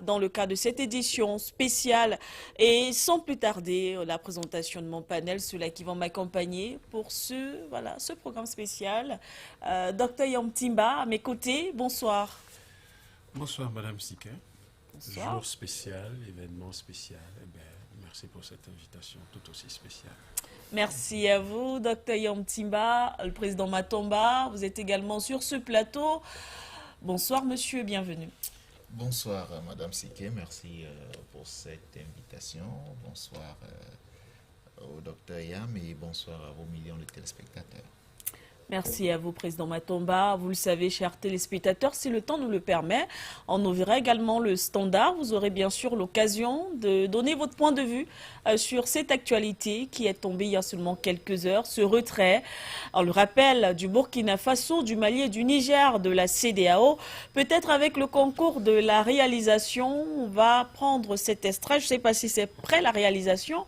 dans le cadre de cette édition spéciale. Et sans plus tarder, la présentation de mon panel, ceux-là qui vont m'accompagner pour ce programme spécial. Dr Yom Timba, à mes côtés, bonsoir. Bonsoir Madame Siquet. Bonsoir. Jour spécial, événement spécial. Eh bien, merci pour cette invitation tout aussi spéciale. Merci à vous, Dr Yom Timba, le président Matomba. Vous êtes également sur ce plateau. Bonsoir monsieur, bienvenue. Bonsoir Madame Siquet, merci pour cette invitation. Bonsoir au docteur Yam et bonsoir à vos millions de téléspectateurs. Merci à vous, Président Matomba. Vous le savez, chers téléspectateurs, si le temps nous le permet, on ouvrira également le standard. Vous aurez bien sûr l'occasion de donner votre point de vue sur cette actualité qui est tombée il y a seulement quelques heures, ce retrait, on le rappelle, du Burkina Faso, du Mali et du Niger de la CEDEAO. Peut-être avec le concours de la réalisation, on va prendre cet extrait. Je ne sais pas si c'est prêt la réalisation.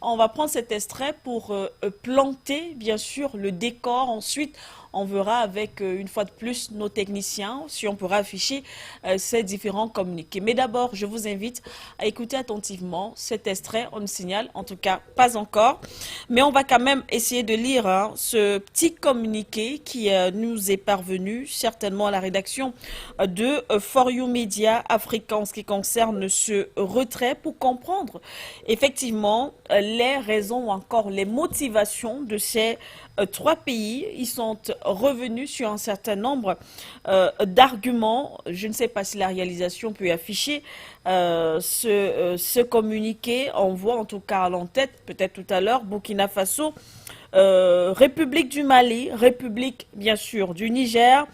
On va prendre cet extrait pour planter, bien sûr, le décor. Ensuite, on verra avec, une fois de plus, nos techniciens, si on pourra afficher ces différents communiqués. Mais d'abord, je vous invite à écouter attentivement cet extrait. On nous signale, en tout cas, pas encore. Mais on va quand même essayer de lire ce petit communiqué qui nous est parvenu, certainement à la rédaction de For You Media Africa en ce qui concerne ce retrait pour comprendre effectivement les raisons ou encore les motivations de ces trois pays. Ils sont revenus sur un certain nombre d'arguments. Je ne sais pas si la réalisation peut afficher ce communiqué. On voit en tout cas à l'en-tête, peut-être tout à l'heure, Burkina Faso, République du Mali, République bien sûr du Niger.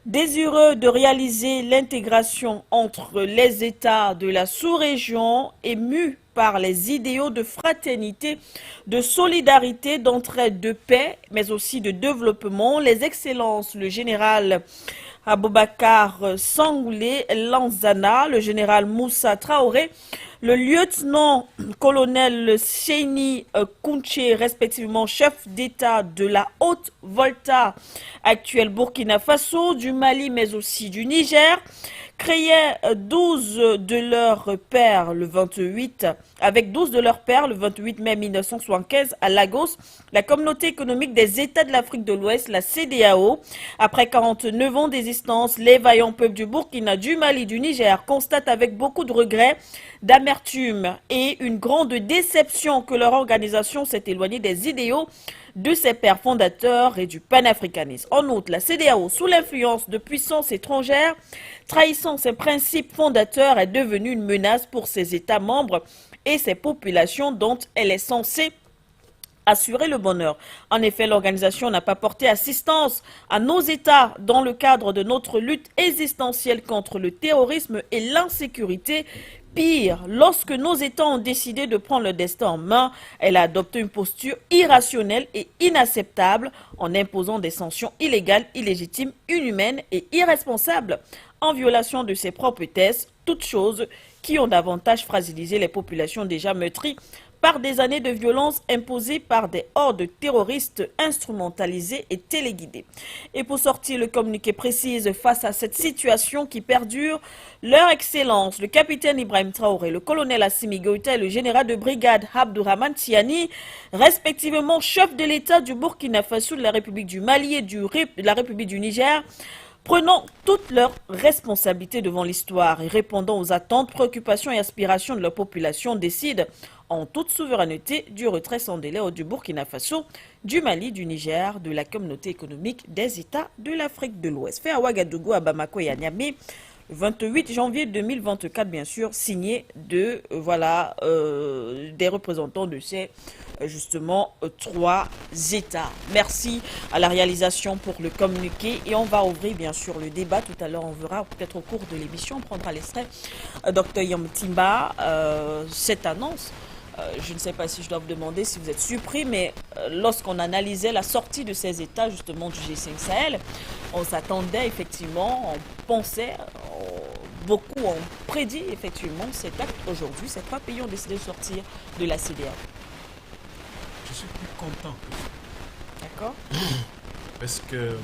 Désireux de réaliser l'intégration entre les États de la sous-région, émus par les idéaux de fraternité, de solidarité, d'entraide, de paix, mais aussi de développement, les excellences, le général Aboubakar Sangoulé Lanzana, le général Moussa Traoré, le lieutenant-colonel Cheini Kounché, respectivement chef d'État de la Haute-Volta, actuelle Burkina Faso, du Mali, mais aussi du Niger, créaient 12 de leurs pères le 28, avec 12 de leurs pères le 28 mai 1975 à Lagos, la communauté économique des États de l'Afrique de l'Ouest, la CEDEAO. Après 49 ans d'existence, les vaillants peuples du Burkina, du Mali, du Niger constatent avec beaucoup de regrets, d'amertume et une grande déception que leur organisation s'est éloignée des idéaux de ses pères fondateurs et du panafricanisme. En outre, la CEDEAO, sous l'influence de puissances étrangères, trahissant ses principes fondateurs, est devenue une menace pour ses États membres et ses populations dont elle est censée assurer le bonheur. En effet, l'organisation n'a pas porté assistance à nos États dans le cadre de notre lutte existentielle contre le terrorisme et l'insécurité. Pire, lorsque nos États ont décidé de prendre le destin en main, elle a adopté une posture irrationnelle et inacceptable en imposant des sanctions illégales, illégitimes, inhumaines et irresponsables en violation de ses propres thèses, toutes choses qui ont davantage fragilisé les populations déjà meurtries par des années de violence imposées par des hordes terroristes instrumentalisées et téléguidées. Et pour sortir le communiqué précise face à cette situation qui perdure, leur Excellence, le capitaine Ibrahim Traoré, le colonel Assimi Goïta et le général de brigade Abdourahmane Tiani, respectivement chef de l'État du Burkina Faso, de la République du Mali et de la République du Niger, prenant toutes leurs responsabilités devant l'histoire et répondant aux attentes, préoccupations et aspirations de leur population, décident en toute souveraineté du retrait sans délai du Burkina Faso, du Mali, du Niger, de la communauté économique des États de l'Afrique de l'Ouest. Fait à Ouagadougou, à Bamako et à Niamey, le 28 janvier 2024, bien sûr, signé de, des représentants de ces, justement, trois États. Merci à la réalisation pour le communiqué et on va ouvrir, bien sûr, le débat. Tout à l'heure, on verra, peut-être au cours de l'émission, on prendra l'extrait. Dr Yom Timba, cette annonce. Je ne sais pas si je dois vous demander si vous êtes surpris, mais lorsqu'on analysait la sortie de ces États, justement, du G5 Sahel, on s'attendait effectivement, on pensait, beaucoup ont prédit effectivement cet acte aujourd'hui. Ces trois pays ont décidé de sortir de la CEDEAO. Je suis plus content que ça. D'accord? Parce que,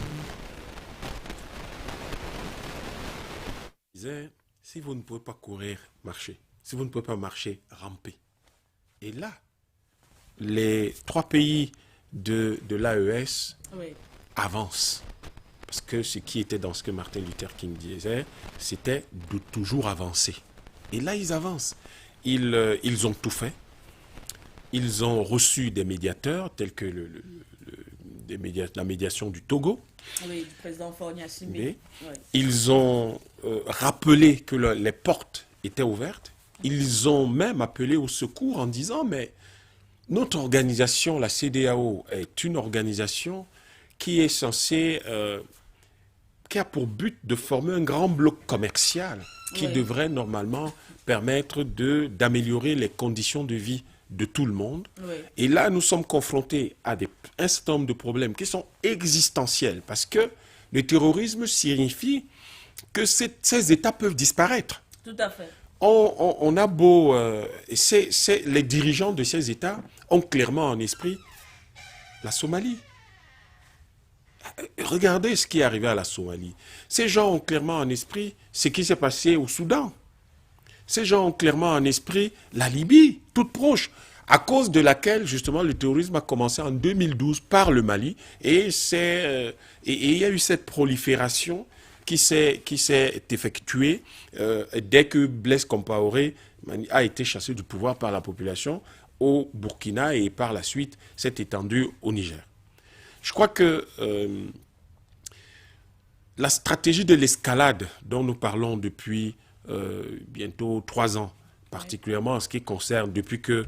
je disais, Si vous ne pouvez pas courir, marcher. Si vous ne pouvez pas marcher, ramper. Et là, les 3 pays de l'AES avancent. Parce que ce qui était dans ce que Martin Luther King disait, c'était de toujours avancer. Et là, ils avancent. Ils ont tout fait. Ils ont reçu des médiateurs, tels que la médiation du Togo. Oui, du président Faure Gnassingbé. Ils ont rappelé que les portes étaient ouvertes. Ils ont même appelé au secours en disant, mais notre organisation, la CEDEAO, est une organisation qui est censée... qui a pour but de former un grand bloc commercial qui devrait normalement permettre d'améliorer les conditions de vie de tout le monde. Et là, nous sommes confrontés à un certain nombre de problèmes qui sont existentiels, parce que le terrorisme signifie que ces États peuvent disparaître. Tout à fait. On a beau... les dirigeants de ces États ont clairement en esprit la Somalie. Regardez ce qui est arrivé à la Somalie. Ces gens ont clairement en esprit ce qui s'est passé au Soudan. Ces gens ont clairement en esprit la Libye, toute proche, à cause de laquelle, justement, le terrorisme a commencé en 2012 par le Mali. Et il y a eu cette prolifération qui s'est effectuée dès que Blaise Compaoré a été chassé du pouvoir par la population au Burkina et par la suite s'est étendu au Niger. Je crois que la stratégie de l'escalade dont nous parlons depuis bientôt 3 ans, particulièrement en ce qui concerne, depuis que,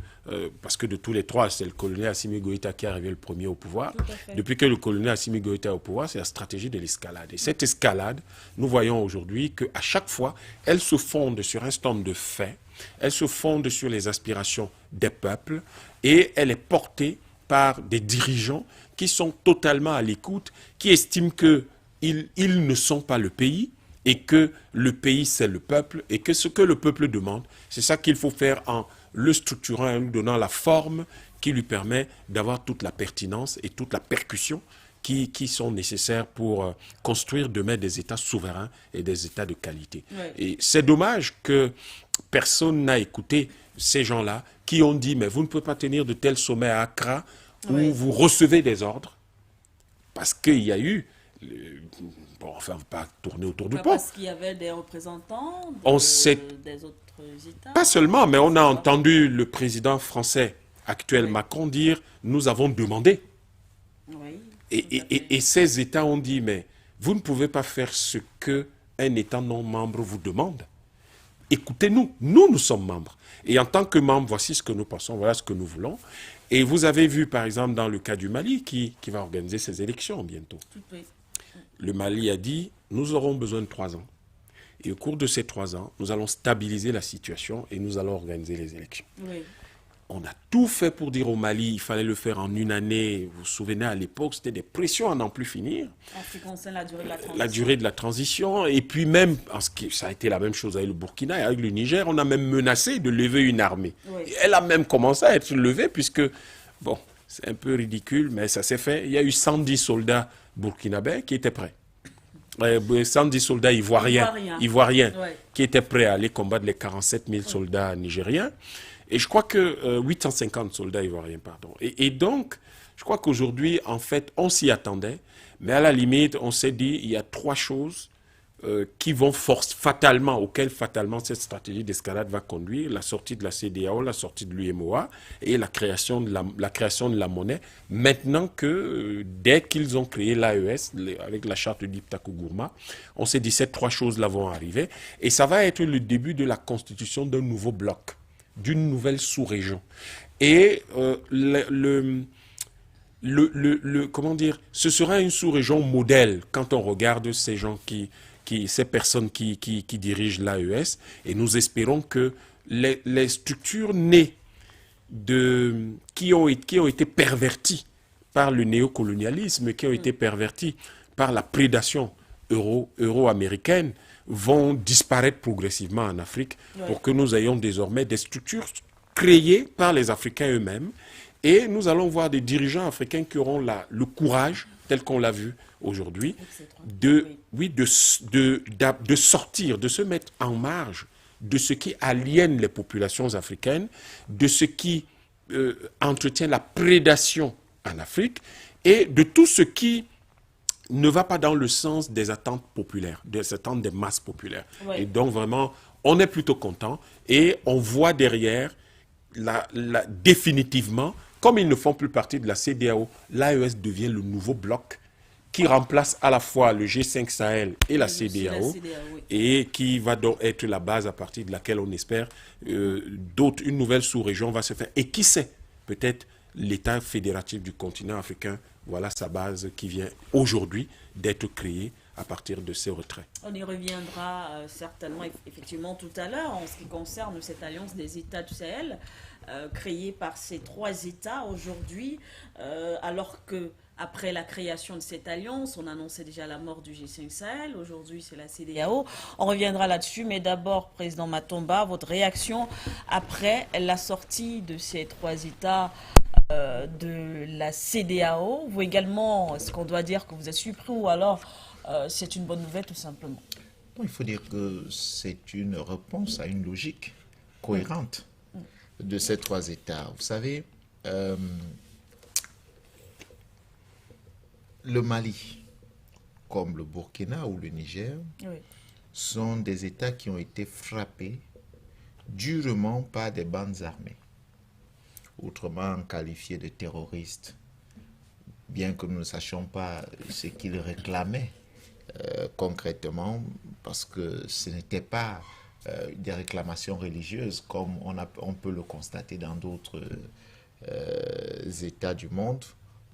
parce que de tous les 3, c'est le colonel Assimi Goïta qui est arrivé le premier au pouvoir. Depuis que le colonel Assimi Goïta est au pouvoir, c'est la stratégie de l'escalade. Et cette escalade, nous voyons aujourd'hui qu'à chaque fois, elle se fonde sur un certain nombre de faits, elle se fonde sur les aspirations des peuples et elle est portée par des dirigeants qui sont totalement à l'écoute, qui estiment qu'ils ne sont pas le pays, et que le pays, c'est le peuple, et que ce que le peuple demande, c'est ça qu'il faut faire en le structurant, en lui donnant la forme qui lui permet d'avoir toute la pertinence et toute la percussion qui sont nécessaires pour construire demain des États souverains et des États de qualité. Et c'est dommage que personne n'a écouté ces gens-là qui ont dit, mais vous ne pouvez pas tenir de tels sommets à Accra où vous recevez des ordres, parce qu'il y a eu... Bon, enfin, on ne va pas tourner autour du pot. Parce qu'il y avait des représentants des autres États. Pas seulement, mais on a entendu le président français actuel Macron dire « nous avons demandé ». Et ces États ont dit « mais vous ne pouvez pas faire ce qu'un État non membre vous demande. Écoutez-nous, nous sommes membres. Et en tant que membres, voici ce que nous pensons, voilà ce que nous voulons. » Et vous avez vu, par exemple, dans le cas du Mali, qui va organiser ses élections bientôt. Le Mali a dit, nous aurons besoin de 3 ans. Et au cours de ces 3 ans, nous allons stabiliser la situation et nous allons organiser les élections. On a tout fait pour dire au Mali, il fallait le faire en 1 année. Vous vous souvenez, à l'époque, c'était des pressions à n'en plus finir. En ce qui concerne la durée de la transition. La durée de la transition. Et puis même, ça a été la même chose avec le Burkina et avec le Niger, on a même menacé de lever une armée. Et elle a même commencé à être levée puisque, bon, c'est un peu ridicule, mais ça s'est fait. Il y a eu 110 soldats burkinabés qui étaient prêts. 110 soldats ivoiriens qui étaient prêts à aller combattre les 47 000 soldats nigériens. Et je crois que 850 soldats ivoiriens, pardon. Et donc, je crois qu'aujourd'hui, en fait, on s'y attendait. Mais à la limite, on s'est dit, il y a 3 choses qui vont auxquelles fatalement cette stratégie d'escalade va conduire. La sortie de la CEDEAO, la sortie de l'UMOA et la création de la monnaie. Maintenant que, dès qu'ils ont créé l'AES, avec la charte d'Iptako Gourma, on s'est dit, ces 3 choses-là vont arriver. Et ça va être le début de la constitution d'un nouveau bloc, d'une nouvelle sous-région. Et comment dire, ce sera une sous-région modèle quand on regarde ces gens ces personnes qui dirigent l'AES, et nous espérons que les structures nées qui ont été perverties par le néocolonialisme, qui ont été perverties par la prédation euro-américaine, vont disparaître progressivement en Afrique pour que nous ayons désormais des structures créées par les Africains eux-mêmes, et nous allons voir des dirigeants africains qui auront le courage tel qu'on l'a vu aujourd'hui, Oui. de sortir, de se mettre en marge de ce qui aliène les populations africaines, de ce qui entretient la prédation en Afrique et de tout ce qui ne va pas dans le sens des attentes populaires, des attentes des masses populaires. Oui. Et donc vraiment, on est plutôt content et on voit derrière, définitivement, comme ils ne font plus partie de la CEDEAO, l'AES devient le nouveau bloc qui remplace à la fois le G5 Sahel et la CEDEAO, oui. et qui va donc être la base à partir de laquelle on espère une nouvelle sous-région va se faire. Et qui sait, peut-être l'État fédératif du continent africain, voilà sa base qui vient aujourd'hui d'être créée à partir de ces retraits. On y reviendra certainement effectivement tout à l'heure en ce qui concerne cette alliance des États du Sahel créée par ces 3 États aujourd'hui, alors que après la création de cette alliance, on annonçait déjà la mort du G5 Sahel. Aujourd'hui, c'est la CEDEAO. On reviendra là-dessus. Mais d'abord, Président Matomba, votre réaction après la sortie de ces 3 États de la CEDEAO. Vous également, est-ce qu'on doit dire que vous êtes surpris ou alors c'est une bonne nouvelle tout simplement? Il faut dire que c'est une réponse à une logique cohérente de ces 3 États. Vous savez, le Mali, comme le Burkina ou le Niger, Oui. sont des États qui ont été frappés durement par des bandes armées, autrement qualifiées de terroristes, bien que nous ne sachions pas ce qu'ils réclamaient concrètement, parce que ce n'était pas des réclamations religieuses comme on peut le constater dans d'autres États du monde,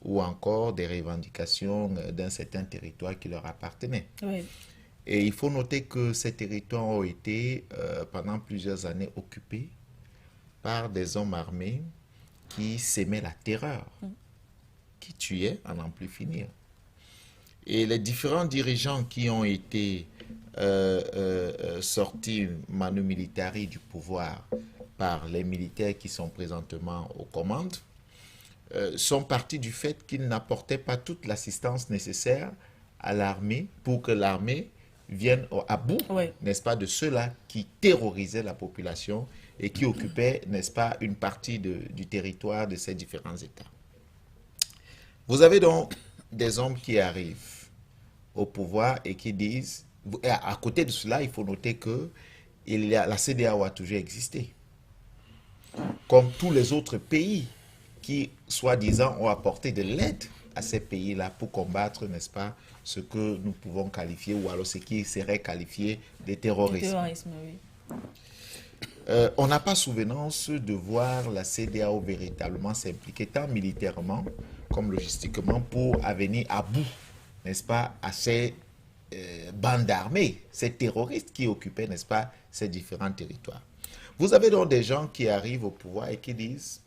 ou encore des revendications d'un certain territoire qui leur appartenait. Oui. Et il faut noter que ces territoires ont été pendant plusieurs années occupés par des hommes armés qui semaient la terreur, qui tuaient à n'en plus finir. Et les différents dirigeants qui ont été sortis manu militari du pouvoir par les militaires qui sont présentement aux commandes sont partis du fait qu'ils n'apportaient pas toute l'assistance nécessaire à l'armée pour que l'armée vienne à bout, Oui. n'est-ce pas, de ceux-là qui terrorisaient la population et qui occupaient, n'est-ce pas, une partie du territoire de ces différents États. Vous avez donc des hommes qui arrivent au pouvoir et qui disent, à côté de cela, il faut noter que la CEDEAO a toujours existé, comme tous les autres pays qui, soi-disant, ont apporté de l'aide à ces pays-là pour combattre, n'est-ce pas, ce que nous pouvons qualifier, ou alors ce qui serait qualifié de terrorisme. Le terrorisme, oui. On n'a pas souvenance de voir la CEDEAO véritablement s'impliquer tant militairement comme logistiquement pour venir à bout, n'est-ce pas, à ces bandes armées, ces terroristes qui occupaient, n'est-ce pas, ces différents territoires. Vous avez donc des gens qui arrivent au pouvoir et qui disent: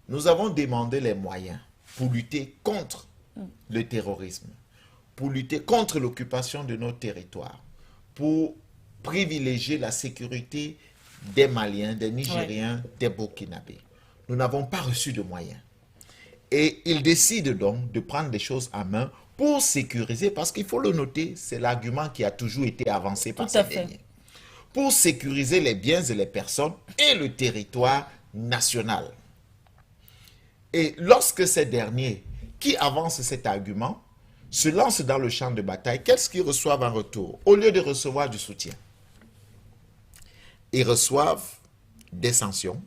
nous avons demandé les moyens pour lutter contre le terrorisme, pour lutter contre l'occupation de nos territoires, pour privilégier la sécurité des Maliens, des Nigériens, des Burkinabés. Nous n'avons pas reçu de moyens. Et ils décident donc de prendre des choses en main pour sécuriser, parce qu'il faut le noter, c'est l'argument qui a toujours été avancé par ces derniers, pour sécuriser les biens et les personnes et le territoire national. Et lorsque ces derniers qui avancent cet argument se lancent dans le champ de bataille, qu'est-ce qu'ils reçoivent en retour? Au lieu de recevoir du soutien, ils reçoivent des sanctions.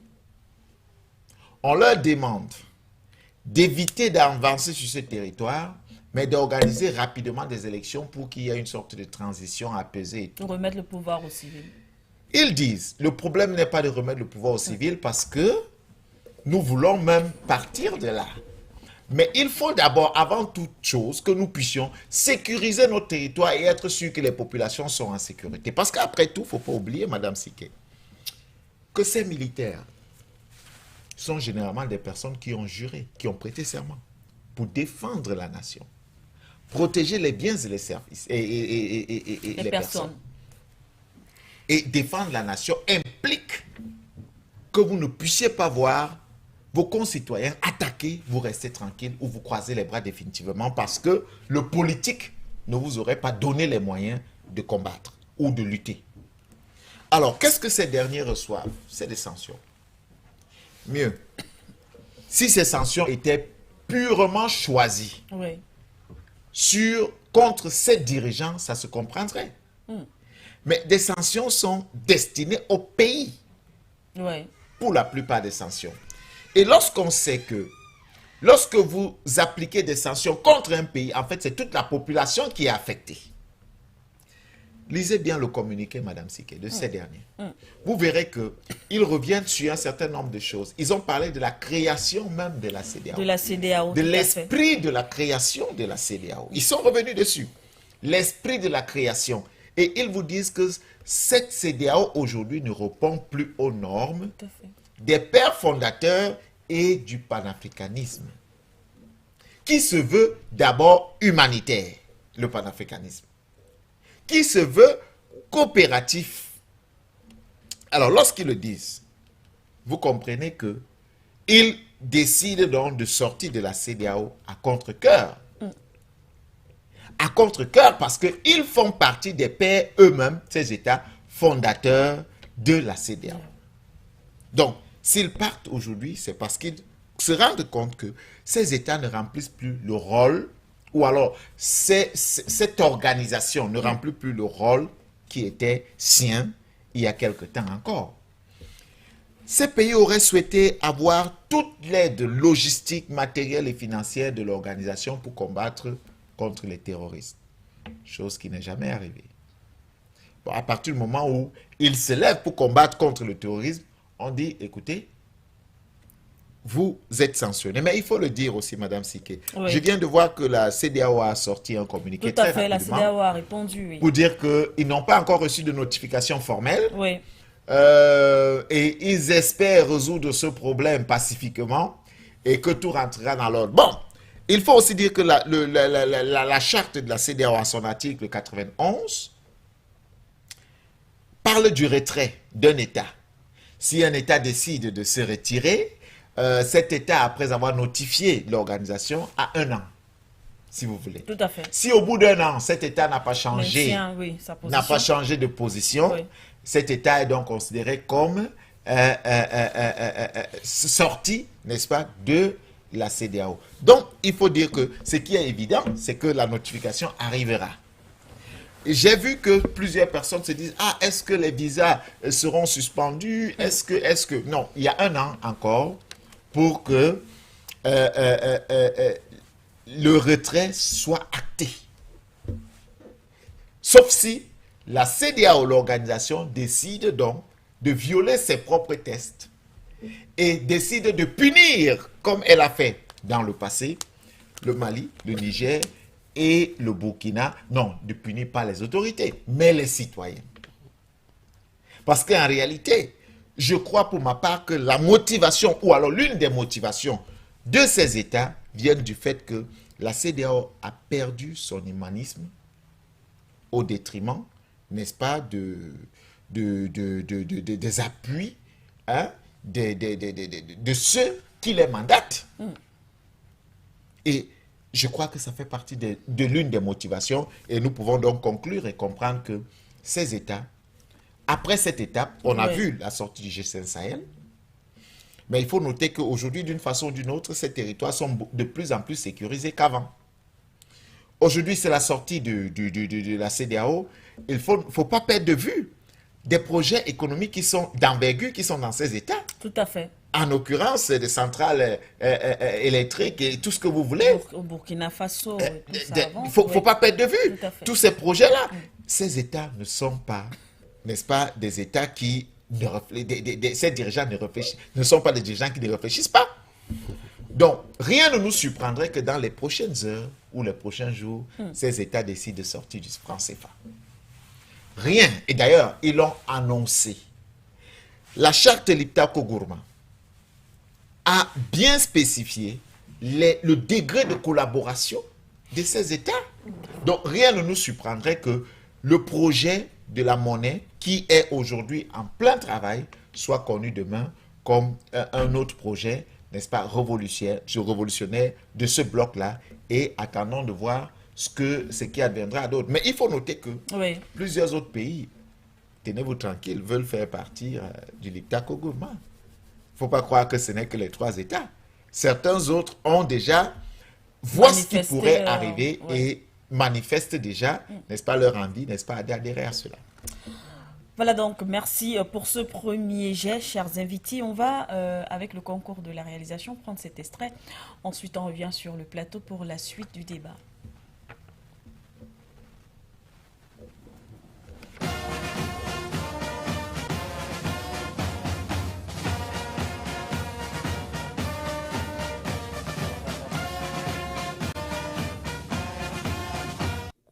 On leur demande d'éviter d'avancer sur ce territoire, mais d'organiser rapidement des élections pour qu'il y ait une sorte de transition apaisée. Pour remettre le pouvoir aux civils. Ils disent, le problème n'est pas de remettre le pouvoir aux civils parce que nous voulons même partir de là. Mais il faut d'abord, avant toute chose, que nous puissions sécuriser notre territoire et être sûr que les populations sont en sécurité. Parce qu'après tout, il ne faut pas oublier, Madame Siké, que ces militaires sont généralement des personnes qui ont juré, qui ont prêté serment pour défendre la nation, protéger les biens et les services et les personnes. Et défendre la nation implique que vous ne puissiez pas voir vos concitoyens attaqués, vous restez tranquille ou vous croisez les bras définitivement parce que le politique ne vous aurait pas donné les moyens de combattre ou de lutter. Alors, qu'est-ce que ces derniers reçoivent? C'est des sanctions. Mieux, si ces sanctions étaient purement choisies contre ces dirigeants, ça se comprendrait. Mais des sanctions sont destinées au pays. Pour la plupart des sanctions. Et lorsqu'on sait que, lorsque vous appliquez des sanctions contre un pays, en fait, c'est toute la population qui est affectée. Lisez bien le communiqué, Madame Siké, de ces derniers. Vous verrez qu'ils reviennent sur un certain nombre de choses. Ils ont parlé de la création même de la CEDEAO. De la CEDEAO. De l'esprit de la création de la CEDEAO. Ils sont revenus dessus. L'esprit de la création. Et ils vous disent que cette CEDEAO aujourd'hui ne répond plus aux normes des pères fondateurs et du panafricanisme, qui se veut d'abord humanitaire, le panafricanisme, qui se veut coopératif. Alors, lorsqu'ils le disent, vous comprenez qu'ils décident donc de sortir de la CEDEAO à contre-cœur. À contre-cœur parce qu'ils font partie des pères eux-mêmes, ces États fondateurs de la CEDEAO. Donc, s'ils partent aujourd'hui, c'est parce qu'ils se rendent compte que ces États ne remplissent plus le rôle, ou alors cette organisation ne remplit plus le rôle qui était sien il y a quelque temps encore. Ces pays auraient souhaité avoir toute l'aide logistique, matérielle et financière de l'organisation pour combattre contre les terroristes. Chose qui n'est jamais arrivée. Bon, à partir du moment où ils se lèvent pour combattre contre le terrorisme, on dit, écoutez, vous êtes sanctionnés. Mais il faut le dire aussi, Madame Siké. Je viens de voir que la CEDEAO a sorti un communiqué très rapidement. La CEDEAO a répondu, pour dire qu'ils n'ont pas encore reçu de notification formelle. Et ils espèrent résoudre ce problème pacifiquement et que tout rentrera dans l'ordre. Bon, il faut aussi dire que la charte de la CEDEAO, à son article 91, parle du retrait d'un État. Si un État décide de se retirer, cet État, après avoir notifié l'organisation, a 1 an, si vous voulez. Tout à fait. Si au bout d'1 an, cet État n'a pas changé, de position, cet État est donc considéré comme sorti, n'est-ce pas, de la CEDEAO. Donc, il faut dire que ce qui est évident, c'est que la notification arrivera. J'ai vu que plusieurs personnes se disent, ah, est-ce que les visas seront suspendus? Est-ce que... Non, il y a 1 an encore pour que le retrait soit acté. Sauf si la CEDEAO, l'organisation, décide donc de violer ses propres tests et décide de punir, comme elle a fait dans le passé, le Mali, le Niger et le Burkina. Non, ne punir pas les autorités, mais les citoyens. Parce qu'en réalité, je crois pour ma part que la motivation, ou alors l'une des motivations de ces États viennent du fait que la CEDEAO a perdu son humanisme au détriment, n'est-ce pas, des appuis de ceux qui les mandatent. Et je crois que ça fait partie de l'une des motivations et nous pouvons donc conclure et comprendre que ces États, après cette étape, on a vu la sortie du G5 Sahel, mais il faut noter qu'aujourd'hui, d'une façon ou d'une autre, ces territoires sont de plus en plus sécurisés qu'avant. Aujourd'hui, c'est la sortie de la CEDEAO. Il ne faut pas perdre de vue des projets économiques qui sont d'envergure, qui sont dans ces États. Tout à fait. En l'occurrence, des centrales électriques et tout ce que vous voulez. Au Burkina Faso, il ne faut pas perdre de vue tous ces projets-là. Ces États ne sont pas, n'est-ce pas, des États qui ne réfléchissent. Ces dirigeants ne sont pas des dirigeants qui ne réfléchissent pas. Donc, rien ne nous surprendrait que dans les prochaines heures ou les prochains jours, ces États décident de sortir du franc CFA. Rien. Et d'ailleurs, ils l'ont annoncé. La charte Liptako-Gourma a bien spécifié le degré de collaboration de ces États. Donc, rien ne nous surprendrait que le projet de la monnaie, qui est aujourd'hui en plein travail, soit connu demain comme un autre projet n'est-ce pas, révolutionnaire de ce bloc-là et attendons de voir ce qui adviendra à d'autres. Mais il faut noter que Oui. plusieurs autres pays, tenez-vous tranquille, veulent faire partir du dictat Kogoma. Il ne faut pas croire que ce n'est que les 3 États. Certains autres ont déjà voient ce qui pourrait arriver et manifestent déjà, n'est-ce pas, leur envie, n'est-ce pas, d'adhérer à cela. Voilà donc, merci pour ce premier jet, chers invités. On va, avec le concours de la réalisation, prendre cet extrait. Ensuite, on revient sur le plateau pour la suite du débat.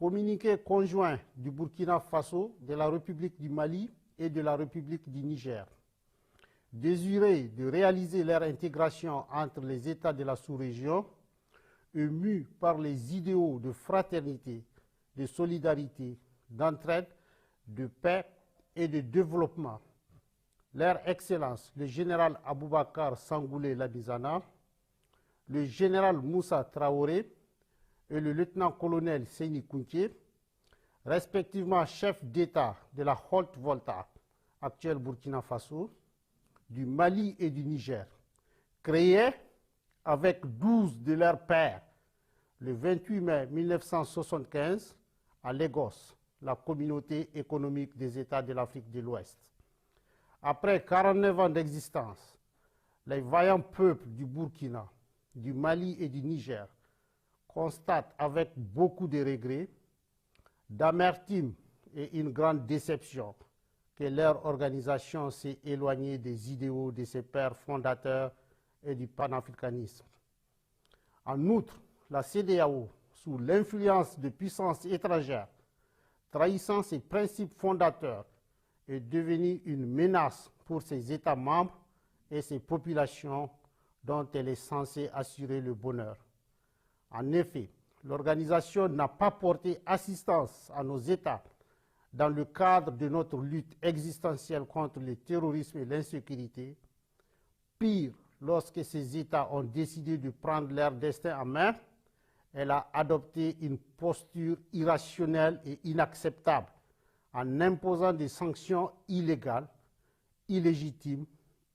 Communiqué conjoint du Burkina Faso, de la République du Mali et de la République du Niger. Désiré de réaliser leur intégration entre les États de la sous-région, émus par les idéaux de fraternité, de solidarité, d'entraide, de paix et de développement. Leur Excellence, le général Aboubakar Sangoulé Labizana, le général Moussa Traoré, et le lieutenant-colonel Seyni Kounké, respectivement chef d'État de la Haute-Volta, actuelle Burkina Faso, du Mali et du Niger, créés avec 12 de leurs pairs le 28 mai 1975 à Lagos, la communauté économique des États de l'Afrique de l'Ouest. Après 49 ans d'existence, les vaillants peuples du Burkina, du Mali et du Niger constate avec beaucoup de regrets, d'amertume et une grande déception que leur organisation s'est éloignée des idéaux de ses pères fondateurs et du panafricanisme. En outre, la CEDEAO, sous l'influence de puissances étrangères, trahissant ses principes fondateurs, est devenue une menace pour ses États membres et ses populations dont elle est censée assurer le bonheur. En effet, l'organisation n'a pas porté assistance à nos États dans le cadre de notre lutte existentielle contre le terrorisme et l'insécurité. Pire, lorsque ces États ont décidé de prendre leur destin en main, elle a adopté une posture irrationnelle et inacceptable en imposant des sanctions illégales, illégitimes,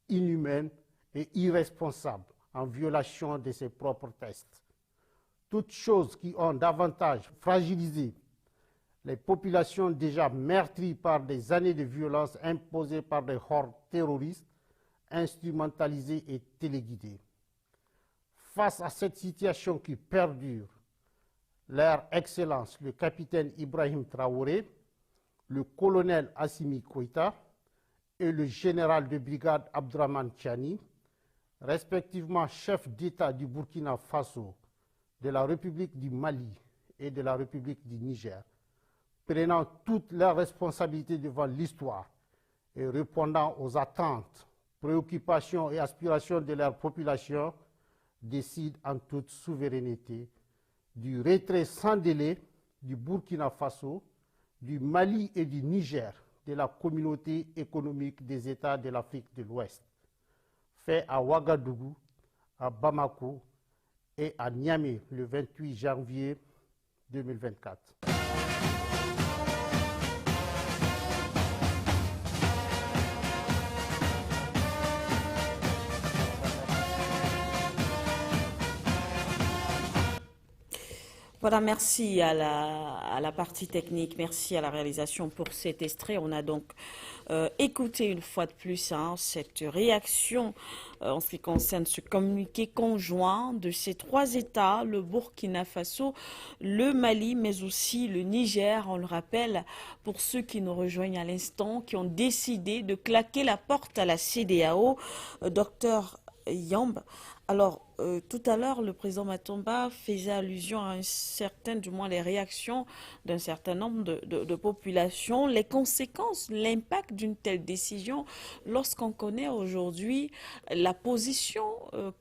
inhumaines et irresponsables en violation de ses propres textes. Toutes choses qui ont davantage fragilisé les populations déjà meurtries par des années de violence imposées par des hordes terroristes, instrumentalisées et téléguidées. Face à cette situation qui perdure, leur Excellence, le capitaine Ibrahim Traoré, le colonel Assimi Koïta et le général de brigade Abdraman Tchani, respectivement chef d'État du Burkina Faso, de la République du Mali et de la République du Niger, prenant toutes leurs responsabilités devant l'histoire et répondant aux attentes, préoccupations et aspirations de leur population, décident en toute souveraineté du retrait sans délai du Burkina Faso, du Mali et du Niger de la communauté économique des États de l'Afrique de l'Ouest, fait à Ouagadougou, à Bamako et à Niamey le 28 janvier 2024. Voilà, merci à la partie technique, merci à la réalisation pour cet extrait. On a donc écouté une fois de plus cette réaction en ce qui concerne ce communiqué conjoint de ces 3 États, le Burkina Faso, le Mali, mais aussi le Niger. On le rappelle pour ceux qui nous rejoignent à l'instant, qui ont décidé de claquer la porte à la CEDEAO. Docteur Yamb, alors tout à l'heure, le président Matomba faisait allusion à du moins les réactions d'un certain nombre de populations, les conséquences, l'impact d'une telle décision lorsqu'on connaît aujourd'hui la position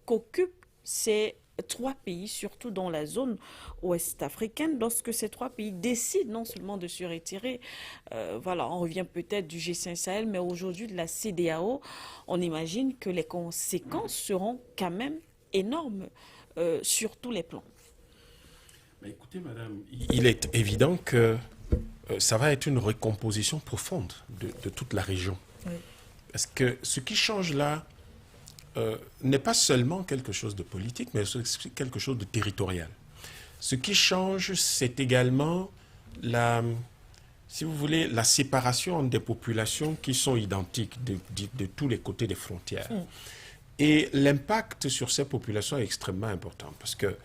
qu'occupent ces trois pays, surtout dans la zone ouest africaine, lorsque ces trois pays décident non seulement de se retirer, voilà, on revient peut-être du G5 Sahel, mais aujourd'hui de la CEDEAO, on imagine que les conséquences seront quand même énormes sur tous les plans. Mais écoutez, madame, il est évident que ça va être une recomposition profonde de toute la région. Oui. Parce que ce qui change là n'est pas seulement quelque chose de politique, mais aussi quelque chose de territorial. Ce qui change, c'est également si vous voulez, la séparation entre des populations qui sont identiques de tous les côtés des frontières. Et l'impact sur ces populations est extrêmement important. Parce que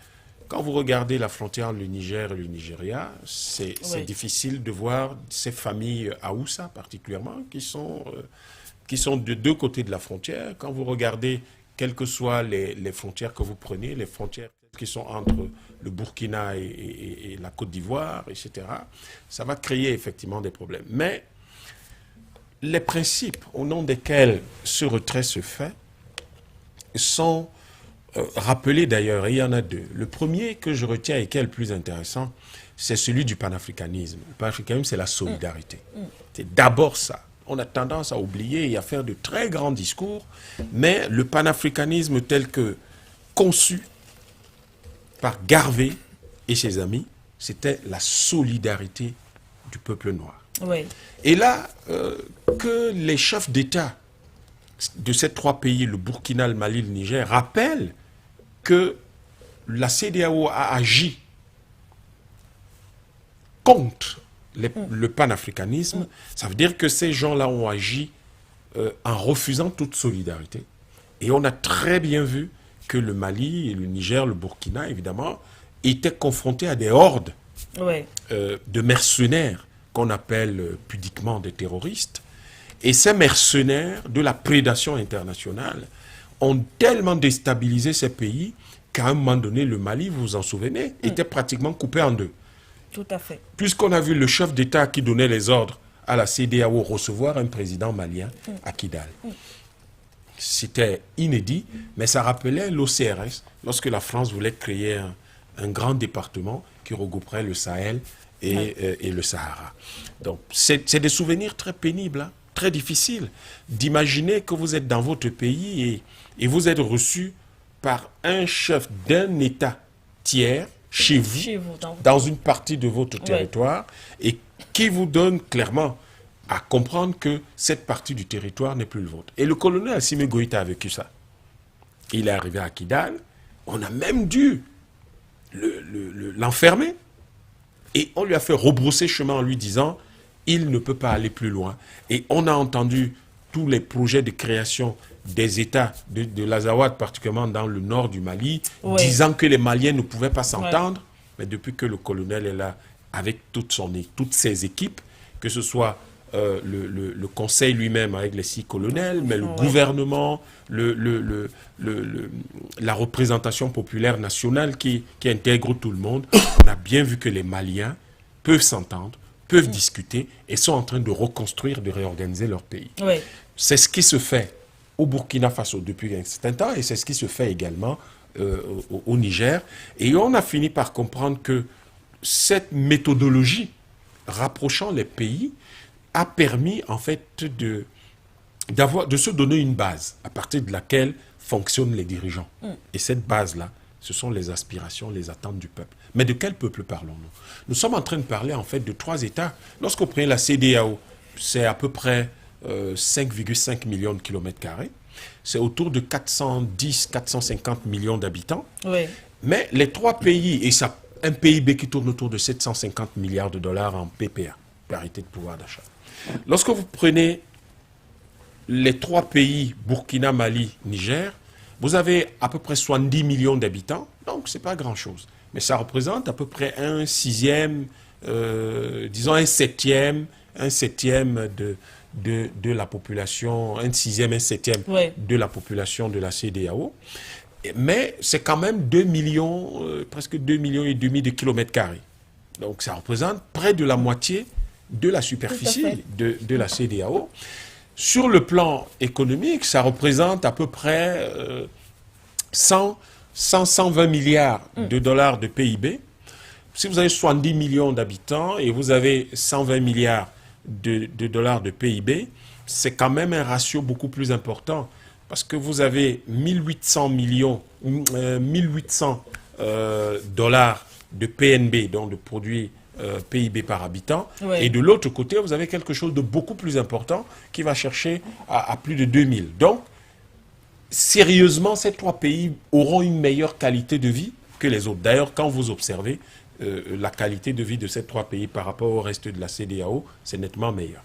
quand vous regardez la frontière, le Niger et le Nigeria, c'est difficile de voir ces familles Haoussa particulièrement qui sont de deux côtés de la frontière. Quand vous regardez, quelles que soient les frontières que vous prenez, les frontières qui sont entre le Burkina et la Côte d'Ivoire, etc., ça va créer effectivement des problèmes. Mais les principes au nom desquels ce retrait se fait sont rappelés d'ailleurs, et il y en a deux. Le premier que je retiens et qui est le plus intéressant, c'est celui du panafricanisme. Le panafricanisme, c'est la solidarité. C'est d'abord ça. On a tendance à oublier et à faire de très grands discours, mais le panafricanisme tel que conçu par Garvey et ses amis, c'était la solidarité du peuple noir. Oui. Et là, que les chefs d'État de ces trois pays, le Burkina, le Mali, le Niger, rappellent que la CEDEAO a agi contre le panafricanisme, ça veut dire que ces gens-là ont agi en refusant toute solidarité. Et on a très bien vu que le Mali, et le Niger, le Burkina, évidemment, étaient confrontés à des hordes de mercenaires qu'on appelle pudiquement des terroristes. Et ces mercenaires de la prédation internationale ont tellement déstabilisé ces pays qu'à un moment donné, le Mali, vous vous en souvenez, était pratiquement coupé en deux. Tout à fait. Puisqu'on a vu le chef d'État qui donnait les ordres à la CEDEAO recevoir un président malien à Kidal. C'était inédit, mais ça rappelait l'OCRS lorsque la France voulait créer un grand département qui regrouperait le Sahel et le Sahara. Donc, c'est des souvenirs très pénibles, hein, très difficiles d'imaginer que vous êtes dans votre pays et vous êtes reçu par un chef d'un État tiers chez vous dans une partie de votre territoire et qui vous donne clairement à comprendre que cette partie du territoire n'est plus le vôtre. Et le colonel Assimi Goïta a vécu ça. Il est arrivé à Kidal, on a même dû l'enfermer et on lui a fait rebrousser chemin en lui disant il ne peut pas aller plus loin. Et on a entendu tous les projets de création des États de l'Azawad, particulièrement dans le nord du Mali, disant que les Maliens ne pouvaient pas s'entendre. Mais depuis que le colonel est là, avec toutes ses équipes, que ce soit le conseil lui-même avec les 6 colonels, mais le gouvernement, la représentation populaire nationale qui intègre tout le monde, on a bien vu que les Maliens peuvent s'entendre, peuvent discuter et sont en train de reconstruire, de réorganiser leur pays. C'est ce qui se fait au Burkina Faso depuis un certain temps et c'est ce qui se fait également au Niger. Et on a fini par comprendre que cette méthodologie rapprochant les pays a permis en fait de se donner une base à partir de laquelle fonctionnent les dirigeants. Et cette base-là, ce sont les aspirations, les attentes du peuple. Mais de quel peuple parlons-nous? Nous sommes en train de parler en fait de 3 États. Lorsqu'on prend la CEDEAO, c'est à peu près 5,5 millions de kilomètres carrés. C'est autour de 410-450 millions d'habitants. Mais les 3 pays, et ça, un PIB qui tourne autour de 750 milliards de dollars en PPA, parité de pouvoir d'achat. Lorsque vous prenez les 3 pays, Burkina, Mali, Niger, vous avez à peu près 70 millions d'habitants, donc ce n'est pas grand-chose. Mais ça représente à peu près un septième de la population, un sixième, un septième de la population de la CEDEAO. Mais c'est quand même 2 millions, presque 2,5 millions de kilomètres carrés. Donc ça représente près de la moitié de la superficie de la CEDEAO. Sur le plan économique, ça représente à peu près 100 120 milliards de dollars de PIB, si vous avez 70 millions d'habitants et vous avez 120 milliards de dollars de PIB, c'est quand même un ratio beaucoup plus important parce que vous avez 1800 dollars de PNB, donc de produits PIB par habitant. Ouais. Et de l'autre côté, vous avez quelque chose de beaucoup plus important qui va chercher à plus de 2000. Donc, sérieusement, ces trois pays auront une meilleure qualité de vie que les autres. D'ailleurs, quand vous observez la qualité de vie de ces trois pays par rapport au reste de la CEDEAO, c'est nettement meilleur.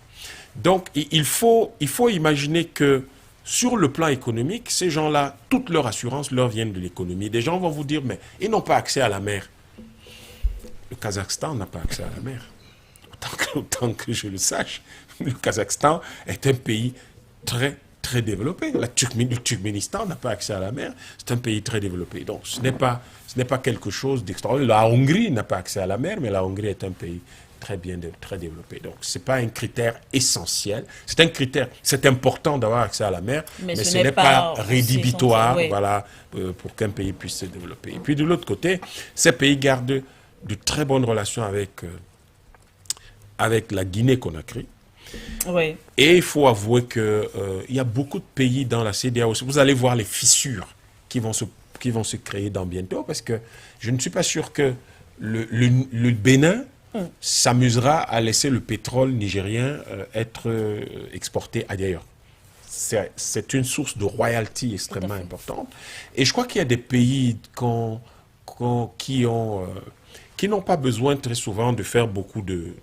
Donc, il faut imaginer que sur le plan économique, ces gens-là, toute leur assurance leur vient de l'économie. Des gens vont vous dire, mais ils n'ont pas accès à la mer. Le Kazakhstan n'a pas accès à la mer. Autant que je le sache, le Kazakhstan est un pays très développé. Le Turkménistan n'a pas accès à la mer. C'est un pays très développé. Donc, ce n'est pas quelque chose d'extraordinaire. La Hongrie n'a pas accès à la mer, mais la Hongrie est un pays très développé. Donc, ce n'est pas un critère essentiel. C'est un critère, c'est important d'avoir accès à la mer, mais ce n'est pas rédhibitoire, oui, voilà, pour qu'un pays puisse se développer. Et puis, de l'autre côté, ces pays gardent de très bonnes relations avec la Guinée-Conakry. Oui. Et il faut avouer qu'il y a beaucoup de pays dans la CEDEAO. Vous allez voir les fissures qui vont se créer dans bientôt, parce que je ne suis pas sûr que le Bénin s'amusera à laisser le pétrole nigérien être exporté ailleurs. C'est une source de royalty extrêmement importante. Et je crois qu'il y a des pays qui n'ont pas besoin très souvent de faire beaucoup de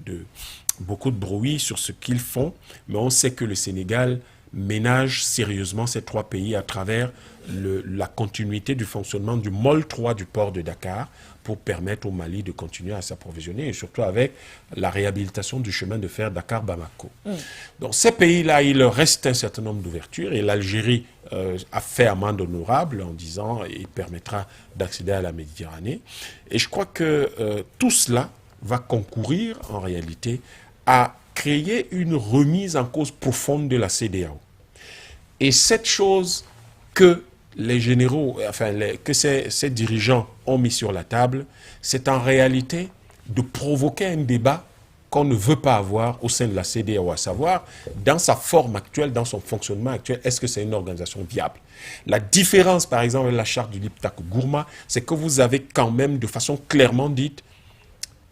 bruit sur ce qu'ils font, mais on sait que le Sénégal ménage sérieusement ces trois pays à travers la continuité du fonctionnement du môle 3 du port de Dakar pour permettre au Mali de continuer à s'approvisionner et surtout avec la réhabilitation du chemin de fer Dakar-Bamako. Donc ces pays-là, il leur reste un certain nombre d'ouvertures et l'Algérie a fait amende honorable en disant il permettra d'accéder à la Méditerranée. Et je crois que tout cela va concourir en réalité à créer une remise en cause profonde de la CEDEAO. Et cette chose que les généraux, que ces dirigeants ont mis sur la table, c'est en réalité de provoquer un débat qu'on ne veut pas avoir au sein de la CEDEAO, à savoir, dans sa forme actuelle, dans son fonctionnement actuel, est-ce que c'est une organisation viable? La différence, par exemple, avec la charte du Liptako Gourma, c'est que vous avez quand même, de façon clairement dite,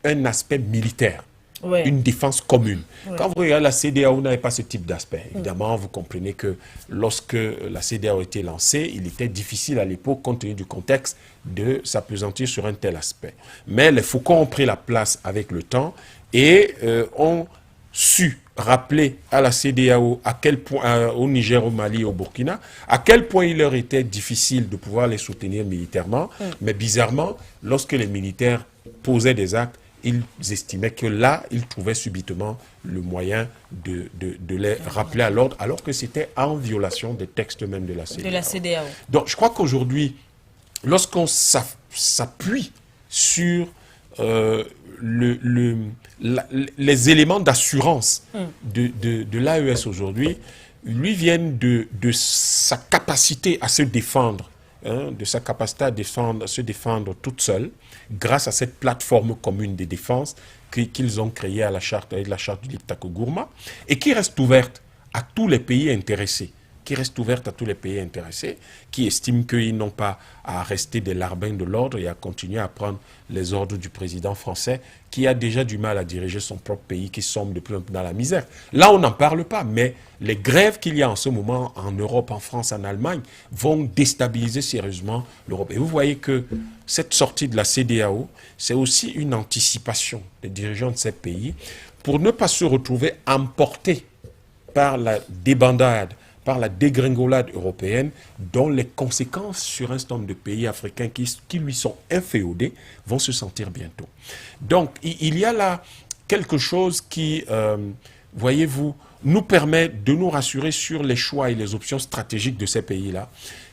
un aspect militaire. Ouais. Une défense commune. Ouais. Quand vous regardez la CEDEAO, vous n'avez pas ce type d'aspect. Évidemment, vous comprenez que lorsque la CEDEAO a été lancée, il était difficile à l'époque, compte tenu du contexte, de s'appesantir sur un tel aspect. Mais les Foucault ont pris la place avec le temps et ont su rappeler à la CEDEAO à quel point, au Niger, au Mali, au Burkina, à quel point il leur était difficile de pouvoir les soutenir militairement. Mais bizarrement, lorsque les militaires posaient des actes, ils estimaient que là, ils trouvaient subitement le moyen de les rappeler à l'ordre, alors que c'était en violation des textes même de la CEDEAO. Donc, je crois qu'aujourd'hui, lorsqu'on s'appuie sur les éléments d'assurance de l'AES aujourd'hui, lui viennent de sa capacité à se défendre, de sa capacité à se défendre toute seule, grâce à cette plateforme commune de défense qu'ils ont créée avec la charte du Liptako Gourma, et qui reste ouverte à tous les pays intéressés, qui estiment qu'ils n'ont pas à rester des larbins de l'ordre et à continuer à prendre les ordres du président français, qui a déjà du mal à diriger son propre pays, qui sombre de plus en plus dans la misère. Là, on n'en parle pas, mais les grèves qu'il y a en ce moment en Europe, en France, en Allemagne, vont déstabiliser sérieusement l'Europe. Et vous voyez que cette sortie de la CEDEAO, c'est aussi une anticipation des dirigeants de ces pays pour ne pas se retrouver emportés par la débandade, par la dégringolade européenne, dont les conséquences sur un certain nombre de pays africains qui lui sont inféodés vont se sentir bientôt. Donc, il y a là quelque chose qui, voyez-vous, nous permet de nous rassurer sur les choix et les options stratégiques de ces pays-là,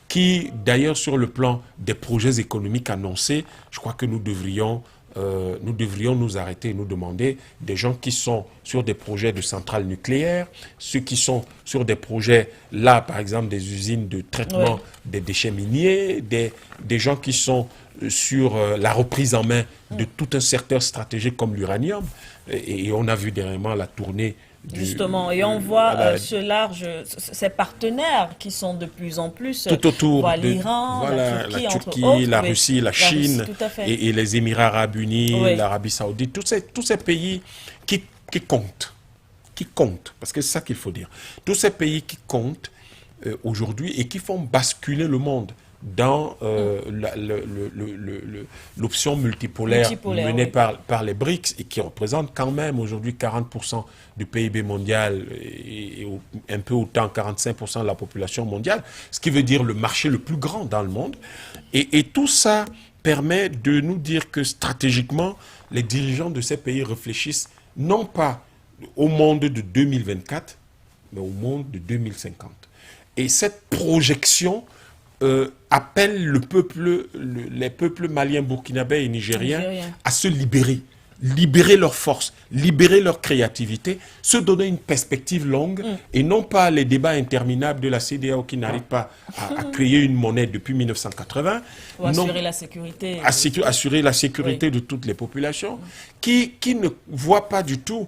qui, d'ailleurs, sur le plan des projets économiques annoncés, je crois que nous devrions nous devrions nous arrêter et nous demander des gens qui sont sur des projets de centrales nucléaires, ceux qui sont sur des projets, là par exemple des usines de traitement des déchets miniers, des gens qui sont sur la reprise en main de tout un secteur stratégique comme l'uranium. Et on a vu dernièrement la tournée justement, et on voit ces partenaires qui sont de plus en plus tout autour de l'Iran, la Turquie, autres, la Russie, la Chine et les Émirats arabes unis, l'Arabie saoudite, tous ces pays qui comptent, parce que c'est ça qu'il faut dire. Tous ces pays qui comptent aujourd'hui et qui font basculer le monde dans l'option multipolaire menée par les BRICS et qui représente quand même aujourd'hui 40% du PIB mondial et un peu autant 45% de la population mondiale, ce qui veut dire le marché le plus grand dans le monde. Et tout ça permet de nous dire que stratégiquement, les dirigeants de ces pays réfléchissent non pas au monde de 2024, mais au monde de 2050. Et cette projection appelle les peuples maliens, burkinabés et nigériens à se libérer leurs forces, libérer leur créativité, se donner une perspective longue et non pas les débats interminables de la CEDEAO qui n'arrivent pas à créer une monnaie depuis 1980. Ou assurer la sécurité. Assurer la sécurité de toutes les populations qui ne voient pas du tout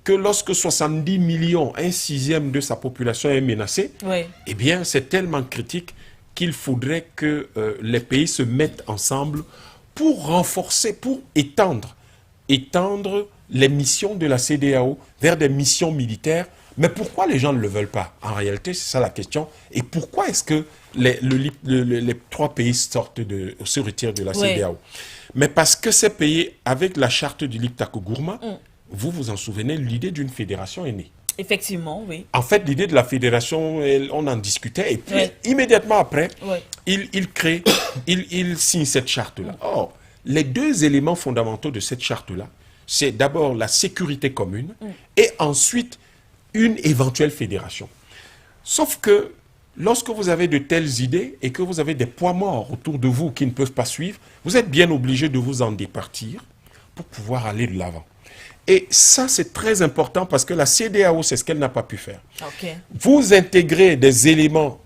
que lorsque 70 millions, un sixième de sa population est menacée, eh bien c'est tellement critique qu'il faudrait que les pays se mettent ensemble pour renforcer, pour étendre les missions de la CEDEAO vers des missions militaires. Mais pourquoi les gens ne le veulent pas? En réalité, c'est ça la question. Et pourquoi est-ce que les trois pays se retirent de la CEDEAO? Mais parce que ces pays, avec la charte du Liptako Gourma, vous vous en souvenez, l'idée d'une fédération est née. Effectivement, oui. En fait, l'idée de la fédération, on en discutait. Et puis, immédiatement après, il signe cette charte-là. Or, les deux éléments fondamentaux de cette charte-là, c'est d'abord la sécurité commune et ensuite une éventuelle fédération. Sauf que lorsque vous avez de telles idées et que vous avez des poids morts autour de vous qui ne peuvent pas suivre, vous êtes bien obligé de vous en départir pour pouvoir aller de l'avant. Et ça, c'est très important parce que la CEDEAO, c'est ce qu'elle n'a pas pu faire. Vous intégrez des éléments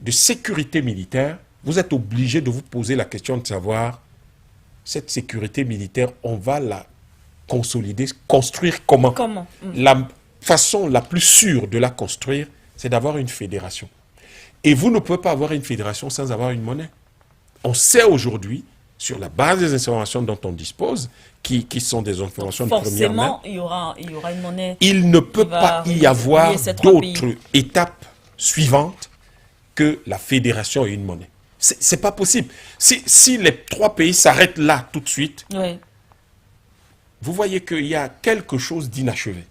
de sécurité militaire, vous êtes obligé de vous poser la question de savoir, cette sécurité militaire, on va la consolider, construire comment? La façon la plus sûre de la construire, c'est d'avoir une fédération. Et vous ne pouvez pas avoir une fédération sans avoir une monnaie. On sait aujourd'hui, sur la base des informations dont on dispose, qui sont des informations de première main. Forcément, il y aura une monnaie. Il ne peut pas y avoir d'autres étapes suivantes que la fédération et une monnaie. C'est pas possible. Si les trois pays s'arrêtent là tout de suite, vous voyez qu'il y a quelque chose d'inachevé.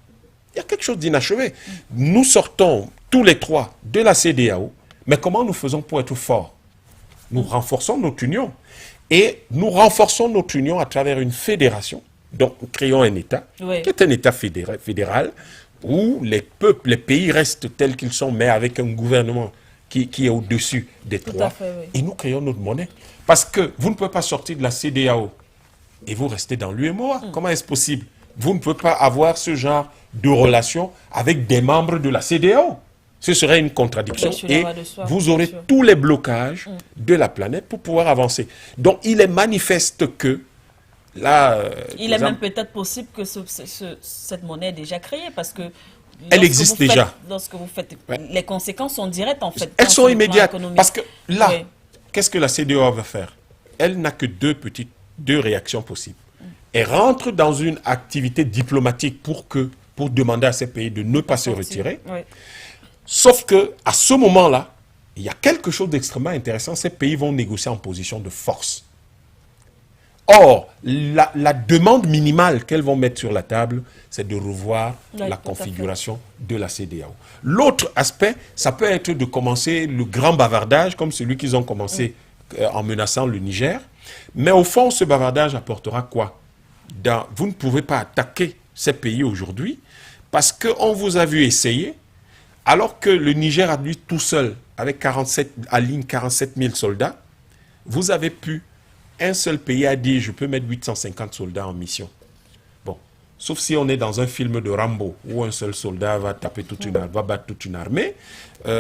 Il y a quelque chose d'inachevé. Nous sortons tous les trois de la CEDEAO, mais comment nous faisons pour être forts? Nous renforçons notre union. Et nous renforçons notre union à travers une fédération. Donc, nous créons un État, qui est un État fédéral, où les peuples, les pays restent tels qu'ils sont, mais avec un gouvernement qui est au-dessus des trois. Et nous créons notre monnaie. Parce que vous ne pouvez pas sortir de la CEDEAO et vous restez dans l'UMOA. Comment est-ce possible? Vous ne pouvez pas avoir ce genre de relation avec des membres de la CEDEAO. Ce serait une contradiction et vous aurez tous les blocages de la planète pour pouvoir avancer. Donc, il est manifeste que là... il est même peut-être possible que cette monnaie est déjà créée parce que... Elle existe déjà. Lorsque vous faites... Les conséquences sont directes en fait. Elles sont immédiates parce que là, qu'est-ce que la CEDEAO va faire? Elle n'a que deux réactions possibles. Elle rentre dans une activité diplomatique pour demander à ces pays de ne pas se retirer. Sauf qu'à ce moment-là, il y a quelque chose d'extrêmement intéressant. Ces pays vont négocier en position de force. Or, la demande minimale qu'elles vont mettre sur la table, c'est de revoir la configuration de la CEDEAO. L'autre aspect, ça peut être de commencer le grand bavardage, comme celui qu'ils ont commencé en menaçant le Niger. Mais au fond, ce bavardage apportera quoi? Vous ne pouvez pas attaquer ces pays aujourd'hui parce qu'on vous a vu essayer. Alors que le Niger a lui tout seul, avec 47 000 soldats, vous avez pu un seul pays a dit je peux mettre 850 soldats en mission. Bon, sauf si on est dans un film de Rambo où un seul soldat va taper va battre toute une armée.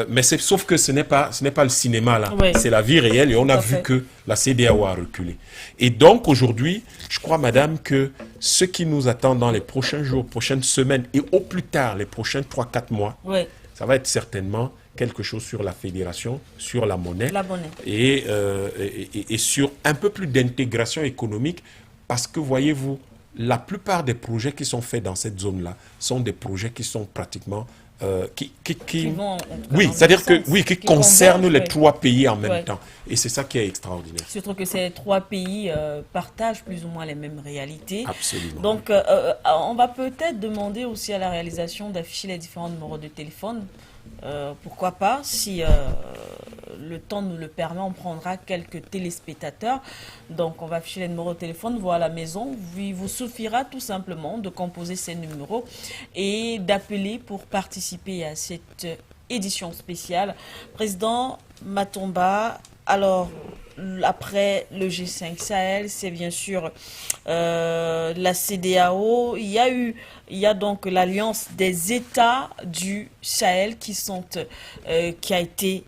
Mais sauf que ce n'est pas le cinéma là, Oui. c'est la vie réelle et on a Tout à vu fait. que la CEDEAO a reculé. Et donc aujourd'hui, je crois madame que ce qui nous attend dans les prochains jours, prochaines semaines et au plus tard les prochains 3-4 mois, Oui, ça va être certainement quelque chose sur la fédération, sur la monnaie la monnaie. et sur un peu plus d'intégration économique parce que voyez-vous, la plupart des projets qui sont faits dans cette zone-là sont des projets qui sont pratiquement Qui vont, en tout cas, oui, dans c'est-à-dire le que sens, oui, qui qui concernent convergent, les oui. 3 pays en même Ouais. temps. Et c'est ça qui est extraordinaire. Surtout que ces 3 pays partagent plus ou moins les mêmes réalités. Absolument. Donc, on va peut-être demander aussi à la réalisation d'afficher les différents numéros de téléphone. Pourquoi pas, si le temps nous le permet, on prendra quelques téléspectateurs. Donc, on va afficher les numéros de téléphone, voir à la maison. Il vous suffira tout simplement de composer ces numéros et d'appeler pour participer à cette édition spéciale. Président Matomba, alors, après le G5 Sahel, c'est bien sûr la CEDEAO. Il y a donc l'alliance des États du Sahel qui a été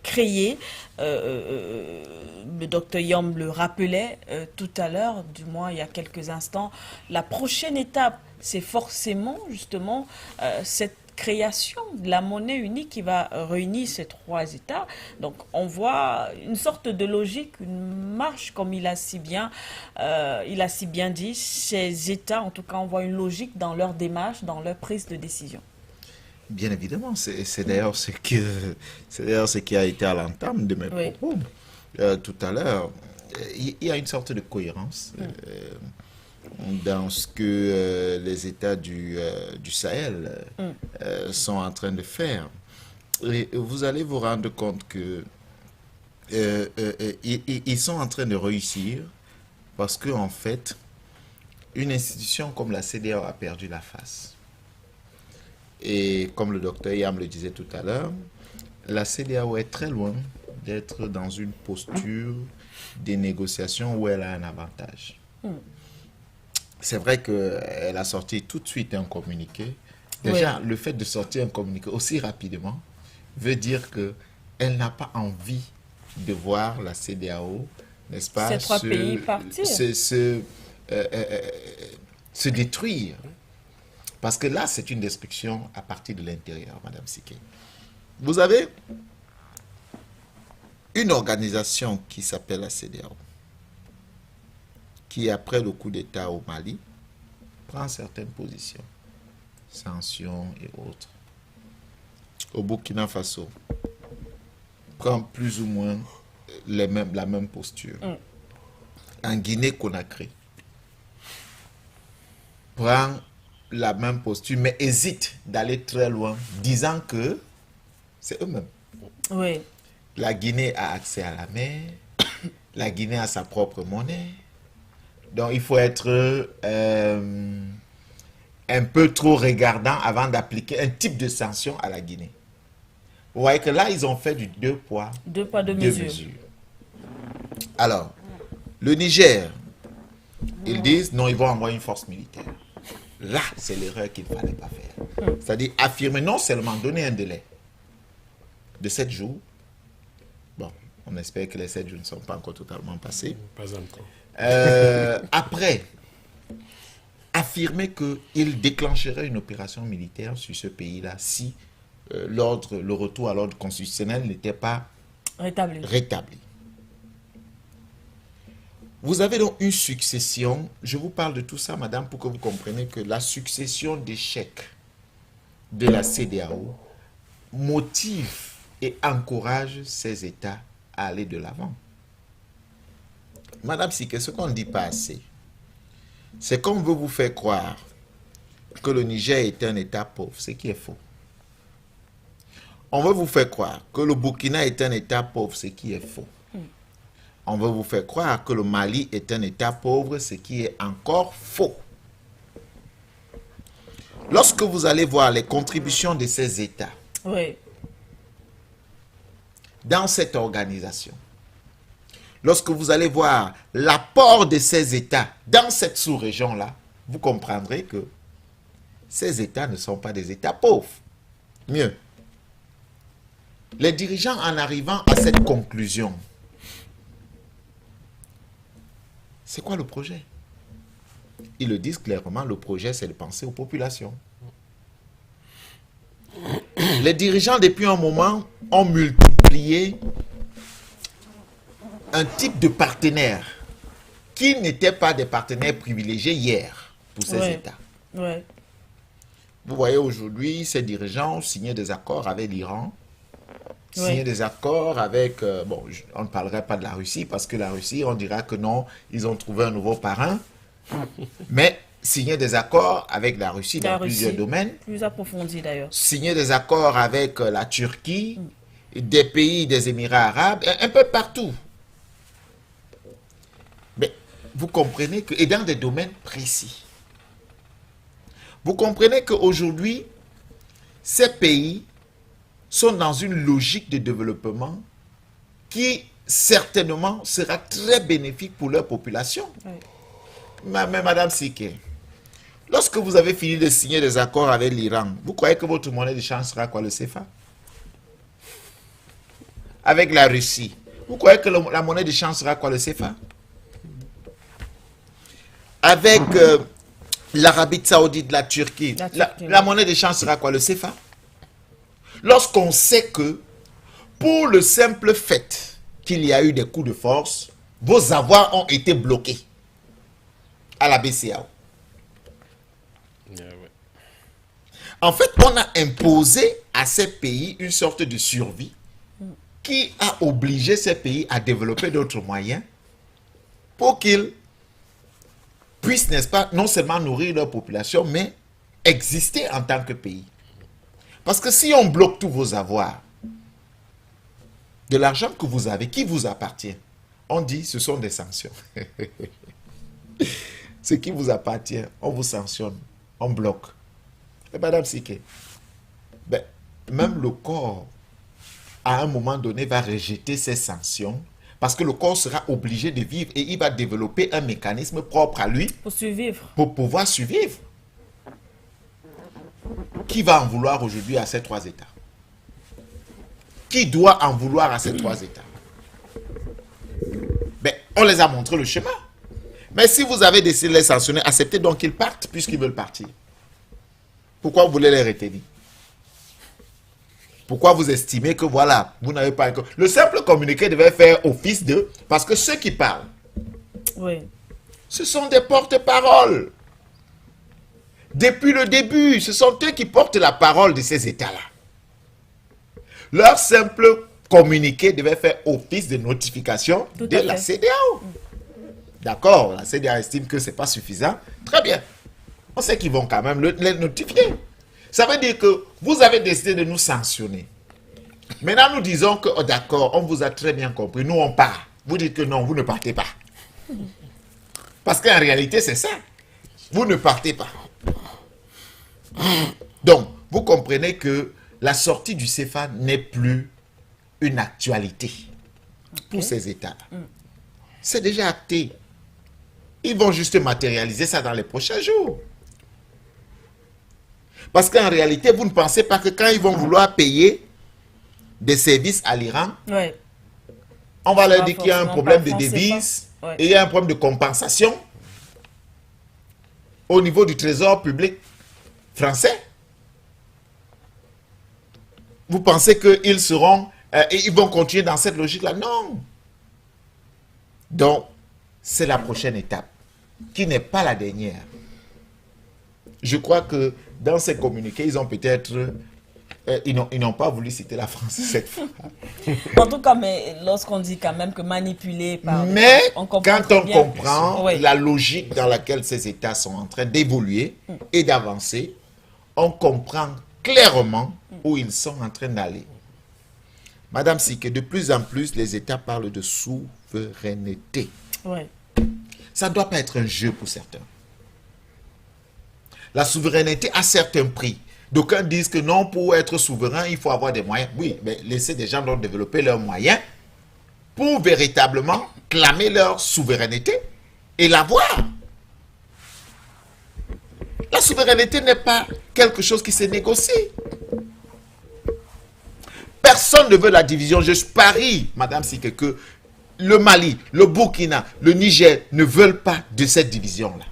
créée. Le docteur Yom le rappelait tout à l'heure, du moins il y a quelques instants. La prochaine étape, c'est forcément justement cette création de la monnaie unique qui va réunir ces 3 États. Donc on voit une sorte de logique, une marche comme il a si bien dit. Ces États, en tout cas, on voit une logique dans leur démarche, dans leur prise de décision. Bien évidemment, c'est d'ailleurs ce qui a été à l'entame de mes Oui. propos. Tout à l'heure, il y a une sorte de cohérence dans ce que les États du Sahel sont en train de faire. Et vous allez vous rendre compte que ils sont en train de réussir parce que en fait, une institution comme la CEDEAO a perdu la face. Et comme le docteur Yam le disait tout à l'heure, la CEDEAO est très loin d'être dans une posture des négociations où elle a un avantage. C'est vrai qu'elle a sorti tout de suite un communiqué. Déjà, le fait de sortir un communiqué aussi rapidement veut dire qu'elle n'a pas envie de voir la CEDEAO, n'est-ce pas, Ces 3 pays partir. se détruire. Parce que là, c'est une destruction à partir de l'intérieur, Madame Siké. Vous avez une organisation qui s'appelle la CEDEAO, qui, après le coup d'État au Mali, prend certaines positions, sanctions et autres. Au Burkina Faso, prend plus ou moins la même posture. En Guinée-Conakry, prend la même posture, mais hésite d'aller très loin, disant que c'est eux-mêmes. Oui. La Guinée a accès à la mer, la Guinée a sa propre monnaie, donc il faut être un peu trop regardant avant d'appliquer un type de sanction à la Guinée. Vous voyez que là, ils ont fait du 2 poids, 2 poids, 2 2 mesures. mesures. Alors, le Niger, ils disent non, ils vont envoyer une force militaire. Là, c'est l'erreur qu'il ne fallait pas faire. C'est-à-dire affirmer, non seulement donner un délai de 7 jours. Bon, on espère que les 7 jours ne sont pas encore totalement passés. Pas encore. Après, affirmer qu'il déclencherait une opération militaire sur ce pays-là si le retour à l'ordre constitutionnel n'était pas rétabli. Vous avez donc une succession, je vous parle de tout ça, madame, pour que vous compreniez que la succession d'échecs de la CEDEAO motive et encourage ces États à aller de l'avant. Madame Siké, ce qu'on ne dit pas assez, c'est qu'on veut vous faire croire que le Niger est un État pauvre, ce qui est faux. On veut vous faire croire que le Burkina est un État pauvre, ce qui est faux. On veut vous faire croire que le Mali est un État pauvre, ce qui est encore faux. Lorsque vous allez voir les contributions de ces États dans cette organisation, lorsque vous allez voir l'apport de ces États dans cette sous-région-là, vous comprendrez que ces États ne sont pas des États pauvres. Mieux, les dirigeants en arrivant à cette conclusion, c'est quoi le projet? Ils le disent clairement, le projet c'est de penser aux populations. Les dirigeants depuis un moment ont multiplié un type de partenaires qui n'étaient pas des partenaires privilégiés hier pour ces États. Ouais. Vous voyez aujourd'hui, ces dirigeants ont signé des accords avec l'Iran, signé des accords avec, bon, on ne parlerait pas de la Russie parce que la Russie, on dira que non, ils ont trouvé un nouveau parrain, mais signer des accords avec la Russie dans plusieurs domaines. Plus approfondi d'ailleurs. Signer des accords avec la Turquie, des pays des Émirats arabes, un peu partout. Mais vous comprenez que, et dans des domaines précis, vous comprenez qu'aujourd'hui, ces pays sont dans une logique de développement qui certainement sera très bénéfique pour leur population. Oui. Mais Madame Siké, lorsque vous avez fini de signer des accords avec l'Iran, vous croyez que votre monnaie de change sera quoi, le CFA? Avec la Russie, vous croyez que la monnaie de change sera quoi, le CFA? Avec l'Arabie Saoudite, la Turquie, la monnaie de change sera quoi, le CFA? Lorsqu'on sait que, pour le simple fait qu'il y a eu des coups de force, vos avoirs ont été bloqués à la BCEAO. En fait, on a imposé à ces pays une sorte de survie qui a obligé ces pays à développer d'autres moyens pour qu'ils puissent, n'est-ce pas, non seulement nourrir leur population, mais exister en tant que pays. Parce que si on bloque tous vos avoirs, de l'argent que vous avez, qui vous appartient, on dit ce sont des sanctions. Ce qui vous appartient, on vous sanctionne, on bloque. Et Madame Siké, ben, même le corps, à un moment donné, va rejeter ces sanctions parce que le corps sera obligé de vivre et il va développer un mécanisme propre à lui pour survivre. Pour pouvoir survivre. Qui va en vouloir aujourd'hui à ces trois États? Qui doit en vouloir à ces trois États? Ben, on les a montré le chemin. Mais si vous avez décidé de les sanctionner, acceptez donc qu'ils partent puisqu'ils veulent partir. Pourquoi vous voulez les retenir? Pourquoi vous estimez que voilà, vous n'avez pas... Le simple communiqué devait faire office de... Parce que ceux qui parlent, ce sont des porte-paroles. Depuis le début, ce sont eux qui portent la parole de ces États-là. Leur simple communiqué devait faire office de notification de la CEDEAO. D'accord, la CEDEAO estime que ce n'est pas suffisant. Très bien. On sait qu'ils vont quand même les notifier. Ça veut dire que vous avez décidé de nous sanctionner. Maintenant, nous disons que, oh, d'accord, on vous a très bien compris. Nous, on part. Vous dites que non, vous ne partez pas. Parce qu'en réalité, c'est ça. Vous ne partez pas. Donc, vous comprenez que la sortie du CFA n'est plus une actualité pour ces États-là. C'est déjà acté. Ils vont juste matérialiser ça dans les prochains jours. Parce qu'en réalité, vous ne pensez pas que quand ils vont vouloir payer des services à l'Iran, on va leur dire qu'il y a un problème de devises et il y a un problème de compensation au niveau du trésor public français. Vous pensez qu'ils seront, ils vont continuer dans cette logique-là? Non. Donc, c'est la prochaine étape, qui n'est pas la dernière. Je crois que dans ces communiqués, ils ont peut-être... ils n'ont pas voulu citer la France cette fois. En tout cas, mais lorsqu'on dit quand même que manipulé par... Mais quand on comprend la logique dans laquelle ces États sont en train d'évoluer et d'avancer, on comprend clairement où ils sont en train d'aller. Madame Siké, de plus en plus, les États parlent de souveraineté. Ça ne doit pas être un jeu pour certains. La souveraineté a certains prix. D'aucuns disent que non, pour être souverain, il faut avoir des moyens. Oui, mais laissez des gens donc développer leurs moyens pour véritablement clamer leur souveraineté et l'avoir. La souveraineté n'est pas quelque chose qui se négocie. Personne ne veut la division. Je parie, Madame Sike, que le Mali, le Burkina, le Niger ne veulent pas de cette division-là.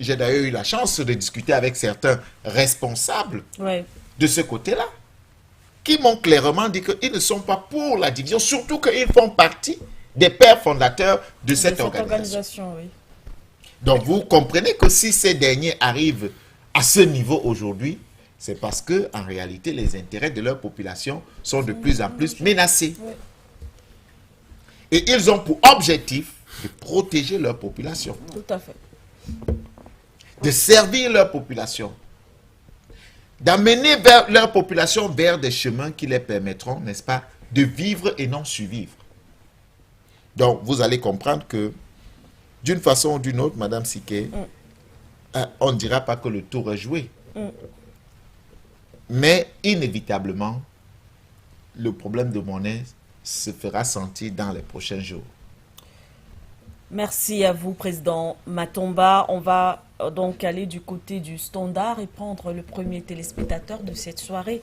J'ai d'ailleurs eu la chance de discuter avec certains responsables de ce côté-là, qui m'ont clairement dit qu'ils ne sont pas pour la division, surtout qu'ils font partie des pères fondateurs de cette organisation. Oui. Donc vous comprenez que si ces derniers arrivent à ce niveau aujourd'hui, c'est parce que en réalité les intérêts de leur population sont de plus en plus menacés. Oui. Et ils ont pour objectif de protéger leur population. Tout à fait. De servir leur population. D'amener leur population vers des chemins qui les permettront, n'est-ce pas, de vivre et non survivre. Donc vous allez comprendre que d'une façon ou d'une autre, Madame Sike, on ne dira pas que le tour est joué. Mais inévitablement, le problème de monnaie se fera sentir dans les prochains jours. Merci à vous, Président Matomba. On va donc aller du côté du Standard et prendre le premier téléspectateur de cette soirée.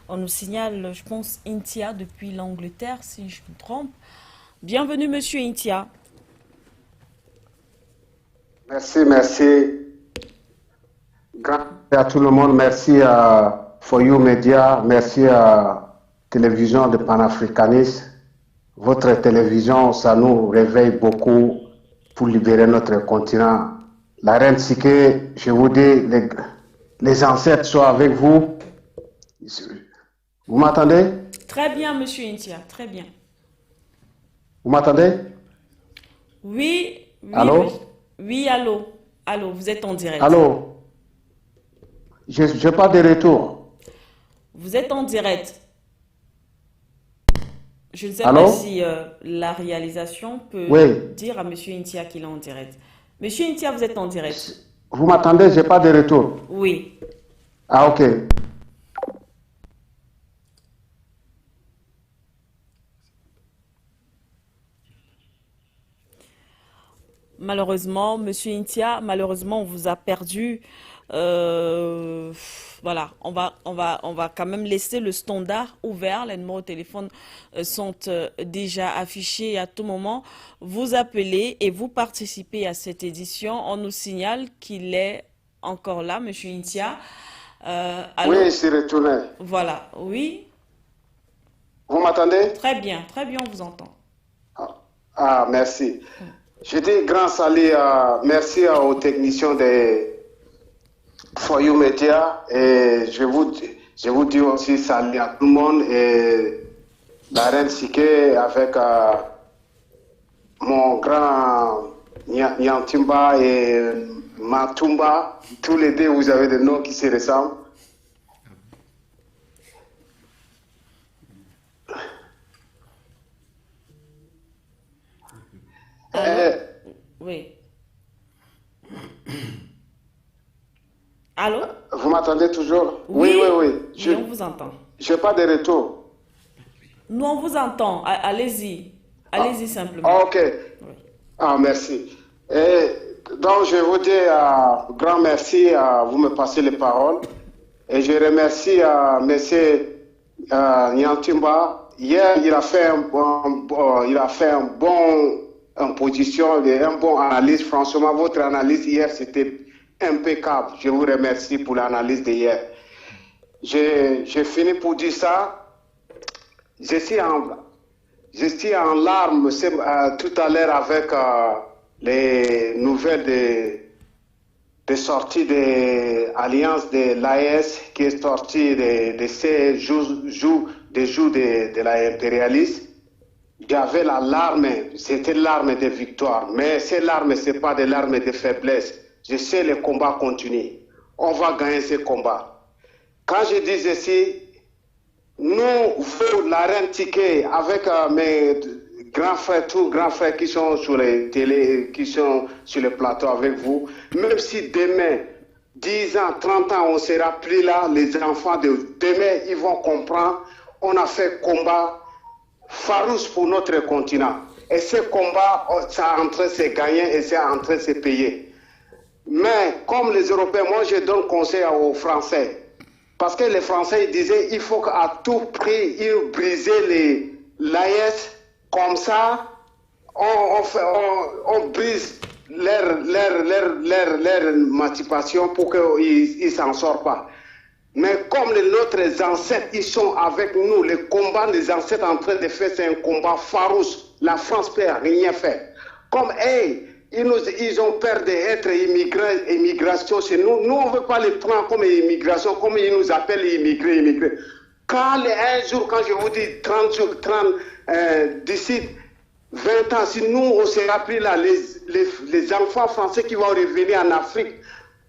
On nous signale, je pense, Intia depuis l'Angleterre, si je me trompe. Bienvenue, Monsieur Intia. Merci, merci. Grand à tout le monde. Merci à For You Media. Merci à Télévision de Panafricanisme. Votre télévision, ça nous réveille beaucoup pour libérer notre continent. La reine Sike, je vous dis, les ancêtres sont avec vous. Vous m'entendez? Très bien, Monsieur Intia, très bien. Vous m'entendez? Oui, oui. Allô? Oui. Oui, allô. Allô, vous êtes en direct. Allô? Je parle de retour. Vous êtes en direct. Je ne sais Allô? pas si la réalisation peut dire à M. Intia qu'il est en direct. Monsieur Intia, vous êtes en direct. Vous m'entendez? Je parle de retour. Oui. Ah, ok. Malheureusement, Monsieur Intia, malheureusement, on vous a perdu. Voilà, on va quand même laisser le standard ouvert. Les numéros de téléphone sont déjà affichés à tout moment. Vous appelez et vous participez à cette édition. On nous signale qu'il est encore là, Monsieur Intia. Oui, je suis retourné. Voilà, oui. Vous m'entendez? Très bien, on vous entend. Ah, merci. Je dis grand salut, merci aux techniciens de For You Media et je vous dis aussi salut à tout le monde et la reine Sike avec mon grand Nyantimba et Matumba. Tous les deux, vous avez des noms qui se ressemblent. Oui. Allô? Vous m'entendez toujours? Oui. Oui, on vous entend. Je n'ai pas de retour. Nous, on vous entend. Allez-y. Allez-y simplement. Ah, ok. Oui. Ah, merci. Et donc, je vous dis grand merci. Vous me passez les paroles. Et je remercie M. Nyantimba. Hier, il a fait un bon position, un bon analyse. Franchement, votre analyse hier, c'était impeccable. Je vous remercie pour l'analyse d'hier. J'ai fini pour dire ça. Je suis en larmes tout à l'heure avec les nouvelles de sortie de l'alliance de l'AES qui est sortie de ces jours de l'impérialisme. J'avais la larme, c'était l'arme de victoire, mais ces larmes, ce n'est pas des larmes de faiblesse. Je sais le combat continue. On va gagner ce combat. Quand je dis ceci, nous, vous, la reine Sike, avec mes grands frères, tous grands frères qui sont sur les télé, qui sont sur le plateau avec vous, même si demain, 10 ans, 30 ans, on ne sera plus là, les enfants de demain, ils vont comprendre. On a fait combat farouche pour notre continent. Et ce combat, ça est en train de se gagner et c'est en train de se payer. Mais comme les Européens, moi je donne conseil aux Français. Parce que les Français ils disaient il faut qu'à tout prix, ils briser l'AES. Comme ça, on brise leur émancipation pour qu'ils ne s'en sortent pas. Mais comme nos ancêtres, ils sont avec nous, le combat des ancêtres en train de faire, c'est un combat farouche. La France ne peut rien faire. Comme ils ont peur d'être immigration chez nous. Nous, on ne veut pas les prendre comme immigration, comme ils nous appellent immigrés. Quand un jour, quand je vous dis 30 jours, d'ici 20 ans, si nous, on s'est appris là, les enfants français qui vont revenir en Afrique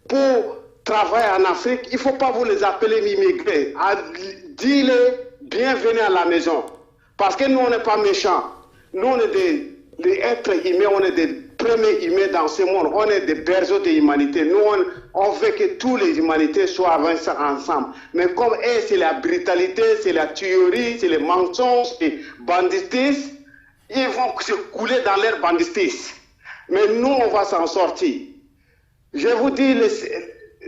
pour travailler en Afrique, il ne faut pas vous les appeler immigrés. Dis-les, bienvenue à la maison. Parce que nous, on n'est pas méchants. Nous, on est des êtres humains, on est des premiers humains dans ce monde. On est des berceaux de l'humanité. Nous, on veut que toutes les humanités soient avancées ensemble. Mais comme c'est la brutalité, c'est la tuerie, c'est les mensonges, c'est banditisme, ils vont se couler dans leur banditisme. Mais nous, on va s'en sortir. Je vous dis,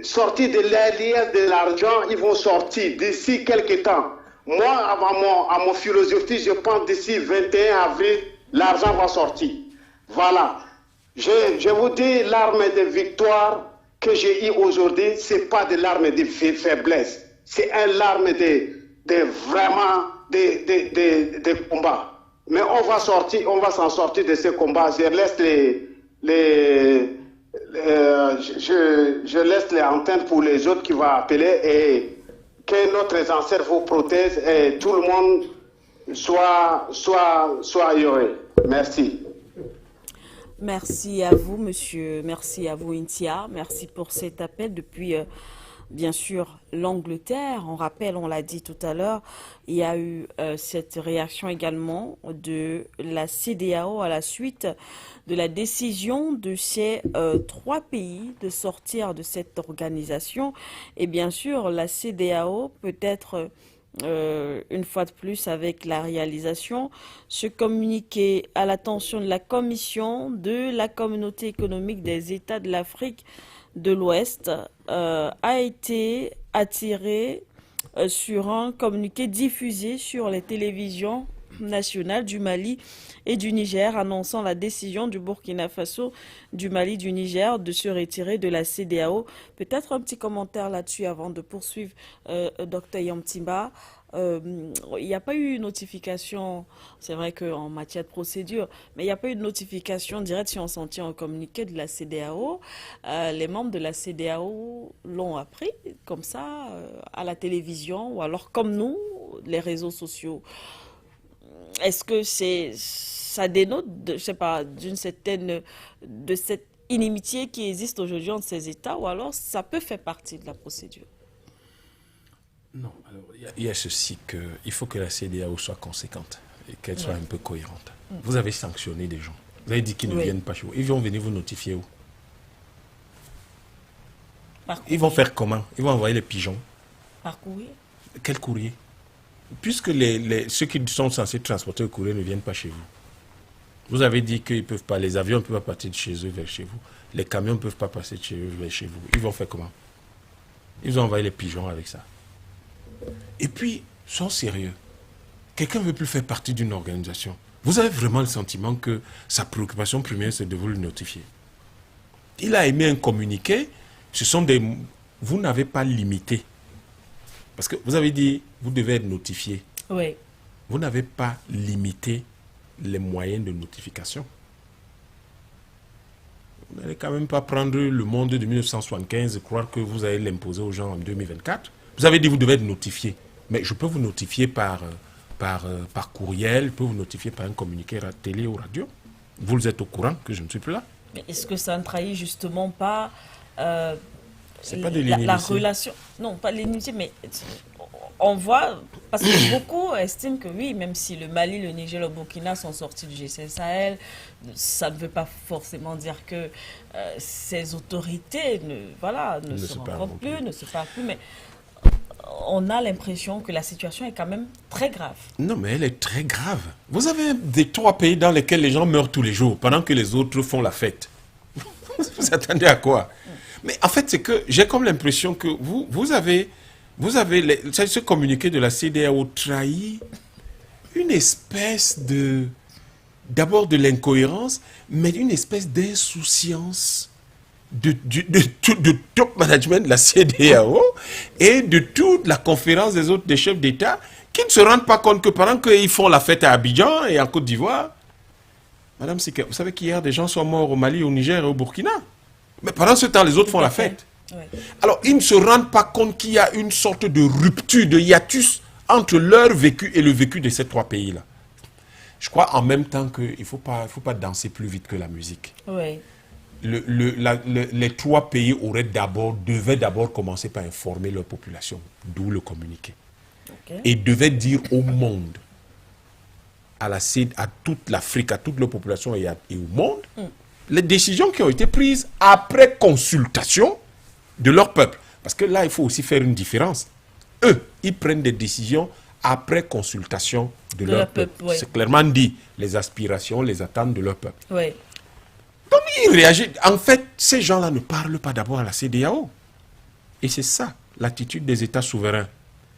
sortir de l'alliance de l'argent, ils vont sortir d'ici quelques temps. Moi, à mon philosophie, je pense d'ici 21 avril, l'argent va sortir. Voilà. Je vous dis, l'arme de victoire que j'ai eue aujourd'hui, ce n'est pas de l'arme de faiblesse. C'est une arme vraiment de combat. Mais on va s'en sortir de ce combat. Je laisse les antennes pour les autres qui vont appeler et que notre ancêtre vous protège et tout le monde soit heureux. Merci. Merci à vous, monsieur. Merci à vous, Intia. Merci pour cet appel depuis, bien sûr, l'Angleterre. On rappelle, on l'a dit tout à l'heure, il y a eu cette réaction également de la CEDEAO à la suite de la décision de ces 3 pays de sortir de cette organisation. Et bien sûr, la CEDEAO peut être... une fois de plus avec la réalisation, ce communiqué à l'attention de la Commission de la Communauté économique des États de l'Afrique de l'Ouest a été attiré sur un communiqué diffusé sur les télévisions nationales du Mali et du Niger annonçant la décision du Burkina Faso, du Mali, du Niger de se retirer de la CEDEAO. Peut-être un petit commentaire là-dessus avant de poursuivre, Dr Yamtimba. Il n'y a pas eu notification, c'est vrai qu'en matière de procédure, mais il n'y a pas eu de notification directe si on s'en tient au communiqué de la CEDEAO. Les membres de la CEDEAO l'ont appris comme ça à la télévision ou alors comme nous, les réseaux sociaux. Est-ce que ça dénote, je sais pas, de cette inimitié qui existe aujourd'hui entre ces États, ou alors ça peut faire partie de la procédure? Non, alors il y a ceci, il faut que la CEDEAO soit conséquente et qu'elle soit un peu cohérente. Vous avez sanctionné des gens, vous avez dit qu'ils ne viennent pas chez vous. Ils vont venir vous notifier où? Ils vont faire comment? Ils vont envoyer les pigeons? Par courrier? Quel courrier? Puisque ceux qui sont censés transporter le courrier ne viennent pas chez vous. Vous avez dit qu'ils peuvent pas, les avions ne peuvent pas partir de chez eux vers chez vous. Les camions ne peuvent pas passer de chez eux vers chez vous. Ils vont faire comment? Ils ont envoyé les pigeons avec ça. Et puis, soyons sérieux. Quelqu'un ne veut plus faire partie d'une organisation. Vous avez vraiment le sentiment que sa préoccupation première, c'est de vous le notifier. Il a émis un communiqué. Vous n'avez pas limité. Parce que vous avez dit, vous devez être notifié. Oui. Vous n'avez pas limité les moyens de notification. Vous n'allez quand même pas prendre le monde de 1975 et croire que vous allez l'imposer aux gens en 2024. Vous avez dit, vous devez être notifié. Mais je peux vous notifier par courriel, je peux vous notifier par un communiqué télé ou radio. Vous êtes au courant que je ne suis plus là. Mais est-ce que ça ne trahit justement pas... c'est pas de la relation, non, pas l'inimitié, mais on voit, parce que beaucoup estiment que oui, même si le Mali, le Niger, le Burkina sont sortis du G5 Sahel, ça ne veut pas forcément dire que ces autorités ne se rencontrent plus, ne se parlent plus, mais on a l'impression que la situation est quand même très grave. Non, mais elle est très grave. Vous avez des 3 pays dans lesquels les gens meurent tous les jours, pendant que les autres font la fête. Vous attendez à quoi? Mais en fait, c'est que j'ai comme l'impression que vous avez ce communiqué de la CEDEAO trahit une espèce d'abord de l'incohérence, mais une espèce d'insouciance de top management de la CEDEAO et de toute la conférence des chefs d'État qui ne se rendent pas compte que pendant qu'ils font la fête à Abidjan et en Côte d'Ivoire, Madame Sika, vous savez qu'hier des gens sont morts au Mali, au Niger et au Burkina. Mais pendant ce temps, les autres font la fête. Oui. Alors, ils ne se rendent pas compte qu'il y a une sorte de rupture, de hiatus entre leur vécu et le vécu de ces 3 pays-là. Je crois en même temps qu'il ne faut pas danser plus vite que la musique. Oui. Les 3 pays devaient d'abord commencer par informer leur population, d'où le communiqué. Okay. Et devaient dire au monde, à toute l'Afrique, à toute leur population et au monde, les décisions qui ont été prises après consultation de leur peuple. Parce que là, il faut aussi faire une différence. Eux, ils prennent des décisions après consultation de leur peuple. Oui. C'est clairement dit, les aspirations, les attentes de leur peuple. Oui. Donc, ils réagissent. En fait, ces gens-là ne parlent pas d'abord à la CEDEAO. Et c'est ça, l'attitude des États souverains.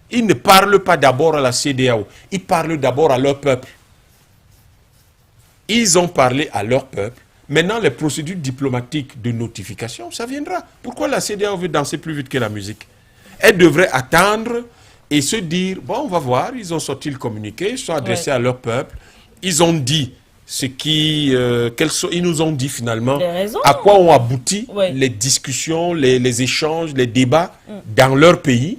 Ils ne parlent pas d'abord à la CEDEAO. Ils parlent d'abord à leur peuple. Ils ont parlé à leur peuple. Maintenant, les procédures diplomatiques de notification, ça viendra. Pourquoi la CEDEAO veut danser plus vite que la musique? Elle devrait attendre et se dire, bon, on va voir, ils ont sorti le communiqué, ils sont adressés à leur peuple, ils ont dit ils nous ont dit finalement à quoi ont abouti les discussions, les échanges, les débats dans leur pays.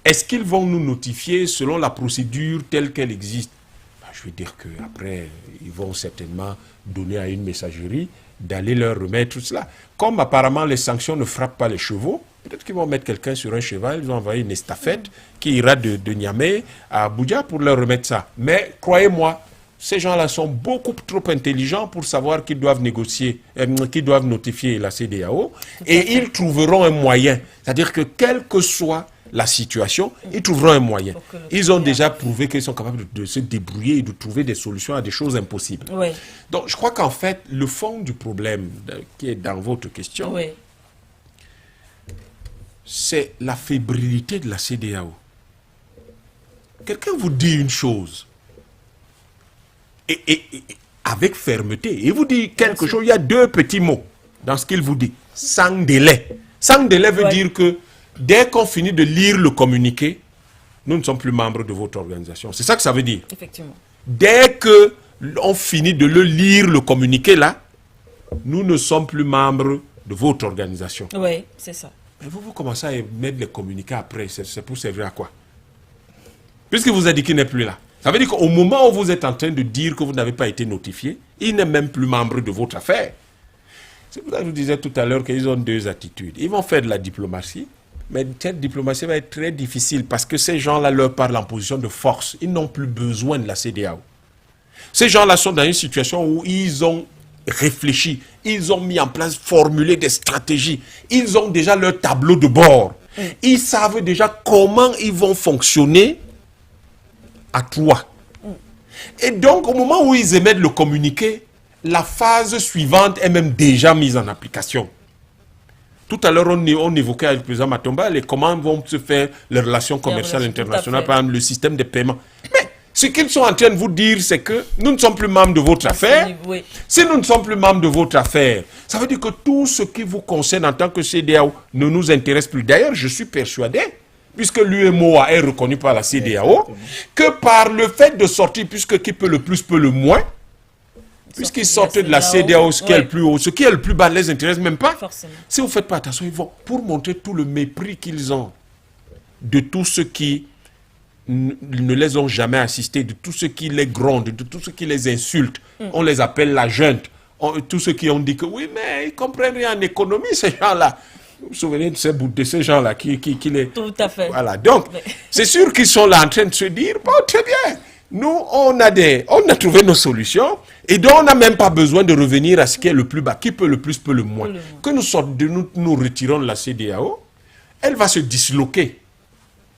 Est-ce qu'ils vont nous notifier selon la procédure telle qu'elle existe? Je veux dire qu'après, ils vont certainement donner à une messagerie d'aller leur remettre cela. Comme apparemment les sanctions ne frappent pas les chevaux, peut-être qu'ils vont mettre quelqu'un sur un cheval, ils vont envoyer une estafette qui ira de Niamey à Abuja pour leur remettre ça. Mais croyez-moi, ces gens-là sont beaucoup trop intelligents pour savoir qu'ils doivent négocier, qu'ils doivent notifier la CEDEAO, et ils trouveront un moyen. C'est-à-dire que quelle que soit la situation, ils trouveront un moyen. Ils ont déjà prouvé qu'ils sont capables de se débrouiller et de trouver des solutions à des choses impossibles. Oui. Donc, je crois qu'en fait, le fond du problème qui est dans votre question, c'est la fébrilité de la CEDEAO. Quelqu'un vous dit une chose, et avec fermeté, il vous dit quelque chose, il y a 2 petits mots dans ce qu'il vous dit. Sans délai. Sans délai veut dire que dès qu'on finit de lire le communiqué, nous ne sommes plus membres de votre organisation. C'est ça que ça veut dire. Effectivement. Dès qu'on finit de lire le communiqué là, nous ne sommes plus membres de votre organisation. Oui, c'est ça. Mais vous commencez à mettre les communiqués après, c'est pour servir à quoi? Puisque vous avez dit qu'il n'est plus là. Ça veut dire qu'au moment où vous êtes en train de dire que vous n'avez pas été notifié, il n'est même plus membre de votre affaire. C'est pour ça que je vous disais tout à l'heure qu'ils ont 2 attitudes. Ils vont faire de la diplomatie, mais cette diplomatie va être très difficile parce que ces gens-là leur parlent en position de force. Ils n'ont plus besoin de la CEDEAO. Ces gens-là sont dans une situation où ils ont réfléchi, ils ont mis en place, formulé des stratégies. Ils ont déjà leur tableau de bord. Ils savent déjà comment ils vont fonctionner à 3. Et donc, au moment où ils émettent le communiqué, la phase suivante est même déjà mise en application. Tout à l'heure, on évoquait avec le président Matomba comment vont se faire les relations commerciales internationales, par exemple, le système de paiement. Mais ce qu'ils sont en train de vous dire, c'est que nous ne sommes plus membres de votre affaire. Oui. Si nous ne sommes plus membres de votre affaire, ça veut dire que tout ce qui vous concerne en tant que CEDEAO ne nous intéresse plus. D'ailleurs, je suis persuadé, puisque l'UMOA est reconnu par la CEDEAO, que par le fait de sortir, puisque qui peut le plus peut le moins, puisqu'ils sortent de la CEDEAO, ce qui est le plus haut, ce qui est le plus bas ne les intéresse même pas. Forcément. Si vous ne faites pas attention, ils vont, pour montrer tout le mépris qu'ils ont de tous ceux qui ne les ont jamais assistés, de tous ceux qui les grondent, de tous ceux qui les insultent. On les appelle la junte. Tous ceux qui ont dit que oui, mais ils ne comprennent rien en économie, ces gens-là. Vous vous souvenez de ces gens-là qui les... Tout à fait. Voilà, donc, c'est sûr qu'ils sont là en train de se dire, bon, très bien, nous, on a trouvé nos solutions, et donc on n'a même pas besoin de revenir à ce qui est le plus bas, qui peut le plus, peut le moins. Que nous retirons de la CEDEAO, elle va se disloquer.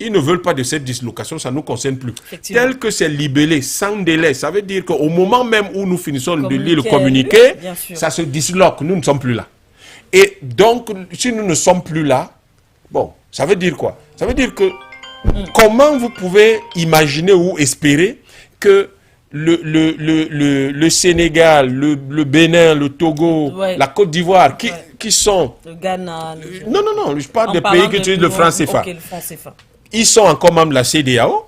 ils ne veulent pas de cette dislocation, ça ne nous concerne plus. Tel que c'est libellé, sans délai, ça veut dire qu'au moment même où nous finissons de lire le communiqué, ça se disloque, nous ne sommes plus là. Et donc, si nous ne sommes plus là, bon, ça veut dire quoi? Ça veut dire que comment vous pouvez imaginer ou espérer que le Sénégal, le Bénin, le Togo, la Côte d'Ivoire, qui sont... Le Ghana... Non, je parle des pays qui utilisent le franc CFA. Okay, le franc CFA. Ils sont encore membres de la CEDEAO.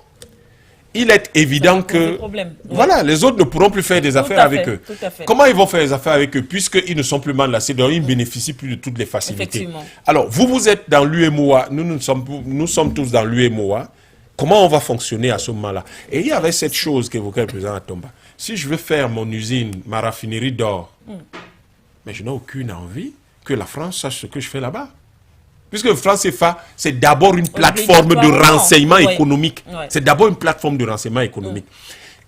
Il est évident que... Voilà, les autres ne pourront plus faire des affaires avec eux. Comment ils vont faire des affaires avec eux? Puisqu'ils ne sont plus membres de la CEDEAO, ils ne bénéficient plus de toutes les facilités. Alors, vous êtes dans l'UEMOA, nous sommes tous dans l'UEMOA. Comment on va fonctionner à ce moment-là? Et il y avait cette chose qu'évoquait le président Matomba. Si je veux faire mon usine, ma raffinerie d'or, mais je n'ai aucune envie que la France sache ce que je fais là-bas. Puisque le franc CFA, c'est d'abord une plateforme de renseignement économique. C'est d'abord une plateforme de renseignement économique.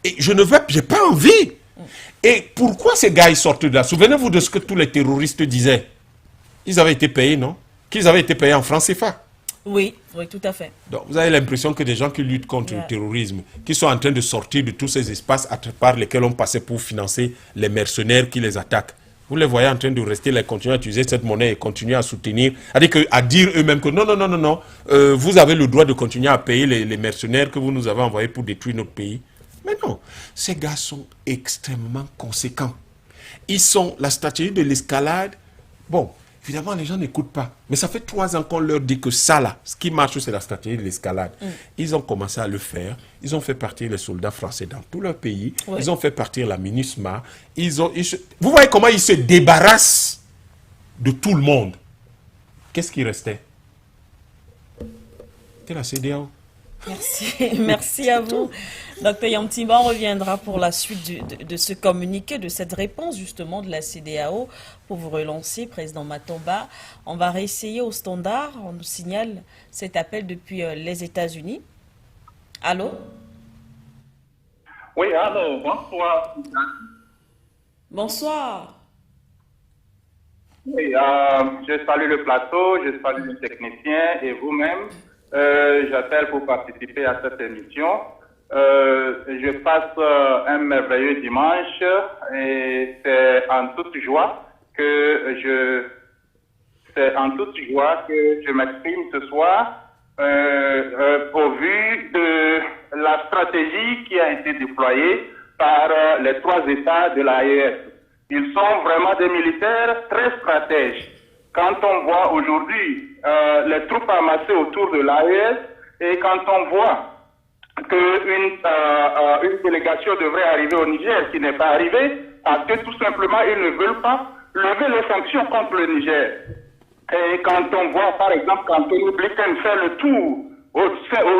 Et je n'ai pas envie. Et pourquoi ces gars ils sortent de là? Souvenez-vous de ce que tous les terroristes disaient. Ils avaient été payés, non? Qu'ils avaient été payés en franc CFA. Oui, tout à fait. Donc, vous avez l'impression que des gens qui luttent contre le terrorisme, qui sont en train de sortir de tous ces espaces par lesquels on passait pour financer les mercenaires qui les attaquent. Vous les voyez en train de rester, les continuer à utiliser cette monnaie et continuer à soutenir, à dire eux-mêmes que non, vous avez le droit de continuer à payer les mercenaires que vous nous avez envoyés pour détruire notre pays. Mais non, ces gars sont extrêmement conséquents. Ils sont la stratégie de l'escalade. Bon, évidemment, les gens n'écoutent pas. Mais ça fait 3 ans qu'on leur dit que ça, là, ce qui marche, c'est la stratégie de l'escalade. Ils ont commencé à le faire. Ils ont fait partir les soldats français dans tout leur pays. Ils ont fait partir la MINUSMA. Vous voyez comment ils se débarrassent de tout le monde. Qu'est-ce qui restait? C'était la CEDEAO. Merci à vous. Dr Yantimba, on reviendra pour la suite de ce communiqué, de cette réponse justement de la CEDEAO pour vous relancer, Président Matomba. On va réessayer au standard. On nous signale cet appel depuis les États-Unis. Allô? Oui, allô, bonsoir. Bonsoir. Oui, je salue le plateau, je salue le technicien et vous-même. J'appelle pour participer à cette émission. Je passe un merveilleux dimanche et c'est en toute joie que je m'exprime ce soir au vu de la stratégie qui a été déployée par les 3 États de l'AES. Ils sont vraiment des militaires très stratèges. Quand on voit aujourd'hui les troupes amassées autour de l'AES et quand on voit qu'une délégation devrait arriver au Niger qui n'est pas arrivée parce que tout simplement ils ne veulent pas lever les sanctions contre le Niger. Et quand on voit par exemple qu'Anthony Blinken fait le tour au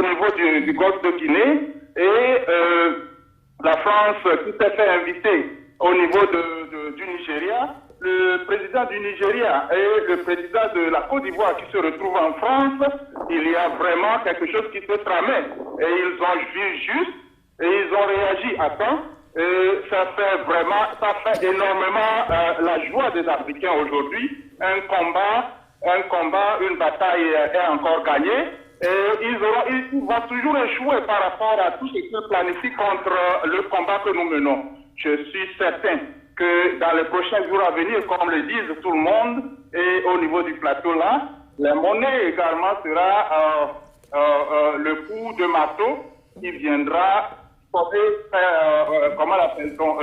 niveau du golfe de Guinée et la France qui s'est fait inviter au niveau du Nigeria, le président du Nigeria et le président de la Côte d'Ivoire qui se retrouvent en France, il y a vraiment quelque chose qui se tramait. Et ils ont vu juste et ils ont réagi à temps. Et ça fait énormément la joie des Africains aujourd'hui. Un combat, une bataille est encore gagnée. Et ils vont toujours échouer par rapport à tout ce qui se planifie contre le combat que nous menons. Je suis certain que dans les prochains jours à venir, comme le disent tout le monde, et au niveau du plateau là, la monnaie également sera le coup de marteau qui viendra porter, comment l'appelle-t-on,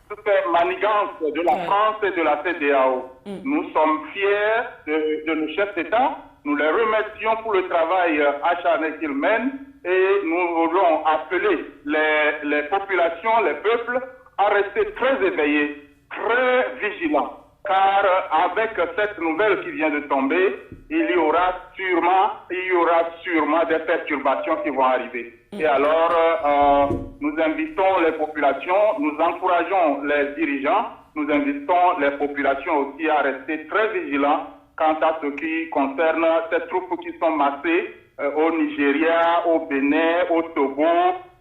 toutes les manigances de la France et de la CEDEAO. Nous sommes fiers de nos chefs d'État. Nous les remercions pour le travail acharné qu'ils mènent et nous voulons appeler les populations, les peuples à rester très éveillés, très vigilants. Car avec cette nouvelle qui vient de tomber, il y aura sûrement des perturbations qui vont arriver. Et alors, nous invitons les populations, nous encourageons les dirigeants, nous invitons les populations aussi à rester très vigilants quant à ce qui concerne ces troupes qui sont massées au Nigeria, au Bénin, au Togo,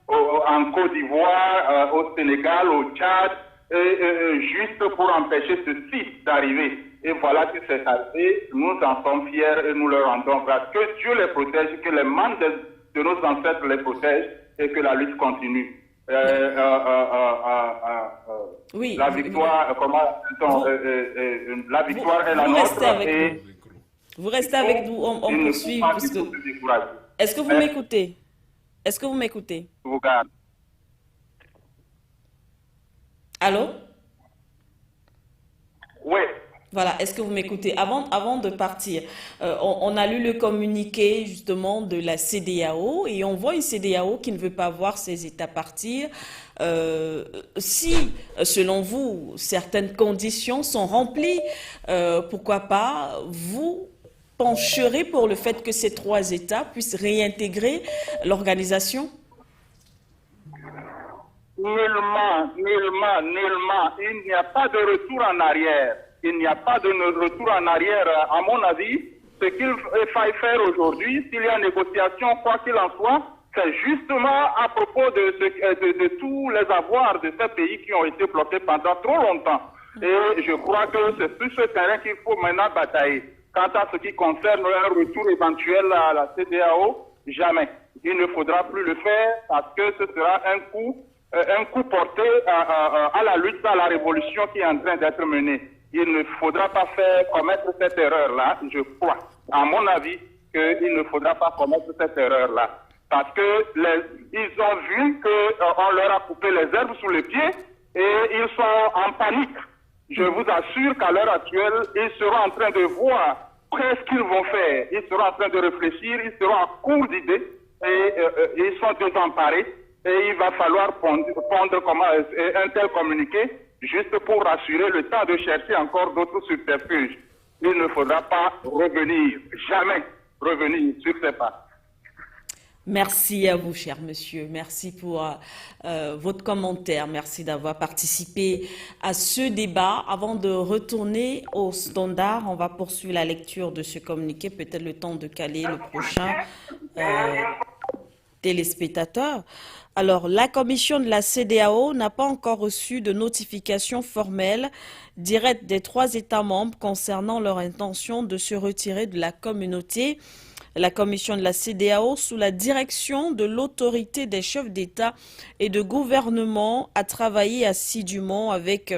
en Côte d'Ivoire, au Sénégal, au Tchad, juste pour empêcher ceci d'arriver. Et voilà que c'est arrivé. Nous en sommes fiers et nous leur rendons grâce. Que Dieu les protège, que les mains de nos ancêtres les protègent et que la lutte continue. Oui, la victoire, la victoire est la nôtre. Vous restez avec nous, on poursuit. Est-ce que vous m'écoutez? Est-ce que vous m'écoutez? Allô? Oui. Voilà, est-ce que vous m'écoutez? Avant de partir, on a lu le communiqué justement de la CEDEAO et on voit une CEDEAO qui ne veut pas voir ses États partir. Si, selon vous, certaines conditions sont remplies, pourquoi pas vous pencherez pour le fait que ces 3 États puissent réintégrer l'organisation? Nullement. Il n'y a pas de retour en arrière. Il n'y a pas de retour en arrière. À mon avis, ce qu'il faille faire aujourd'hui, s'il y a négociation, quoi qu'il en soit, c'est justement à propos de tous les avoirs de ces pays qui ont été bloqués pendant trop longtemps. Et je crois que c'est sur ce terrain qu'il faut maintenant batailler. Quant à ce qui concerne un retour éventuel à la CEDEAO, jamais. Il ne faudra plus le faire parce que ce sera un coup porté à la lutte, à la révolution qui est en train d'être menée. Il ne faudra pas commettre cette erreur-là, je crois, à mon avis, qu'il ne faudra pas commettre cette erreur-là. Parce que ils ont vu qu'on leur a coupé les herbes sous les pieds et ils sont en panique. Je vous assure qu'à l'heure actuelle, ils seront en train de voir qu'est-ce qu'ils vont faire. Ils seront en train de réfléchir, ils seront en cours d'idées et ils sont désemparés. Et il va falloir pondre un tel communiqué juste pour rassurer le temps de chercher encore d'autres subterfuges. Il ne faudra pas revenir, jamais revenir sur ces pas. Merci à vous, cher monsieur. Merci pour votre commentaire. Merci d'avoir participé à ce débat. Avant de retourner au standard, on va poursuivre la lecture de ce communiqué, peut-être le temps de caler le prochain téléspectateur. Alors, la commission de la CEDEAO n'a pas encore reçu de notification formelle directe des 3 États membres concernant leur intention de se retirer de la communauté. La commission de la CEDEAO, sous la direction de l'autorité des chefs d'État et de gouvernement, a travaillé assidûment avec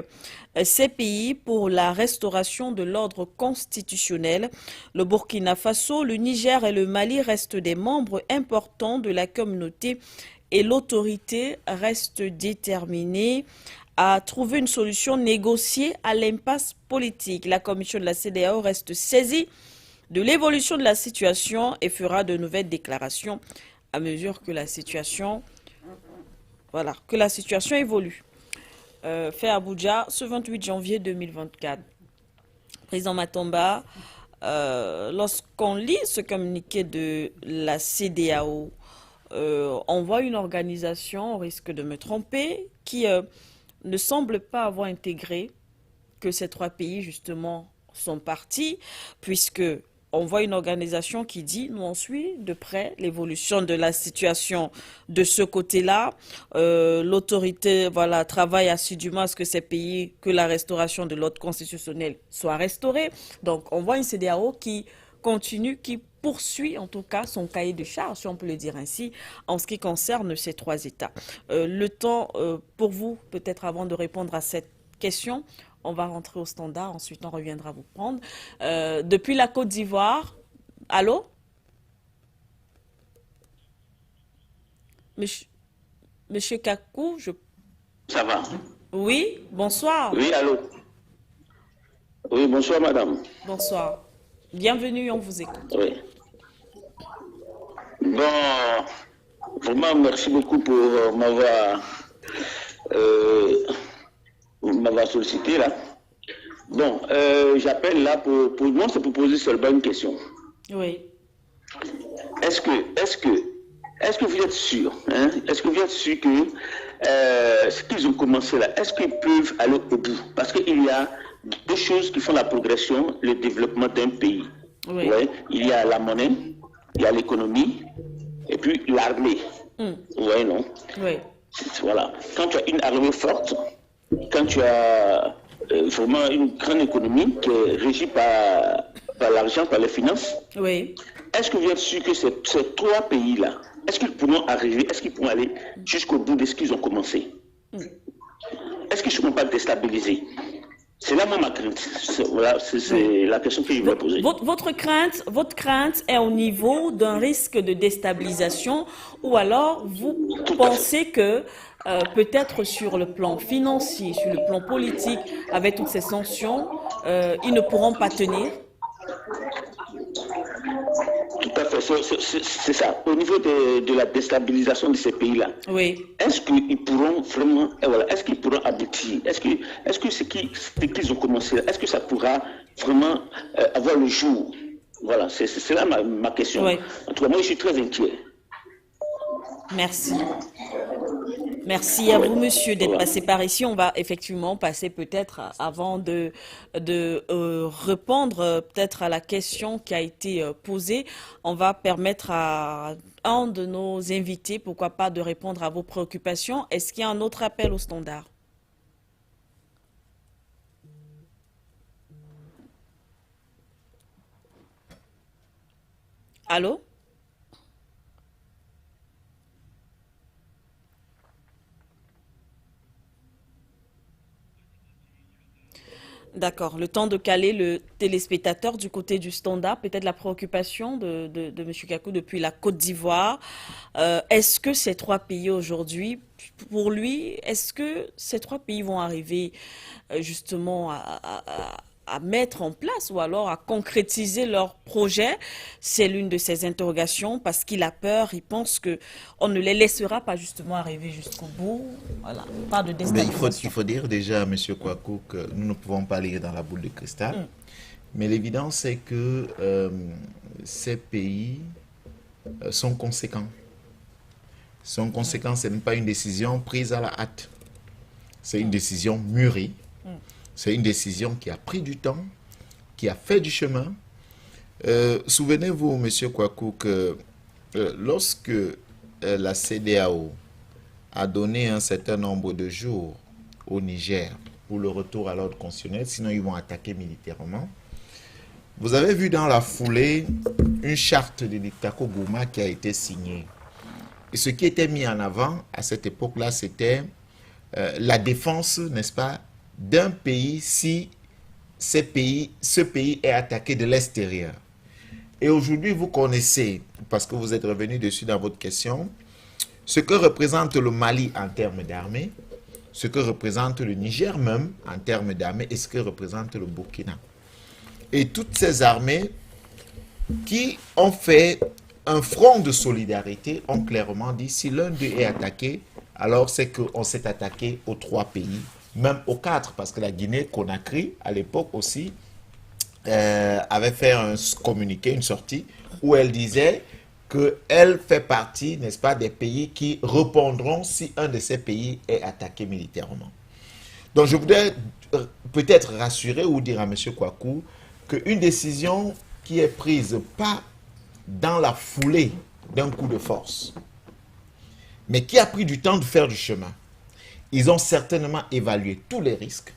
ces pays pour la restauration de l'ordre constitutionnel. Le Burkina Faso, le Niger et le Mali restent des membres importants de la communauté et l'autorité reste déterminée à trouver une solution négociée à l'impasse politique. La commission de la CEDEAO reste saisie de l'évolution de la situation et fera de nouvelles déclarations à mesure que la situation, évolue. Fait Abuja, ce 28 janvier 2024. Président Matomba, lorsqu'on lit ce communiqué de la CEDEAO, on voit une organisation, on risque de me tromper, qui ne semble pas avoir intégré que ces 3 pays, justement, sont partis, puisque on voit une organisation qui dit, nous on suit de près l'évolution de la situation de ce côté-là. L'autorité travaille assidûment à ce que ces pays, que la restauration de l'ordre constitutionnel soit restaurée. Donc on voit une CEDEAO qui continue, qui poursuit en tout cas son cahier de charges, si on peut le dire ainsi, en ce qui concerne ces 3 États. Le temps pour vous, peut-être avant de répondre à cette question, on va rentrer au standard, ensuite on reviendra vous prendre. Depuis la Côte d'Ivoire, allô? Monsieur Kakou, Ça va? Oui, bonsoir. Oui, allô? Oui, bonsoir madame. Bonsoir. Bienvenue, on vous écoute. Oui. Bon, vraiment merci beaucoup pour m'avoir sollicité là. Bon, j'appelle là pour moi, c'est pour poser seulement une question. Oui. Est-ce que vous êtes sûr, hein? Est-ce que vous êtes sûr que ce qu'ils ont commencé là, est-ce qu'ils peuvent aller au bout? Parce qu'il y a 2 choses qui font la progression, le développement d'un pays. Oui. Ouais. Il y a la monnaie, il y a l'économie, et puis l'armée. Oui, non? Oui. Voilà. Quand tu as une armée forte, quand tu as vraiment une grande économie qui est régie par l'argent, par les finances. Oui. Est-ce que vous êtes sûr que ces trois pays-là, est-ce qu'ils pourront arriver, est-ce qu'ils pourront aller jusqu'au bout de ce qu'ils ont commencé? Est-ce qu'ils ne seront pas déstabilisés? C'est là ma crainte. C'est la question que je voulais poser. Votre crainte est au niveau d'un risque de déstabilisation, ou alors vous pensez que peut-être sur le plan financier, sur le plan politique, avec toutes ces sanctions, ils ne pourront pas tenir? Tout à fait, c'est ça. Au niveau de la déstabilisation de ces pays-là, oui. Est-ce qu'ils pourront vraiment, est-ce qu'ils pourront aboutir? Est-ce que ce qu'ils ont commencé, est-ce que ça pourra vraiment avoir le jour? Voilà, c'est là ma question. Oui. En tout cas, moi, je suis très inquiet. Merci. Merci à vous, monsieur, d'être passé par ici. On va effectivement passer peut-être, avant de répondre peut-être à la question qui a été posée, on va permettre à un de nos invités, pourquoi pas, de répondre à vos préoccupations. Est-ce qu'il y a un autre appel au standard? Allô? D'accord. Le temps de caler le téléspectateur du côté du standard, peut-être la préoccupation de M. Kakou depuis la Côte d'Ivoire. Est-ce que ces trois pays aujourd'hui, pour lui, est-ce que ces trois pays vont arriver justement à mettre en place ou alors à concrétiser leur projet? C'est l'une de ses interrogations parce qu'il a peur, il pense qu'on ne les laissera pas justement arriver jusqu'au bout. Voilà, pas de déstabilisation. Il faut dire déjà à M. Kouakou que nous ne pouvons pas lire dans la boule de cristal. Mais l'évidence c'est que ces pays sont conséquents. Ce n'est pas une décision prise à la hâte. C'est une décision mûrie. C'est une décision qui a pris du temps, qui a fait du chemin. Souvenez-vous, M. Kouakou, que lorsque la CEDEAO a donné un certain nombre de jours au Niger pour le retour à l'ordre constitutionnel, sinon ils vont attaquer militairement, vous avez vu dans la foulée une charte de Niktako Gouma qui a été signée. Et ce qui était mis en avant à cette époque-là, c'était la défense, n'est-ce pas, d'un pays si ce pays est attaqué de l'extérieur. Et aujourd'hui, vous connaissez, parce que vous êtes revenu dessus dans votre question, ce que représente le Mali en termes d'armée, ce que représente le Niger même en termes d'armée et ce que représente le Burkina. Et toutes ces armées qui ont fait un front de solidarité ont clairement dit si l'un d'eux est attaqué, alors c'est qu'on s'est attaqué aux trois pays, même aux quatre, parce que la Guinée-Conakry, à l'époque aussi, avait fait un communiqué, une sortie, où elle disait qu'elle fait partie, n'est-ce pas, des pays qui répondront si un de ces pays est attaqué militairement. Donc je voudrais peut-être rassurer ou dire à M. Kouakou qu'une décision qui est prise pas dans la foulée d'un coup de force, mais qui a pris du temps de faire du chemin. Ils ont certainement évalué tous les risques.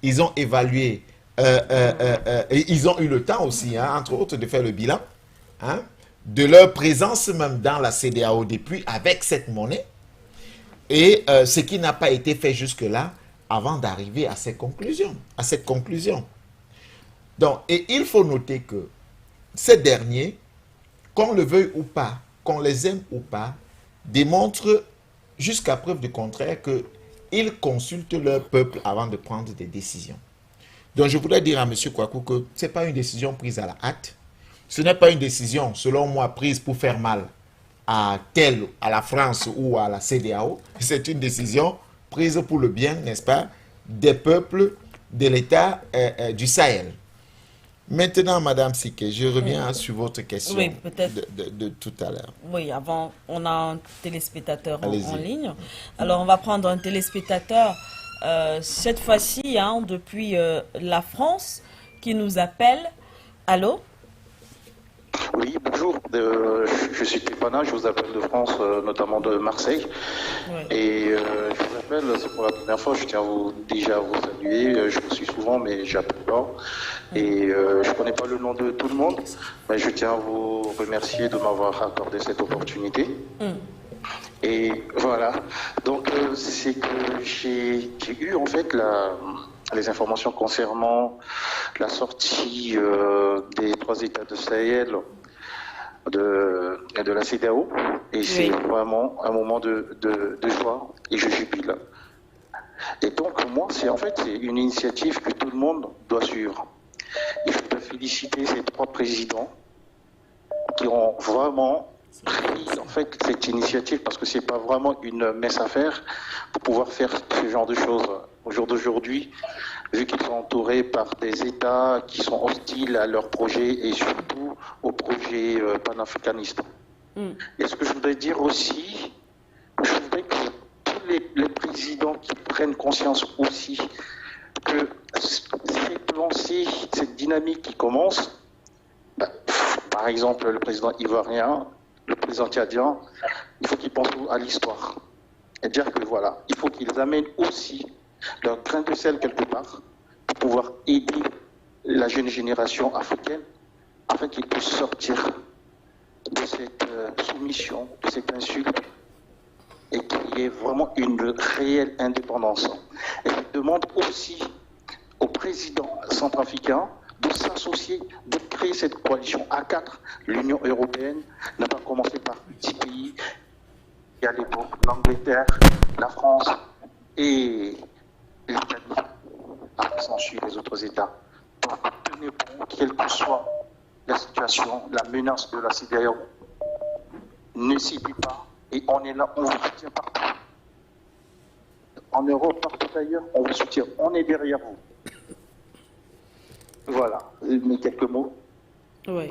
Ils ont évalué, et ils ont eu le temps aussi, hein, entre autres, de faire le bilan, hein, de leur présence même dans la CEDEAO depuis avec cette monnaie, et ce qui n'a pas été fait jusque-là avant d'arriver à cette conclusion. Donc, et il faut noter que ces derniers, qu'on le veuille ou pas, qu'on les aime ou pas, démontrent jusqu'à preuve du contraire qu'ils consultent leur peuple avant de prendre des décisions. Donc je voudrais dire à M. Kouakou que ce n'est pas une décision prise à la hâte. Ce n'est pas une décision, selon moi, prise pour faire mal à la France ou à la CEDEAO. C'est une décision prise pour le bien, n'est-ce pas, des peuples de l'État du Sahel. Maintenant, Madame Siké, je reviens sur votre question de tout à l'heure. Oui, avant, on a un téléspectateur en ligne. Alors, on va prendre un téléspectateur, cette fois-ci, hein, depuis la France, qui nous appelle. Allô? Oui, bonjour. Je suis Stéphana, je vous appelle de France, notamment de Marseille. Oui. Et je vous appelle j'appelle, c'est pour la première fois. Je tiens déjà à vous saluer. Je vous suis souvent, mais j'appelle pas. Et je connais pas le nom de tout le monde, mais je tiens à vous remercier de m'avoir accordé cette opportunité. Et voilà. Donc, c'est que j'ai eu en fait les informations concernant la sortie des 3 États de Sahel de la CEDEAO, et c'est vraiment un moment de joie, et je jubile. Et donc moi, c'est une initiative que tout le monde doit suivre. Il faut féliciter ces 3 présidents qui ont vraiment pris cette initiative, parce que c'est pas vraiment une mince affaire pour pouvoir faire ce genre de choses. Au jour d'aujourd'hui, vu qu'ils sont entourés par des États qui sont hostiles à leur projet et surtout au projet panafricaniste. Et ce que je voudrais dire aussi, je voudrais que tous les présidents qui prennent conscience aussi que cette lancée, cette dynamique qui commence, par exemple le président ivoirien, le président tchadien, il faut qu'ils pensent à l'histoire. Et dire que voilà, il faut qu'ils amènent aussi leur grain de sel quelque part pour pouvoir aider la jeune génération africaine afin qu'ils puissent sortir de cette soumission, de cette insulte, et qu'il y ait vraiment une réelle indépendance. Et je demande aussi au président centrafricain de s'associer, de créer cette coalition A4. L'Union européenne n'a pas commencé par 10 pays. Il y a l'époque l'Angleterre, la France et l'Italie, à s'ensuivre les autres États. Donc, tenez bon, quelle que soit la situation, la menace de la CEDEAO, ne s'oublie pas, et on est là, on vous soutient partout. En Europe, partout ailleurs, on vous soutient, on est derrière vous. Voilà, mes quelques mots. Oui.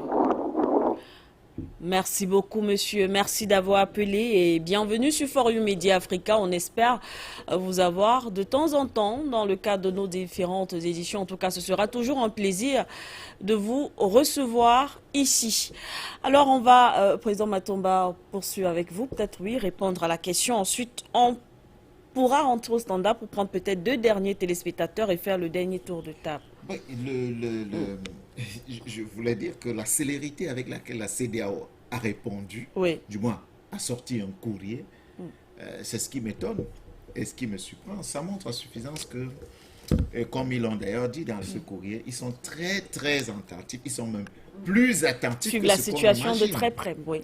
Merci beaucoup, monsieur. Merci d'avoir appelé et bienvenue sur Forum Média Africa. On espère vous avoir de temps en temps dans le cadre de nos différentes éditions. En tout cas, ce sera toujours un plaisir de vous recevoir ici. Alors, on va, Président Matomba, poursuivre avec vous. Peut-être, oui, répondre à la question. Ensuite, on pourra rentrer au standard pour prendre peut-être 2 derniers téléspectateurs et faire le dernier tour de table. Oui, je voulais dire que la célérité avec laquelle la CEDEAO a répondu, du moins a sorti un courrier, c'est ce qui m'étonne et ce qui me surprend. Ça montre à suffisance que, comme ils l'ont d'ailleurs dit dans ce courrier, ils sont très très attentifs, ils sont même plus attentifs suivre que la ce qu'on situation de imagine. très près, oui.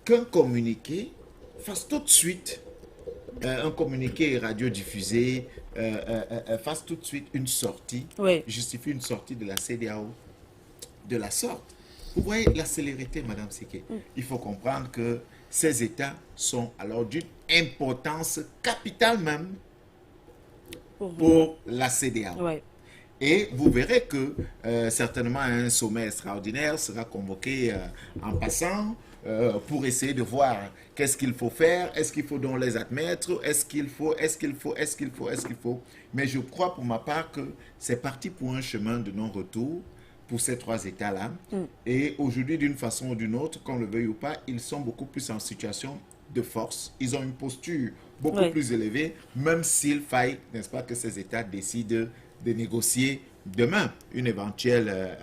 Qu'un communiqué fasse tout de suite un communiqué radiodiffusé, fasse tout de suite une sortie, justifie une sortie de la CEDEAO de la sorte. Vous voyez la célérité, Madame Séké. Il faut comprendre que ces États sont alors d'une importance capitale même pour la CEDEAO. Et vous verrez que certainement un sommet extraordinaire sera convoqué en passant pour essayer de voir qu'est-ce qu'il faut faire, est-ce qu'il faut donc les admettre, est-ce qu'il faut. Mais je crois pour ma part que c'est parti pour un chemin de non-retour pour ces 3 États-là. Et aujourd'hui, d'une façon ou d'une autre, qu'on le veuille ou pas, ils sont beaucoup plus en situation de force. Ils ont une posture beaucoup plus élevée, même s'il faille, n'est-ce pas, que ces États décident de négocier demain un éventuel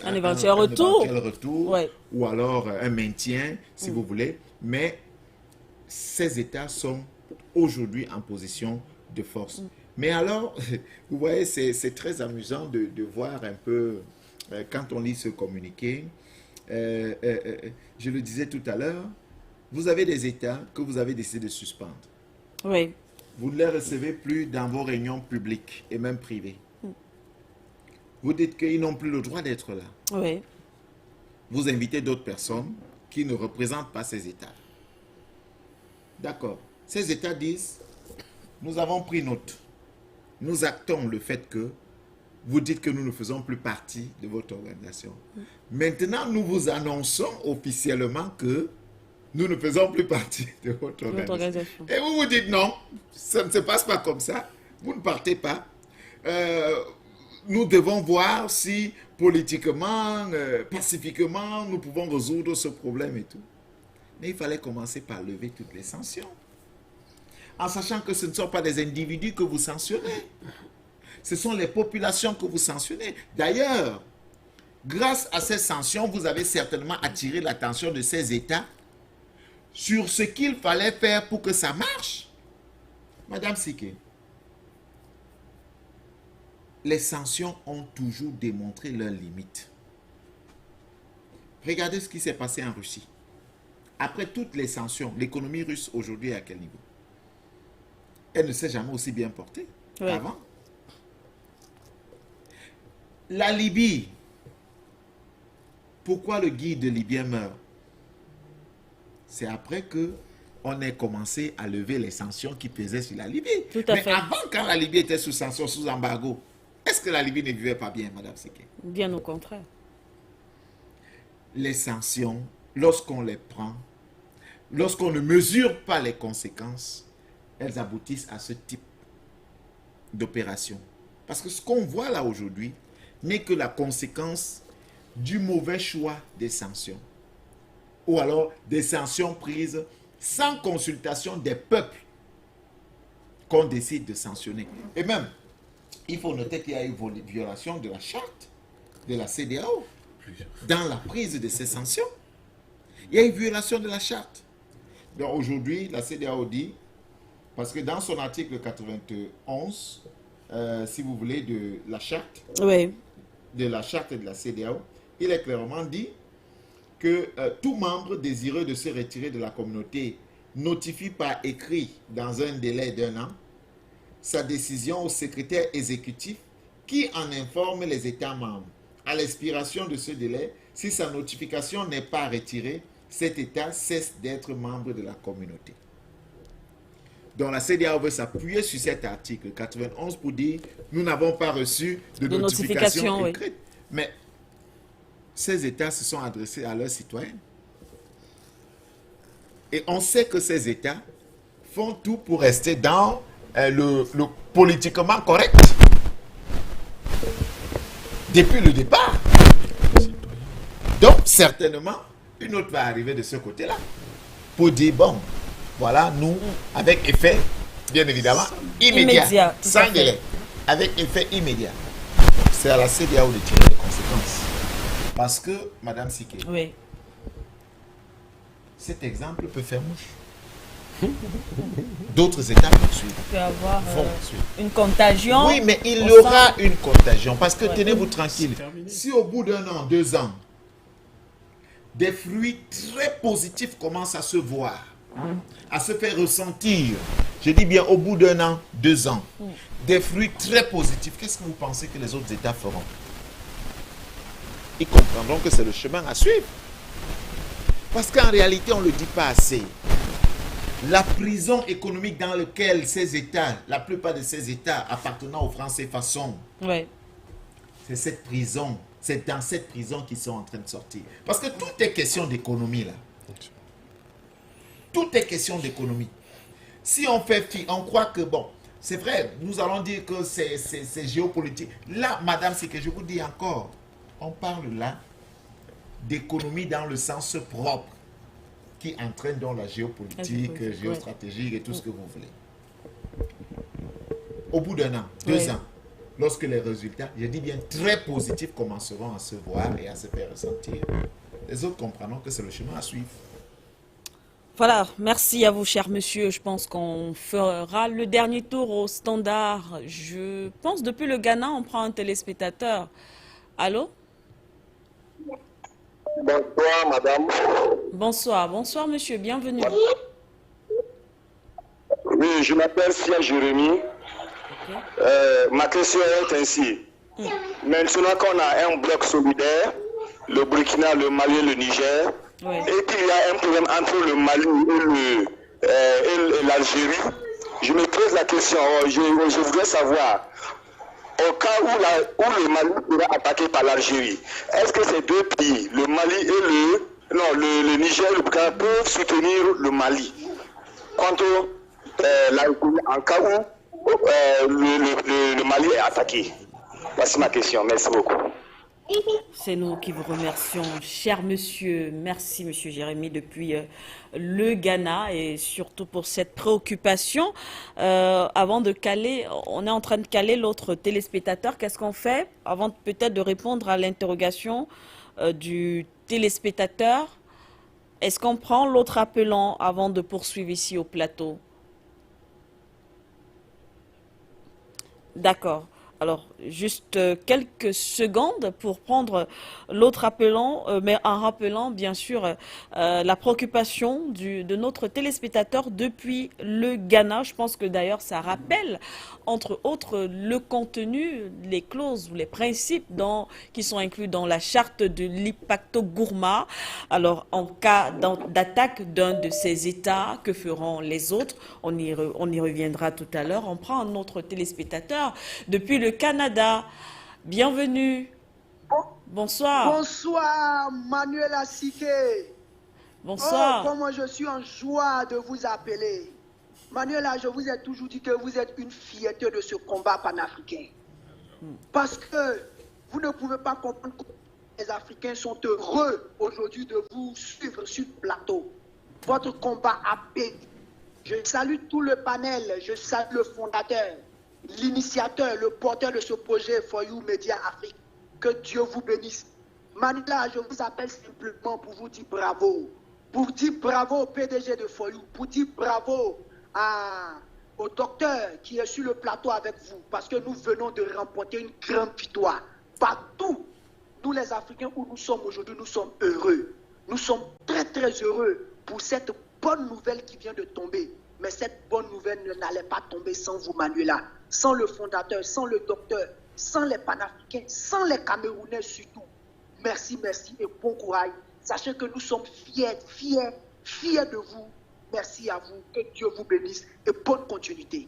retour ou alors un maintien, si vous voulez. Mais ces États sont aujourd'hui en position de force. Mais alors, vous voyez, c'est très amusant de voir un peu, quand on lit ce communiqué, je le disais tout à l'heure, vous avez des États que vous avez décidé de suspendre. Vous ne les recevez plus dans vos réunions publiques et même privées. Vous dites qu'ils n'ont plus le droit d'être là. Vous invitez d'autres personnes qui ne représentent pas ces États. D'accord. Ces États disent, nous avons pris note. Nous actons le fait que vous dites que nous ne faisons plus partie de votre organisation. Maintenant, nous vous annonçons officiellement que nous ne faisons plus partie de votre organisation. Et vous vous dites non, ça ne se passe pas comme ça. Vous ne partez pas. Nous devons voir si politiquement, pacifiquement, nous pouvons résoudre ce problème et tout. Mais il fallait commencer par lever toutes les sanctions. en sachant que ce ne sont pas des individus que vous sanctionnez. Ce sont les populations que vous sanctionnez. D'ailleurs, grâce à ces sanctions, vous avez certainement attiré l'attention de ces États sur ce qu'il fallait faire pour que ça marche. Madame Siké, les sanctions ont toujours démontré leurs limites. Regardez ce qui s'est passé en Russie. Après toutes les sanctions, l'économie russe aujourd'hui est à quel niveau? Elle ne s'est jamais aussi bien portée qu'avant. La Libye, pourquoi le guide libyen meurt? C'est après que on ait commencé à lever les sanctions qui pesaient sur la Libye. Mais avant, quand la Libye était sous sanctions, sous embargo, est-ce que la Libye ne vivait pas bien, Madame Siké? Bien au contraire. Les sanctions, lorsqu'on les prend, lorsqu'on ne mesure pas les conséquences, elles aboutissent à ce type d'opération. Parce que ce qu'on voit là aujourd'hui n'est que la conséquence du mauvais choix des sanctions. Ou alors des sanctions prises sans consultation des peuples qu'on décide de sanctionner. Et même, il faut noter qu'il y a eu une violation de la charte de la CEDEAO dans la prise de ces sanctions. Il y a eu une violation de la charte. Donc aujourd'hui, la CEDEAO dit, parce que dans son article 91, si vous voulez, de la charte, de la CEDEAO, il est clairement dit que tout membre désireux de se retirer de la communauté notifie par écrit dans un délai d'1 an sa décision au secrétaire exécutif qui en informe les États membres. À l'expiration de ce délai, si sa notification n'est pas retirée, cet État cesse d'être membre de la communauté. Donc la CEDEAO veut s'appuyer sur cet article 91 pour dire nous n'avons pas reçu de notification écrite. Mais ces États se sont adressés à leurs citoyens. Et on sait que ces États font tout pour rester dans le politiquement correct. Depuis le départ. Donc, certainement, une autre va arriver de ce côté-là. Pour dire, bon, voilà, nous, avec effet, bien évidemment, immédiat sans délai. Avec effet immédiat. C'est à la CEDEAO de tirer les conséquences. Parce que, Madame Siké, cet exemple peut faire mouche. D'autres États vont suivre. Il peut y avoir une contagion. Oui, mais il y aura une contagion. Parce que tenez-vous tranquille. Si au bout d'1 an, 2 ans, des fruits très positifs commencent à se voir, à se faire ressentir, je dis bien au bout d'1 an, 2 ans, des fruits très positifs, qu'est-ce que vous pensez que les autres États feront? Ils comprendront que c'est le chemin à suivre. Parce qu'en réalité, on ne le dit pas assez. La prison économique dans laquelle ces États, la plupart de ces États appartenant aux francs CFA sont, c'est cette prison, c'est dans cette prison qu'ils sont en train de sortir. Parce que tout est question d'économie là. Tout est question d'économie. Si on fait fi, on croit que bon, c'est vrai, nous allons dire que c'est géopolitique. Là, madame, c'est que je vous dis encore, on parle là d'économie dans le sens propre qui entraîne dans la géopolitique, géostratégique et tout ce que vous voulez. Au bout d'1 an, 2 ans, lorsque les résultats, je dis bien très positifs, commenceront à se voir et à se faire ressentir, les autres comprendront que c'est le chemin à suivre. Voilà, merci à vous, cher monsieur. Je pense qu'on fera le dernier tour au standard. Je pense depuis le Ghana, on prend un téléspectateur. Allô? Bonsoir, madame. Bonsoir, bonsoir, monsieur. Bienvenue. Oui, je m'appelle Sia Jérémy. Ma question est ainsi. Maintenant qu'on a un bloc solidaire, le Burkina, le Mali et le Niger, et qu'il y a un problème entre le Mali et l'Algérie, je me pose la question, je voudrais savoir, au cas où le Mali sera attaqué par l'Algérie, est-ce que ces deux pays, le Mali et le Niger et le Burkina, peuvent soutenir le Mali contre l'Algérie en cas où le Mali est attaqué? Voici ma question. Merci beaucoup. C'est nous qui vous remercions, cher monsieur. Merci, monsieur Jérémy, depuis le Ghana et surtout pour cette préoccupation. Avant de caler, on est en train de caler l'autre téléspectateur. Qu'est-ce qu'on fait? Avant peut-être de répondre à l'interrogation du téléspectateur, est-ce qu'on prend l'autre appelant avant de poursuivre ici au plateau? D'accord. Alors, juste quelques secondes pour prendre l'autre appelant, mais en rappelant bien sûr la préoccupation de notre téléspectateur depuis le Ghana. Je pense que d'ailleurs ça rappelle, entre autres, le contenu, les clauses ou les principes qui sont inclus dans la charte de l'Ipacto Gourma. Alors, en cas d'attaque d'un de ces États, que feront les autres? On y reviendra tout à l'heure. On prend un autre téléspectateur depuis le Canada. Bienvenue. Bonsoir. Bonsoir, Manuela Siké. Bonsoir. Oh, comment je suis en joie de vous appeler. Manuela, je vous ai toujours dit que vous êtes une fierté de ce combat panafricain. Parce que vous ne pouvez pas comprendre que les Africains sont heureux aujourd'hui de vous suivre sur le plateau. Votre combat a payé. Je salue tout le panel, je salue le fondateur, l'initiateur, le porteur de ce projet For You Media Afrique. Que Dieu vous bénisse. Manuela, je vous appelle simplement pour vous dire bravo. Pour dire bravo au PDG de For You. Pour dire bravo au docteur qui est sur le plateau avec vous. Parce que nous venons de remporter une grande victoire. Partout, nous les Africains où nous sommes aujourd'hui, nous sommes heureux. Nous sommes très très heureux pour cette bonne nouvelle qui vient de tomber. Mais cette bonne nouvelle n'allait pas tomber sans vous, Manuela. Sans le fondateur, sans le docteur, sans les panafricains, sans les Camerounais surtout. Merci, merci et bon courage. Sachez que nous sommes fiers de vous. Merci à vous. Que Dieu vous bénisse et bonne continuité.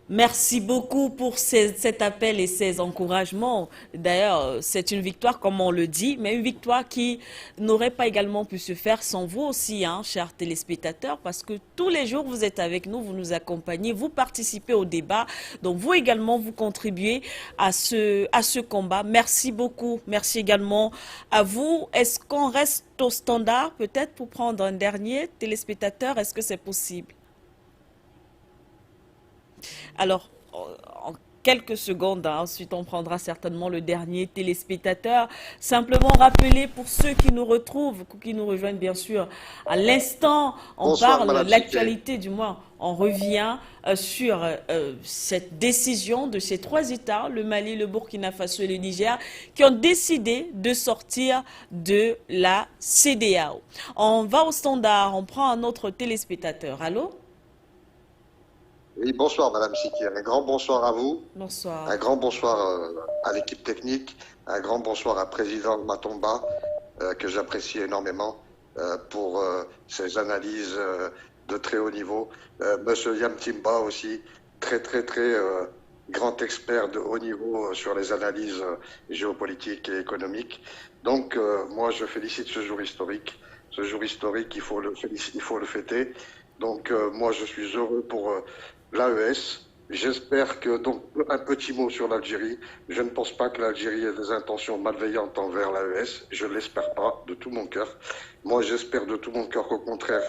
Merci beaucoup pour cet appel et ces encouragements. D'ailleurs, c'est une victoire, comme on le dit, mais une victoire qui n'aurait pas également pu se faire sans vous aussi, hein, chers téléspectateurs, parce que tous les jours, vous êtes avec nous, vous nous accompagnez, vous participez au débat. Donc, vous également, vous contribuez à ce combat. Merci beaucoup. Merci également à vous. Est-ce qu'on reste au standard, peut-être, pour prendre un dernier téléspectateur? Est-ce que c'est possible? Alors, en quelques secondes, hein, ensuite on prendra certainement le dernier téléspectateur. Simplement rappeler pour ceux qui nous retrouvent, qui nous rejoignent bien sûr, à l'instant, on parle de l'actualité, du moins, on revient sur cette décision de ces trois États, le Mali, le Burkina Faso et le Niger, qui ont décidé de sortir de la CEDEAO. On va au standard, on prend un autre téléspectateur. Allô? Oui, bonsoir Madame Siké. Un grand bonsoir à vous. Bonsoir. Un grand bonsoir à l'équipe technique. Un grand bonsoir à Président Matomba, que j'apprécie énormément pour ses analyses de très haut niveau. Monsieur Yamtimba aussi, très grand expert de haut niveau sur les analyses géopolitiques et économiques. Donc moi je félicite ce jour historique. Ce jour historique, il faut le fêter. Donc moi je suis heureux pour l'AES. J'espère que, donc, un petit mot sur l'Algérie. Je ne pense pas que l'Algérie ait des intentions malveillantes envers l'AES. Je ne l'espère pas de tout mon cœur. Moi, j'espère de tout mon cœur qu'au contraire,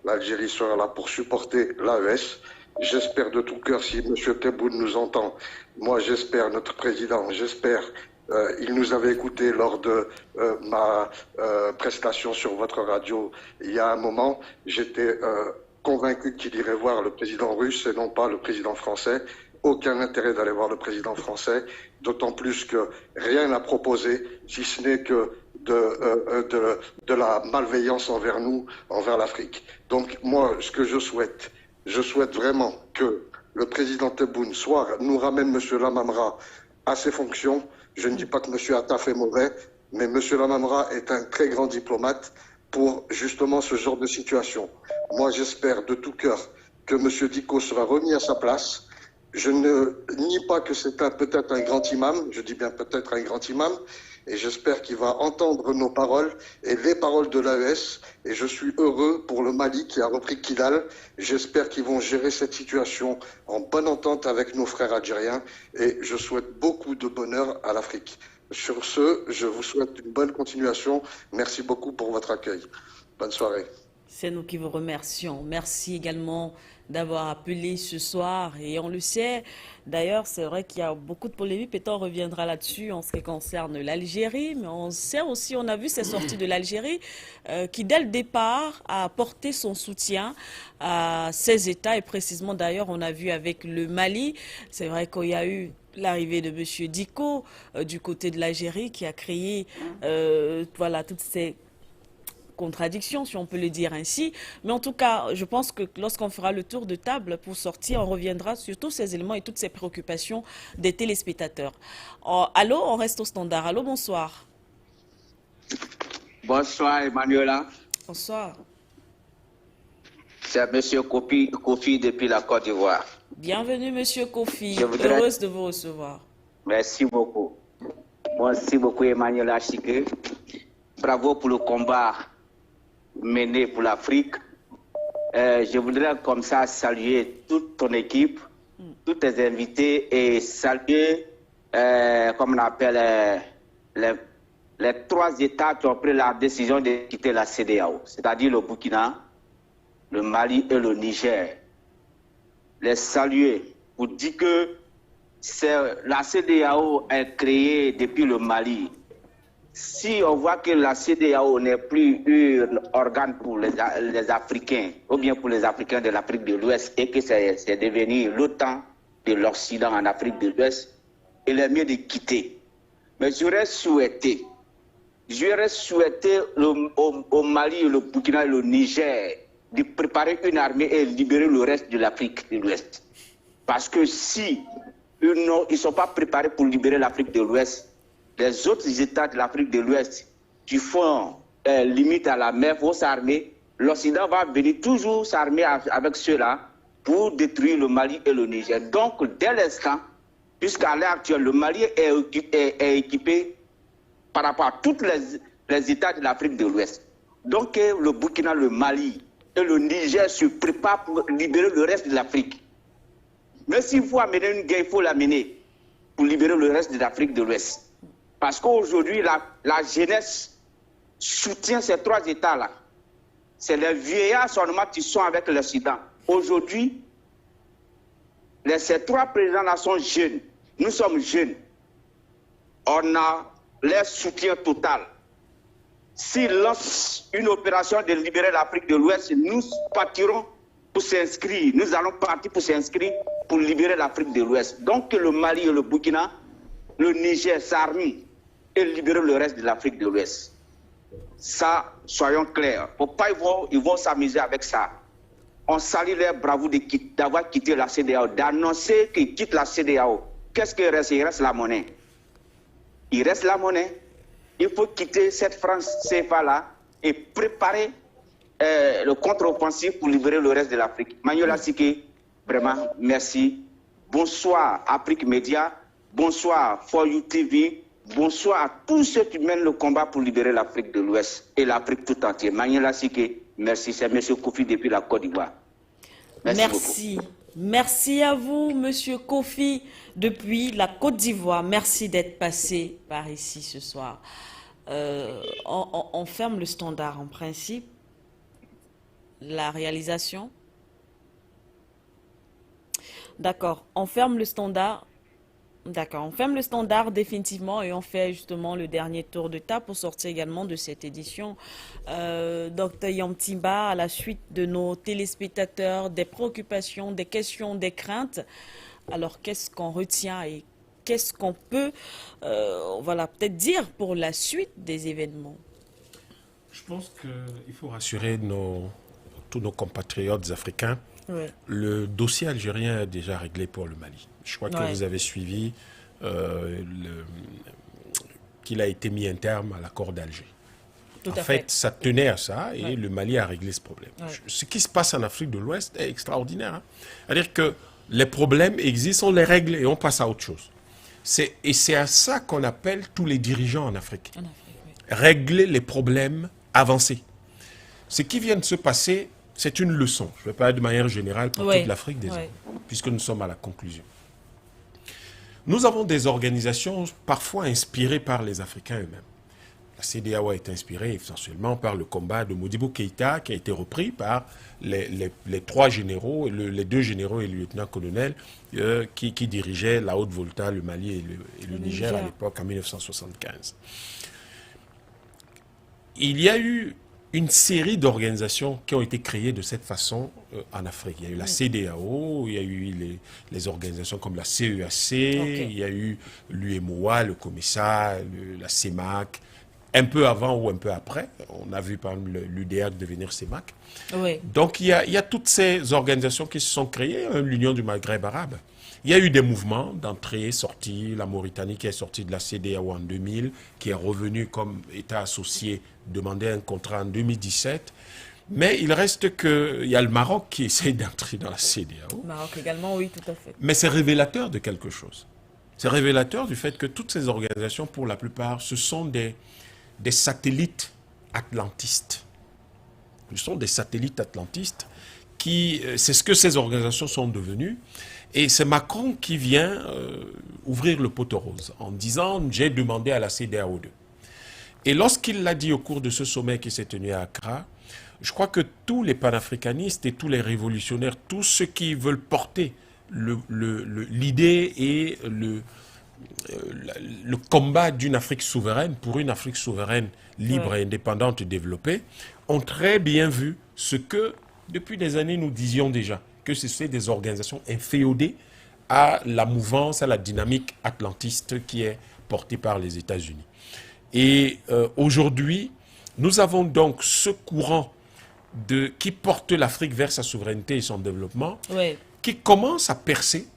l'Algérie sera là pour supporter l'AES. J'espère de tout cœur, si M. Tebboune nous entend, moi j'espère, notre président, j'espère, il nous avait écouté lors de ma prestation sur votre radio il y a un moment. J'étais convaincu qu'il irait voir le président russe et non pas le président français. Aucun intérêt d'aller voir le président français, d'autant plus que rien n'a proposé, si ce n'est que de la malveillance envers nous, envers l'Afrique. Donc moi, ce que je souhaite vraiment que le président Tebboune nous ramène M. Lamamra à ses fonctions. Je ne dis pas que M. Attaf est mauvais, mais M. Lamamra est un très grand diplomate pour justement ce genre de situation. Moi, j'espère de tout cœur que M. Dicko sera remis à sa place. Je ne nie pas que c'est peut-être un grand imam, je dis bien peut-être un grand imam, et j'espère qu'il va entendre nos paroles et les paroles de l'AES. Et je suis heureux pour le Mali qui a repris Kidal. J'espère qu'ils vont gérer cette situation en bonne entente avec nos frères algériens. Et je souhaite beaucoup de bonheur à l'Afrique. Sur ce, je vous souhaite une bonne continuation. Merci beaucoup pour votre accueil. Bonne soirée. C'est nous qui vous remercions. Merci également d'avoir appelé ce soir. Et on le sait, d'ailleurs, c'est vrai qu'il y a beaucoup de polémiques. Peut-être on reviendra là-dessus en ce qui concerne l'Algérie. Mais on sait aussi, on a vu ces sorties de l'Algérie qui, dès le départ, a apporté son soutien à ces États. Et précisément, d'ailleurs, on a vu avec le Mali. C'est vrai qu'il y a eu l'arrivée de M. Dicko du côté de l'Algérie qui a créé voilà, toutes ces contradiction, si on peut le dire ainsi. Mais en tout cas, je pense que lorsqu'on fera le tour de table pour sortir, on reviendra sur tous ces éléments et toutes ces préoccupations des téléspectateurs. Oh, allô, on reste au standard. Allô, bonsoir. Bonsoir, Emmanuela. Bonsoir. C'est M. Kofi depuis la Côte d'Ivoire. Bienvenue, M. Kofi. Heureuse de vous recevoir. Merci beaucoup. Merci beaucoup, Emmanuela Chique. Bravo pour le combat mené pour l'Afrique. Je voudrais comme ça saluer toute ton équipe, tous tes invités et saluer, comme on appelle, les 3 États qui ont pris la décision de quitter la CEDEAO, c'est-à-dire le Burkina, le Mali et le Niger. Les saluer pour dire que la CEDEAO est créée depuis le Mali. Si on voit que la CEDEAO n'est plus un organe pour les Africains, ou bien pour les Africains de l'Afrique de l'Ouest, et que c'est devenu l'OTAN de l'Occident en Afrique de l'Ouest, il est mieux de quitter. Mais j'aurais souhaité au Mali, le Burkina et le Niger de préparer une armée et libérer le reste de l'Afrique de l'Ouest. Parce que si ils ne sont pas préparés pour libérer l'Afrique de l'Ouest, les autres États de l'Afrique de l'Ouest qui font limite à la mer vont s'armer. L'Occident va venir toujours s'armer avec ceux-là pour détruire le Mali et le Niger. Donc, dès l'instant, puisqu'à l'heure actuelle, le Mali est équipé par rapport à tous les États de l'Afrique de l'Ouest. Donc, le Burkina, le Mali et le Niger se préparent pour libérer le reste de l'Afrique. Mais s'il faut amener une guerre, il faut l'amener pour libérer le reste de l'Afrique de l'Ouest. Parce qu'aujourd'hui, la jeunesse soutient ces 3 États-là. C'est les vieillards seulement qui sont avec l'Occident. Aujourd'hui, ces 3 présidents-là sont jeunes. Nous sommes jeunes. On a leur soutien total. S'ils lancent une opération de libérer l'Afrique de l'Ouest, nous partirons pour s'inscrire. Nous allons partir pour s'inscrire pour libérer l'Afrique de l'Ouest. Donc le Mali et le Burkina, le Niger s'arment et libérer le reste de l'Afrique de l'Ouest. Ça, soyons clairs. Faut pas, ils vont s'amuser avec ça. On salue leur bravoure d'avoir quitté la CEDEAO, d'annoncer qu'ils quittent la CEDEAO. Qu'est-ce qu'il reste? Il reste la monnaie. Il reste la monnaie. Il faut quitter cette France CFA-là et préparer le contre-offensif pour libérer le reste de l'Afrique. Manuela Sike, vraiment, merci. Bonsoir, Afrique Média. Bonsoir, For You TV. Bonsoir à tous ceux qui mènent le combat pour libérer l'Afrique de l'Ouest et l'Afrique tout entière. Manuela Sike, merci. C'est M. Kofi depuis la Côte d'Ivoire. Merci. Merci à vous, Monsieur Kofi, depuis la Côte d'Ivoire. Merci d'être passé par ici ce soir. On ferme le standard en principe. La réalisation. D'accord, on ferme le standard. D'accord, on ferme le standard définitivement et on fait justement le dernier tour de table pour sortir également de cette édition. Dr Yamtimba, à la suite de nos téléspectateurs, des préoccupations, des questions, des craintes. Alors, qu'est-ce qu'on retient et qu'est-ce qu'on peut voilà, peut-être dire pour la suite des événements? Je pense qu'il faut rassurer tous nos compatriotes africains. Ouais. Le dossier algérien est déjà réglé pour le Mali. Je crois que vous avez suivi qu'il a été mis un terme à l'accord d'Alger. En fait, ça tenait à ça et le Mali a réglé ce problème. Ce qui se passe en Afrique de l'Ouest est extraordinaire. Hein. C'est-à-dire que les problèmes existent, on les règle et on passe à autre chose. Et c'est à ça qu'on appelle tous les dirigeants en Afrique. Régler les problèmes, avancer. Ce qui vient de se passer, c'est une leçon. Je ne vais pas de manière générale pour toute l'Afrique, puisque nous sommes à la conclusion. nous avons des organisations parfois inspirées par les Africains eux-mêmes. La CEDEAO est inspirée essentiellement par le combat de Modibo Keïta qui a été repris par les trois généraux, les deux généraux et le lieutenant-colonel qui dirigeaient la Haute-Volta, le Mali et le Niger à l'époque en 1975. Il y a eu une série d'organisations qui ont été créées de cette façon en Afrique. Il y a eu la CEDEAO, il y a eu les organisations comme la CEAC, il y a eu l'UEMOA, le COMESA, la CEMAC. Un peu avant ou un peu après, on a vu par exemple l'UDH devenir CEMAC. Oui. Donc il y a toutes ces organisations qui se sont créées, l'Union du Maghreb arabe. Il y a eu des mouvements d'entrée et sortie, la Mauritanie qui est sortie de la CEDEAO en 2000, qui est revenue comme État associé, demander un contrat en 2017. Mais il reste qu'il y a le Maroc qui essaie d'entrer dans la CEDEAO. Le Maroc également, oui, tout à fait. Mais c'est révélateur de quelque chose. C'est révélateur du fait que toutes ces organisations, pour la plupart, ce sont des satellites atlantistes. Ce sont des satellites atlantistes c'est ce que ces organisations sont devenues. Et c'est Macron qui vient ouvrir le poteau rose en disant « j'ai demandé à la CEDEAO 2 ». Et lorsqu'il l'a dit au cours de ce sommet qui s'est tenu à Accra, je crois que tous les panafricanistes et tous les révolutionnaires, tous ceux qui veulent porter l'idée et le combat d'une Afrique souveraine, pour une Afrique souveraine libre et indépendante et développée, ont très bien vu ce que, depuis des années, nous disions déjà, que ce sont des organisations inféodées à la mouvance, à la dynamique atlantiste qui est portée par les États-Unis. Et aujourd'hui, nous avons donc ce courant qui porte l'Afrique vers sa souveraineté et son développement, qui commence à percer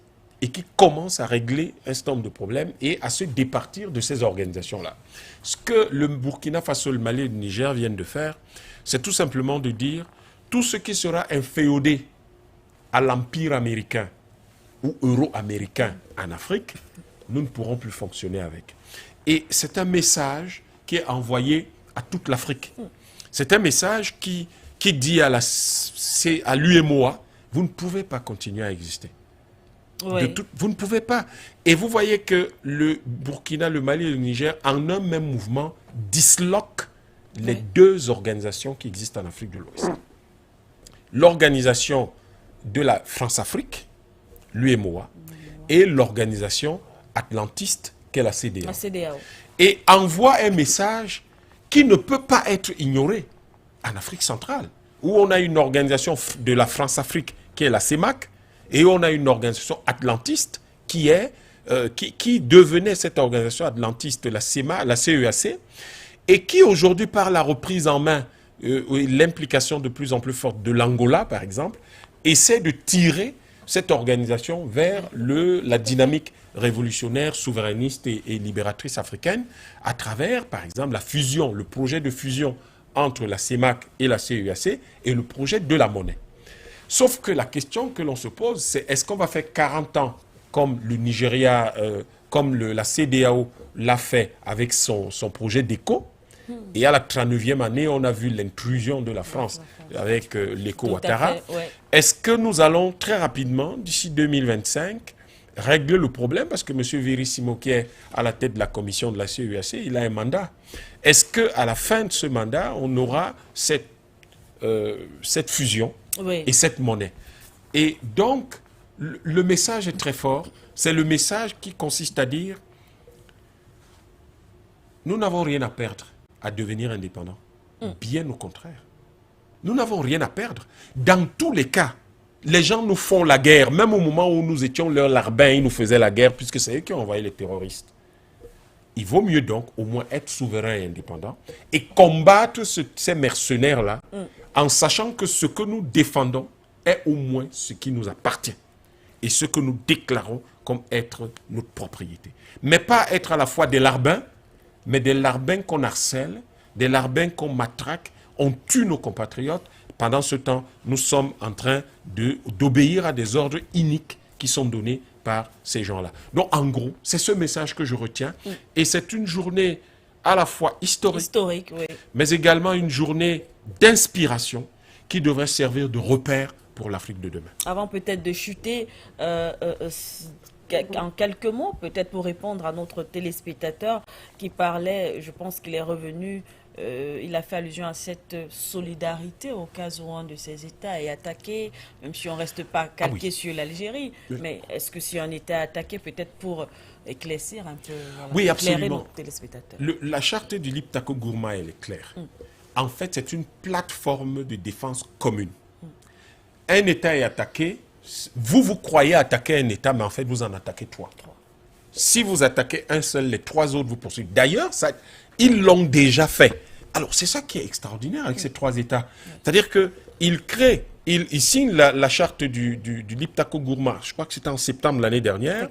et qui commence à régler un certain nombre de problèmes et à se départir de ces organisations-là. Ce que le Burkina Faso, le Mali et le Niger viennent de faire, c'est tout simplement de dire tout ce qui sera inféodé à l'empire américain ou euro-américain en Afrique, nous ne pourrons plus fonctionner avec. Et c'est un message qui est envoyé à toute l'Afrique. C'est un message qui dit à l'UEMOA, vous ne pouvez pas continuer à exister. Vous ne pouvez pas. Et vous voyez que le Burkina, le Mali et le Niger, en un même mouvement, disloquent les deux organisations qui existent en Afrique de l'Ouest. L'organisation de la France-Afrique, l'UEMOA, et l'organisation atlantiste qu'est la CEDEAO. Et envoie un message qui ne peut pas être ignoré en Afrique centrale, où on a une organisation de la France-Afrique qui est la CEMAC, et on a une organisation atlantiste qui devenait cette organisation atlantiste, la CEAC, et qui aujourd'hui, par la reprise en main, l'implication de plus en plus forte de l'Angola, par exemple, essaie de tirer cette organisation vers la dynamique révolutionnaire, souverainiste et libératrice africaine, à travers, par exemple, la fusion, le projet de fusion entre la CEMAC et la CEAC, et le projet de la monnaie. Sauf que la question que l'on se pose, c'est est-ce qu'on va faire 40 ans comme le Nigeria, comme la CEDEAO l'a fait avec son projet d'ECO, et à la 39e année, on a vu l'intrusion de la France avec l'ECO Ouattara. Est-ce que nous allons très rapidement, d'ici 2025, régler le problème? Parce que M. Verissimo, qui est à la tête de la commission de la CEAC, il a un mandat. Est-ce qu'à la fin de ce mandat, on aura cette fusion et cette monnaie? Et donc, le message est très fort. C'est le message qui consiste à dire nous n'avons rien à perdre à devenir indépendants. Bien au contraire. Nous n'avons rien à perdre. Dans tous les cas, les gens nous font la guerre. Même au moment où nous étions leurs larbins, ils nous faisaient la guerre puisque c'est eux qui ont envoyé les terroristes. Il vaut mieux donc au moins être souverain et indépendant et combattre ces mercenaires-là en sachant que ce que nous défendons est au moins ce qui nous appartient et ce que nous déclarons comme être notre propriété. Mais pas être à la fois des larbins, mais des larbins qu'on harcèle, des larbins qu'on matraque, on tue nos compatriotes. Pendant ce temps, nous sommes en train d'obéir à des ordres iniques qui sont donnés par ces gens-là. Donc, en gros, c'est ce message que je retiens. Et c'est une journée à la fois historique, mais également une journée d'inspiration qui devrait servir de repère pour l'Afrique de demain. Avant peut-être de chuter, En quelques mots, peut-être pour répondre à notre téléspectateur qui parlait, je pense qu'il est revenu, il a fait allusion à cette solidarité au cas où un de ces États est attaqué, même si on ne reste pas calqué sur l'Algérie. Mais est-ce que si un État est attaqué, peut-être pour éclaircir un peu, oui, absolument. Nos téléspectateurs. La charte du Liptako Gourma, elle est claire. En fait, c'est une plateforme de défense commune. Un État est attaqué, vous croyez attaquer un État, mais en fait, vous en attaquez 3. Si vous attaquez un seul, les 3 autres vous poursuivent. D'ailleurs, ils l'ont déjà fait. Alors, c'est ça qui est extraordinaire avec ces 3 États. C'est-à-dire qu'ils créent, ils signent la charte du Liptako Gourma, je crois que c'était en septembre l'année dernière.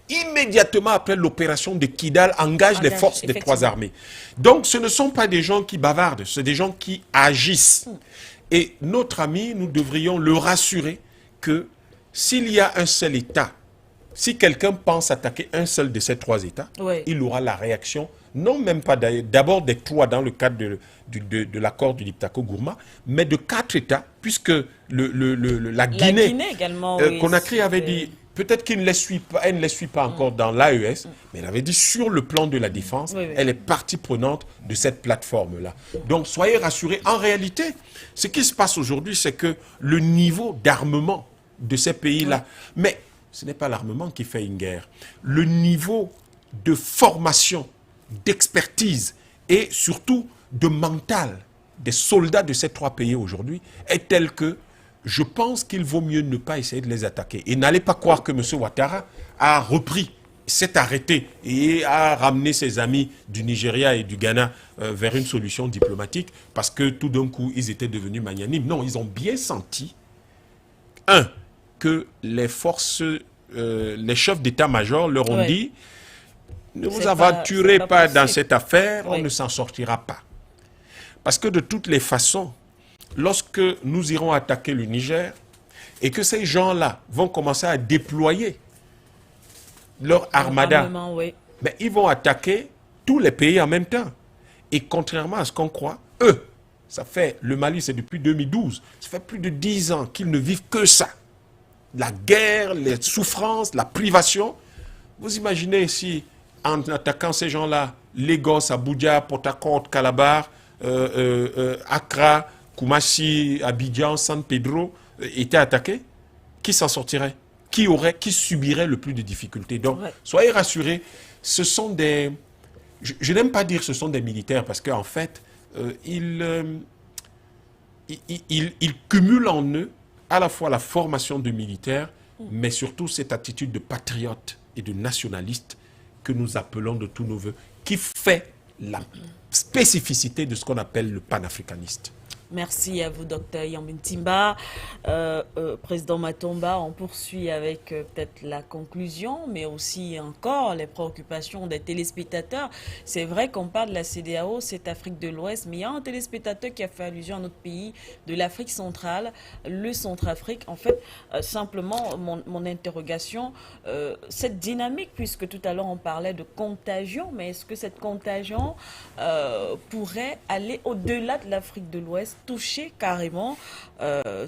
Immédiatement après l'opération de Kidal, engage les forces des 3 armées. Donc, ce ne sont pas des gens qui bavardent, c'est des gens qui agissent. Et notre ami, nous devrions le rassurer que s'il y a un seul État, si quelqu'un pense attaquer un seul de ces 3 États, il aura la réaction, non même pas d'abord des 3 dans le cadre de l'accord du Liptako Gourma, mais de 4 États, puisque la Guinée également, Conakry avait dit, peut-être qu'il ne les suit pas, elle ne les suit pas encore dans l'AES, mais elle avait dit sur le plan de la défense, elle est partie prenante de cette plateforme-là. Donc soyez rassurés, en réalité, ce qui se passe aujourd'hui, c'est que le niveau d'armement de ces pays-là, mais ce n'est pas l'armement qui fait une guerre. Le niveau de formation, d'expertise et surtout de mental des soldats de ces 3 pays aujourd'hui est tel que je pense qu'il vaut mieux ne pas essayer de les attaquer. Et n'allez pas croire que M. Ouattara a repris, s'est arrêté et a ramené ses amis du Nigeria et du Ghana vers une solution diplomatique parce que tout d'un coup, ils étaient devenus magnanimes. Non, ils ont bien senti, que les forces, les chefs d'état-major leur ont dit « Ne vous aventurez pas dans cette affaire, on ne s'en sortira pas. » Parce que de toutes les façons, lorsque nous irons attaquer le Niger et que ces gens-là vont commencer à déployer leur armada, mais ils vont attaquer tous les pays en même temps. Et contrairement à ce qu'on croit, le Mali, c'est depuis 2012, ça fait plus de 10 ans qu'ils ne vivent que ça. La guerre, les souffrances, la privation. Vous imaginez si, en attaquant ces gens-là, Lagos, Abuja, Port Harcourt, Calabar, Accra, Koumassi, Abidjan, San Pedro étaient attaqués, qui s'en sortirait? Qui subirait le plus de difficultés? Donc, soyez rassurés, ce sont des... Je n'aime pas dire ce sont des militaires, parce qu'en fait, ils cumulent en eux à la fois la formation de militaires, mais surtout cette attitude de patriote et de nationaliste que nous appelons de tous nos voeux, qui fait la spécificité de ce qu'on appelle le panafricaniste. Merci à vous, Dr Yambin Timba. Président Matomba, on poursuit avec peut-être la conclusion, mais aussi encore les préoccupations des téléspectateurs. C'est vrai qu'on parle de la CEDEAO, c'est Afrique de l'Ouest, mais il y a un téléspectateur qui a fait allusion à notre pays de l'Afrique centrale, le Centrafrique. En fait, simplement, mon interrogation, cette dynamique, puisque tout à l'heure on parlait de contagion, mais est-ce que cette contagion pourrait aller au-delà de l'Afrique de l'Ouest, toucher carrément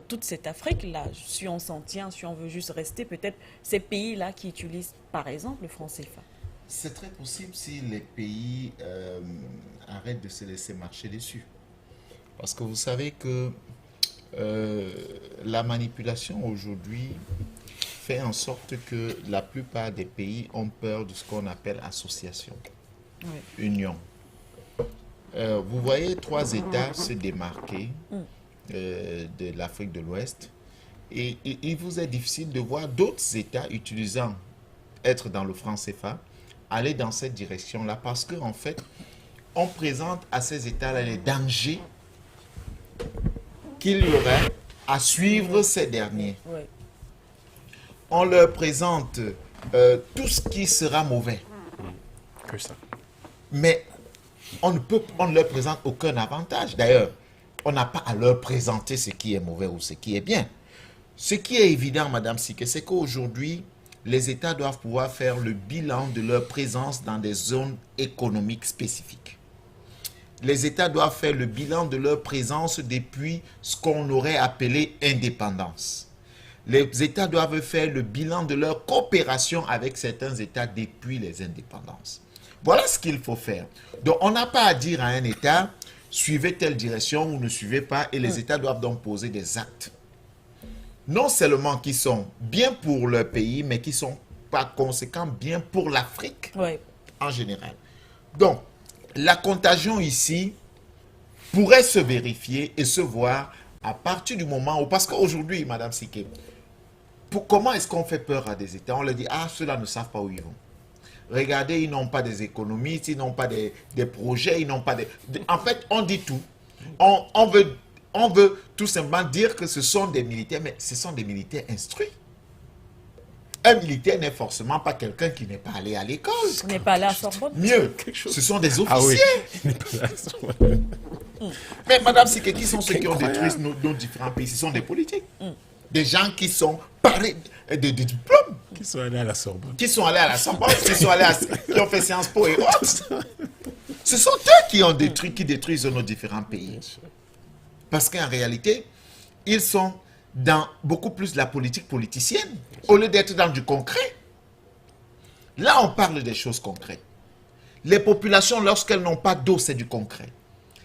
toute cette Afrique-là, si on s'en tient, si on veut juste rester, peut-être ces pays-là qui utilisent, par exemple, le franc CFA. C'est très possible si les pays arrêtent de se laisser marcher dessus. Parce que vous savez que la manipulation aujourd'hui fait en sorte que la plupart des pays ont peur de ce qu'on appelle association, union. Vous voyez 3 États se démarquer de l'Afrique de l'Ouest et il vous est difficile de voir d'autres États être dans le franc CFA, aller dans cette direction-là parce qu'en fait, on présente à ces États-là les dangers qu'il y aurait à suivre ces derniers. On leur présente tout ce qui sera mauvais. Que ça. Mais on ne leur présente aucun avantage. D'ailleurs, on n'a pas à leur présenter ce qui est mauvais ou ce qui est bien. Ce qui est évident, Madame Siké, c'est qu'aujourd'hui, les États doivent pouvoir faire le bilan de leur présence dans des zones économiques spécifiques. Les États doivent faire le bilan de leur présence depuis ce qu'on aurait appelé indépendance. les États doivent faire le bilan de leur coopération avec certains États depuis les indépendances. Voilà ce qu'il faut faire. Donc, on n'a pas à dire à un État, suivez telle direction ou ne suivez pas, et les États doivent donc poser des actes. Non seulement qui sont bien pour leur pays, mais qui sont par conséquent bien pour l'Afrique en général. Donc, la contagion ici pourrait se vérifier et se voir à partir du moment où, parce qu'aujourd'hui, Madame Siké, comment est-ce qu'on fait peur à des États? On leur dit, ah, ceux-là ne savent pas où ils vont. Regardez, ils n'ont pas des économistes, ils n'ont pas des projets, ils n'ont pas des... En fait, on dit tout. On veut tout simplement dire que ce sont des militaires, mais ce sont des militaires instruits. Un militaire n'est forcément pas quelqu'un qui n'est pas allé à l'école. Qui n'est pas allé à Sorbonne. Mieux, ce sont des officiers. Mais Madame Siké, qui sont ceux qui ont détruit nos différents pays? Ce sont des politiques. Des gens qui sont parés de diplômes. Qui sont allés à la Sorbonne. Qui sont allés à la Sorbonne, qui ont fait Sciences Po et autres. Ce sont eux qui ont détruit, qui détruisent nos différents pays. Parce qu'en réalité, ils sont dans beaucoup plus de la politique politicienne, au lieu d'être dans du concret. Là, on parle des choses concrètes. Les populations, lorsqu'elles n'ont pas d'eau, c'est du concret.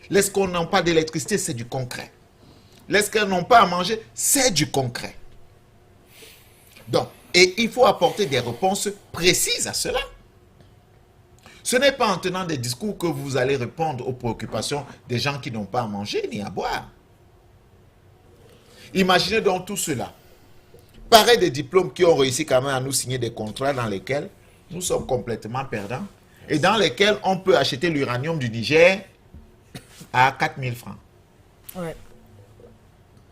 Lorsqu'elles n'ont pas d'électricité, c'est du concret. Lorsqu'elles n'ont pas à manger, c'est du concret. Donc, et il faut apporter des réponses précises à cela. Ce n'est pas en tenant des discours que vous allez répondre aux préoccupations des gens qui n'ont pas à manger ni à boire. Imaginez donc tout cela. Pareil des diplômes qui ont réussi quand même à nous signer des contrats dans lesquels nous sommes complètement perdants et dans lesquels on peut acheter l'uranium du Niger à 4 000 francs. Ouais.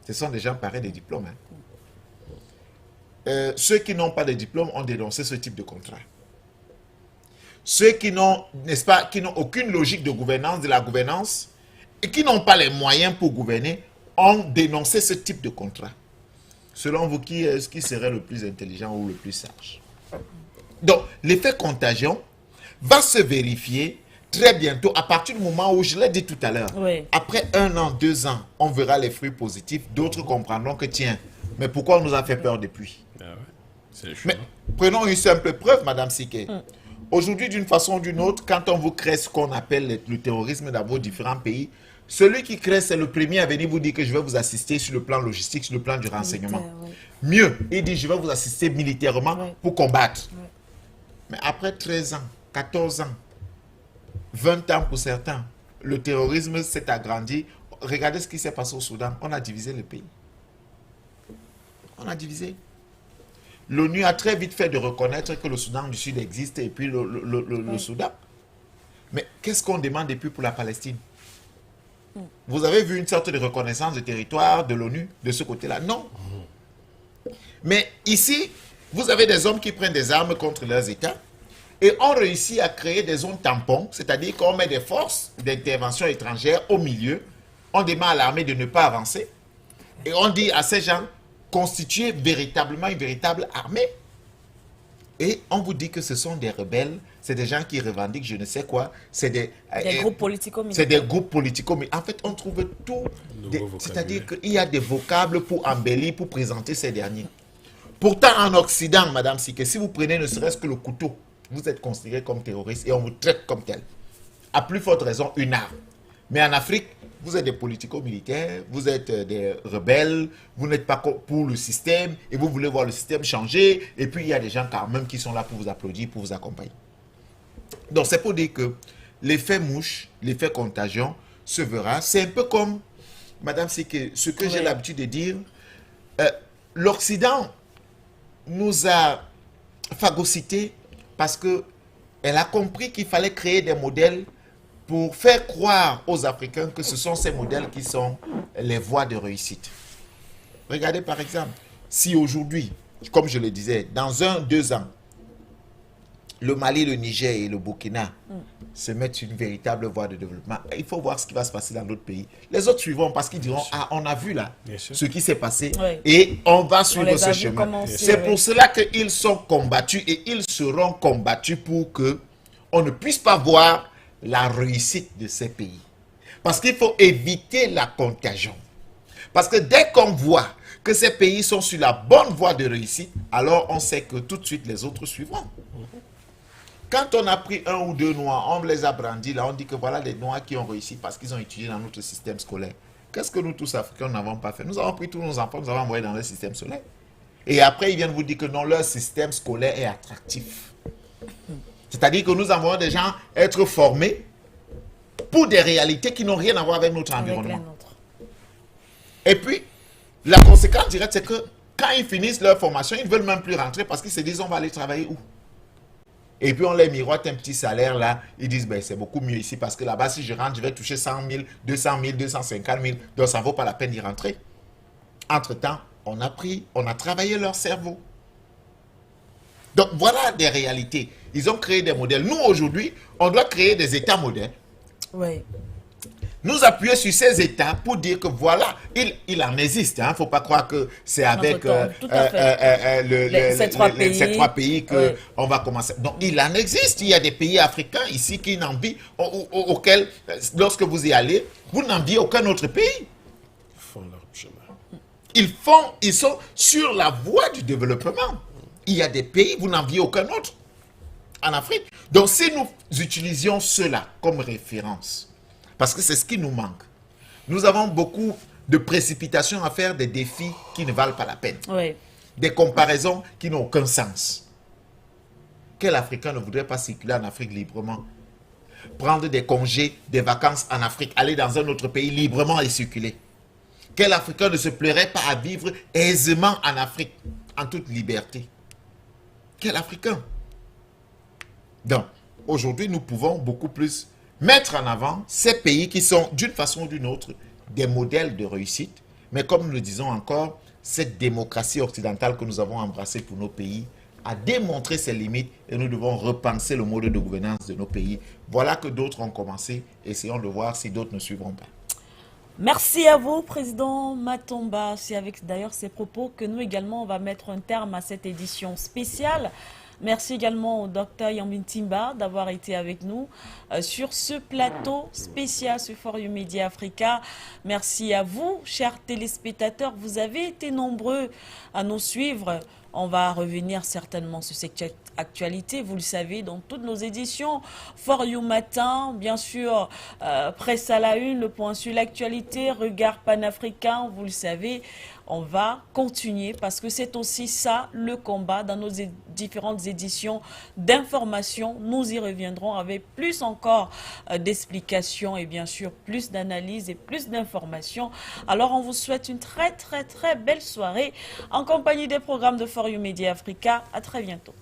Ce sont des gens pareils des diplômes. Ceux qui n'ont pas de diplôme ont dénoncé ce type de contrat. Ceux qui n'ont, n'est-ce pas, qui n'ont aucune logique de gouvernance, de la gouvernance, et qui n'ont pas les moyens pour gouverner, ont dénoncé ce type de contrat. Selon vous, qui est-ce qui serait le plus intelligent ou le plus sage? Donc, l'effet contagion va se vérifier très bientôt, à partir du moment où, je l'ai dit tout à l'heure, après 1 an, 2 ans, on verra les fruits positifs. D'autres comprendront que, tiens, mais pourquoi on nous a fait peur depuis? Mais prenons une simple preuve, Madame Siké. Aujourd'hui, d'une façon ou d'une autre, quand on vous crée ce qu'on appelle le terrorisme dans vos différents pays, celui qui crée, c'est le premier à venir vous dire que je vais vous assister sur le plan logistique, sur le plan du renseignement. Mieux, il dit je vais vous assister militairement pour combattre. Mais après 13 ans, 14 ans, 20 ans pour certains, le terrorisme s'est agrandi. Regardez ce qui s'est passé au Soudan. On a divisé le pays. On a divisé. L'ONU a très vite fait de reconnaître que le Soudan du Sud existe et puis le Soudan. Mais qu'est-ce qu'on demande depuis pour la Palestine? Vous avez vu une sorte de reconnaissance de territoire de l'ONU de ce côté-là? Non. Mais ici, vous avez des hommes qui prennent des armes contre leurs États et on réussit à créer des zones tampons, c'est-à-dire qu'on met des forces d'intervention étrangères au milieu, on demande à l'armée de ne pas avancer et on dit à ces gens, constituer véritablement une véritable armée. Et on vous dit que ce sont des rebelles, c'est des gens qui revendiquent je ne sais quoi, c'est des groupes politico-militaires. C'est des groupes politico-militaires. En fait, on trouve tout, c'est-à-dire qu'il y a des vocables pour embellir, pour présenter ces derniers. Pourtant, en Occident, Madame Siké, si vous prenez ne serait-ce que le couteau, vous êtes considéré comme terroriste et on vous traite comme tel. À plus forte raison, une arme. Mais en Afrique, vous êtes des politico-militaires, vous êtes des rebelles, vous n'êtes pas pour le système et vous voulez voir le système changer. Et puis, il y a des gens quand même qui sont là pour vous applaudir, pour vous accompagner. Donc, c'est pour dire que l'effet mouche, l'effet contagion se verra. C'est un peu comme, Madame Siké, ce que j'ai l'habitude de dire, l'Occident nous a phagocytés parce qu'elle a compris qu'il fallait créer des modèles pour faire croire aux Africains que ce sont ces modèles qui sont les voies de réussite. Regardez par exemple, si aujourd'hui, comme je le disais, dans 1-2 ans, le Mali, le Niger et le Burkina se mettent sur une véritable voie de développement, il faut voir ce qui va se passer dans d'autres pays. Les autres suivront parce qu'ils diront, ah, on a vu là ce qui s'est passé et on va suivre ce chemin. C'est pour cela qu'ils sont combattus et ils seront combattus pour qu'on ne puisse pas voir la réussite de ces pays. Parce qu'il faut éviter la contagion. Parce que dès qu'on voit que ces pays sont sur la bonne voie de réussite, alors on sait que tout de suite les autres suivront. Quand on a pris 1 ou 2 Noirs, on les a brandis, là on dit que voilà les Noirs qui ont réussi parce qu'ils ont étudié dans notre système scolaire. Qu'est-ce que nous tous Africains n'avons pas fait? Nous avons pris tous nos enfants, nous avons envoyés dans le système scolaire. Et après ils viennent vous dire que non, leur système scolaire est attractif. C'est-à-dire que nous envoyons des gens être formés pour des réalités qui n'ont rien à voir avec notre environnement. Et puis, la conséquence directe, c'est que quand ils finissent leur formation, ils ne veulent même plus rentrer parce qu'ils se disent on va aller travailler où? Et puis on les miroite un petit salaire là, ils disent ben, c'est beaucoup mieux ici parce que là-bas si je rentre, je vais toucher 100 000, 200 000, 250 000, donc ça ne vaut pas la peine d'y rentrer. Entre-temps, on a travaillé leur cerveau. Donc voilà des réalités. Ils ont créé des modèles. Nous aujourd'hui, on doit créer des États modèles. Oui. Nous appuyer sur ces États pour dire que voilà, il en existe. Il ne faut pas croire que c'est avec ces trois pays qu'on va commencer. Donc, il en existe. Il y a des pays africains ici qui n'envient, auxquels, lorsque vous y allez, vous n'enviez aucun autre pays. Ils font leur chemin. Ils sont sur la voie du développement. Il y a des pays, vous n'enviez aucun autre en Afrique. Donc, si nous utilisions cela comme référence, parce que c'est ce qui nous manque. Nous avons beaucoup de précipitations à faire des défis qui ne valent pas la peine. Oui. Des comparaisons qui n'ont aucun sens. Quel Africain ne voudrait pas circuler en Afrique librement? Prendre des congés, des vacances en Afrique, aller dans un autre pays librement et circuler? Quel Africain ne se plairait pas à vivre aisément en Afrique, en toute liberté? Quel Africain? Donc, aujourd'hui, nous pouvons beaucoup plus mettre en avant ces pays qui sont, d'une façon ou d'une autre, des modèles de réussite. Mais comme nous le disons encore, cette démocratie occidentale que nous avons embrassée pour nos pays a démontré ses limites et nous devons repenser le mode de gouvernance de nos pays. Voilà que d'autres ont commencé. Essayons de voir si d'autres ne suivront pas. Merci à vous, Président Matomba. C'est avec d'ailleurs ces propos que nous également, on va mettre un terme à cette édition spéciale. Merci également au Dr Yambin Timba d'avoir été avec nous sur ce plateau spécial sur For You Media Africa. Merci à vous, chers téléspectateurs. Vous avez été nombreux à nous suivre. On va revenir certainement sur cette actualité, vous le savez, dans toutes nos éditions. For You Matin, bien sûr, Presse à la Une, le point sur l'actualité, Regard panafricain, vous le savez. On va continuer parce que c'est aussi ça le combat dans nos différentes éditions d'information. Nous y reviendrons avec plus encore d'explications et bien sûr plus d'analyses et plus d'informations. Alors on vous souhaite une très belle soirée en compagnie des programmes de For You Media Africa. À très bientôt.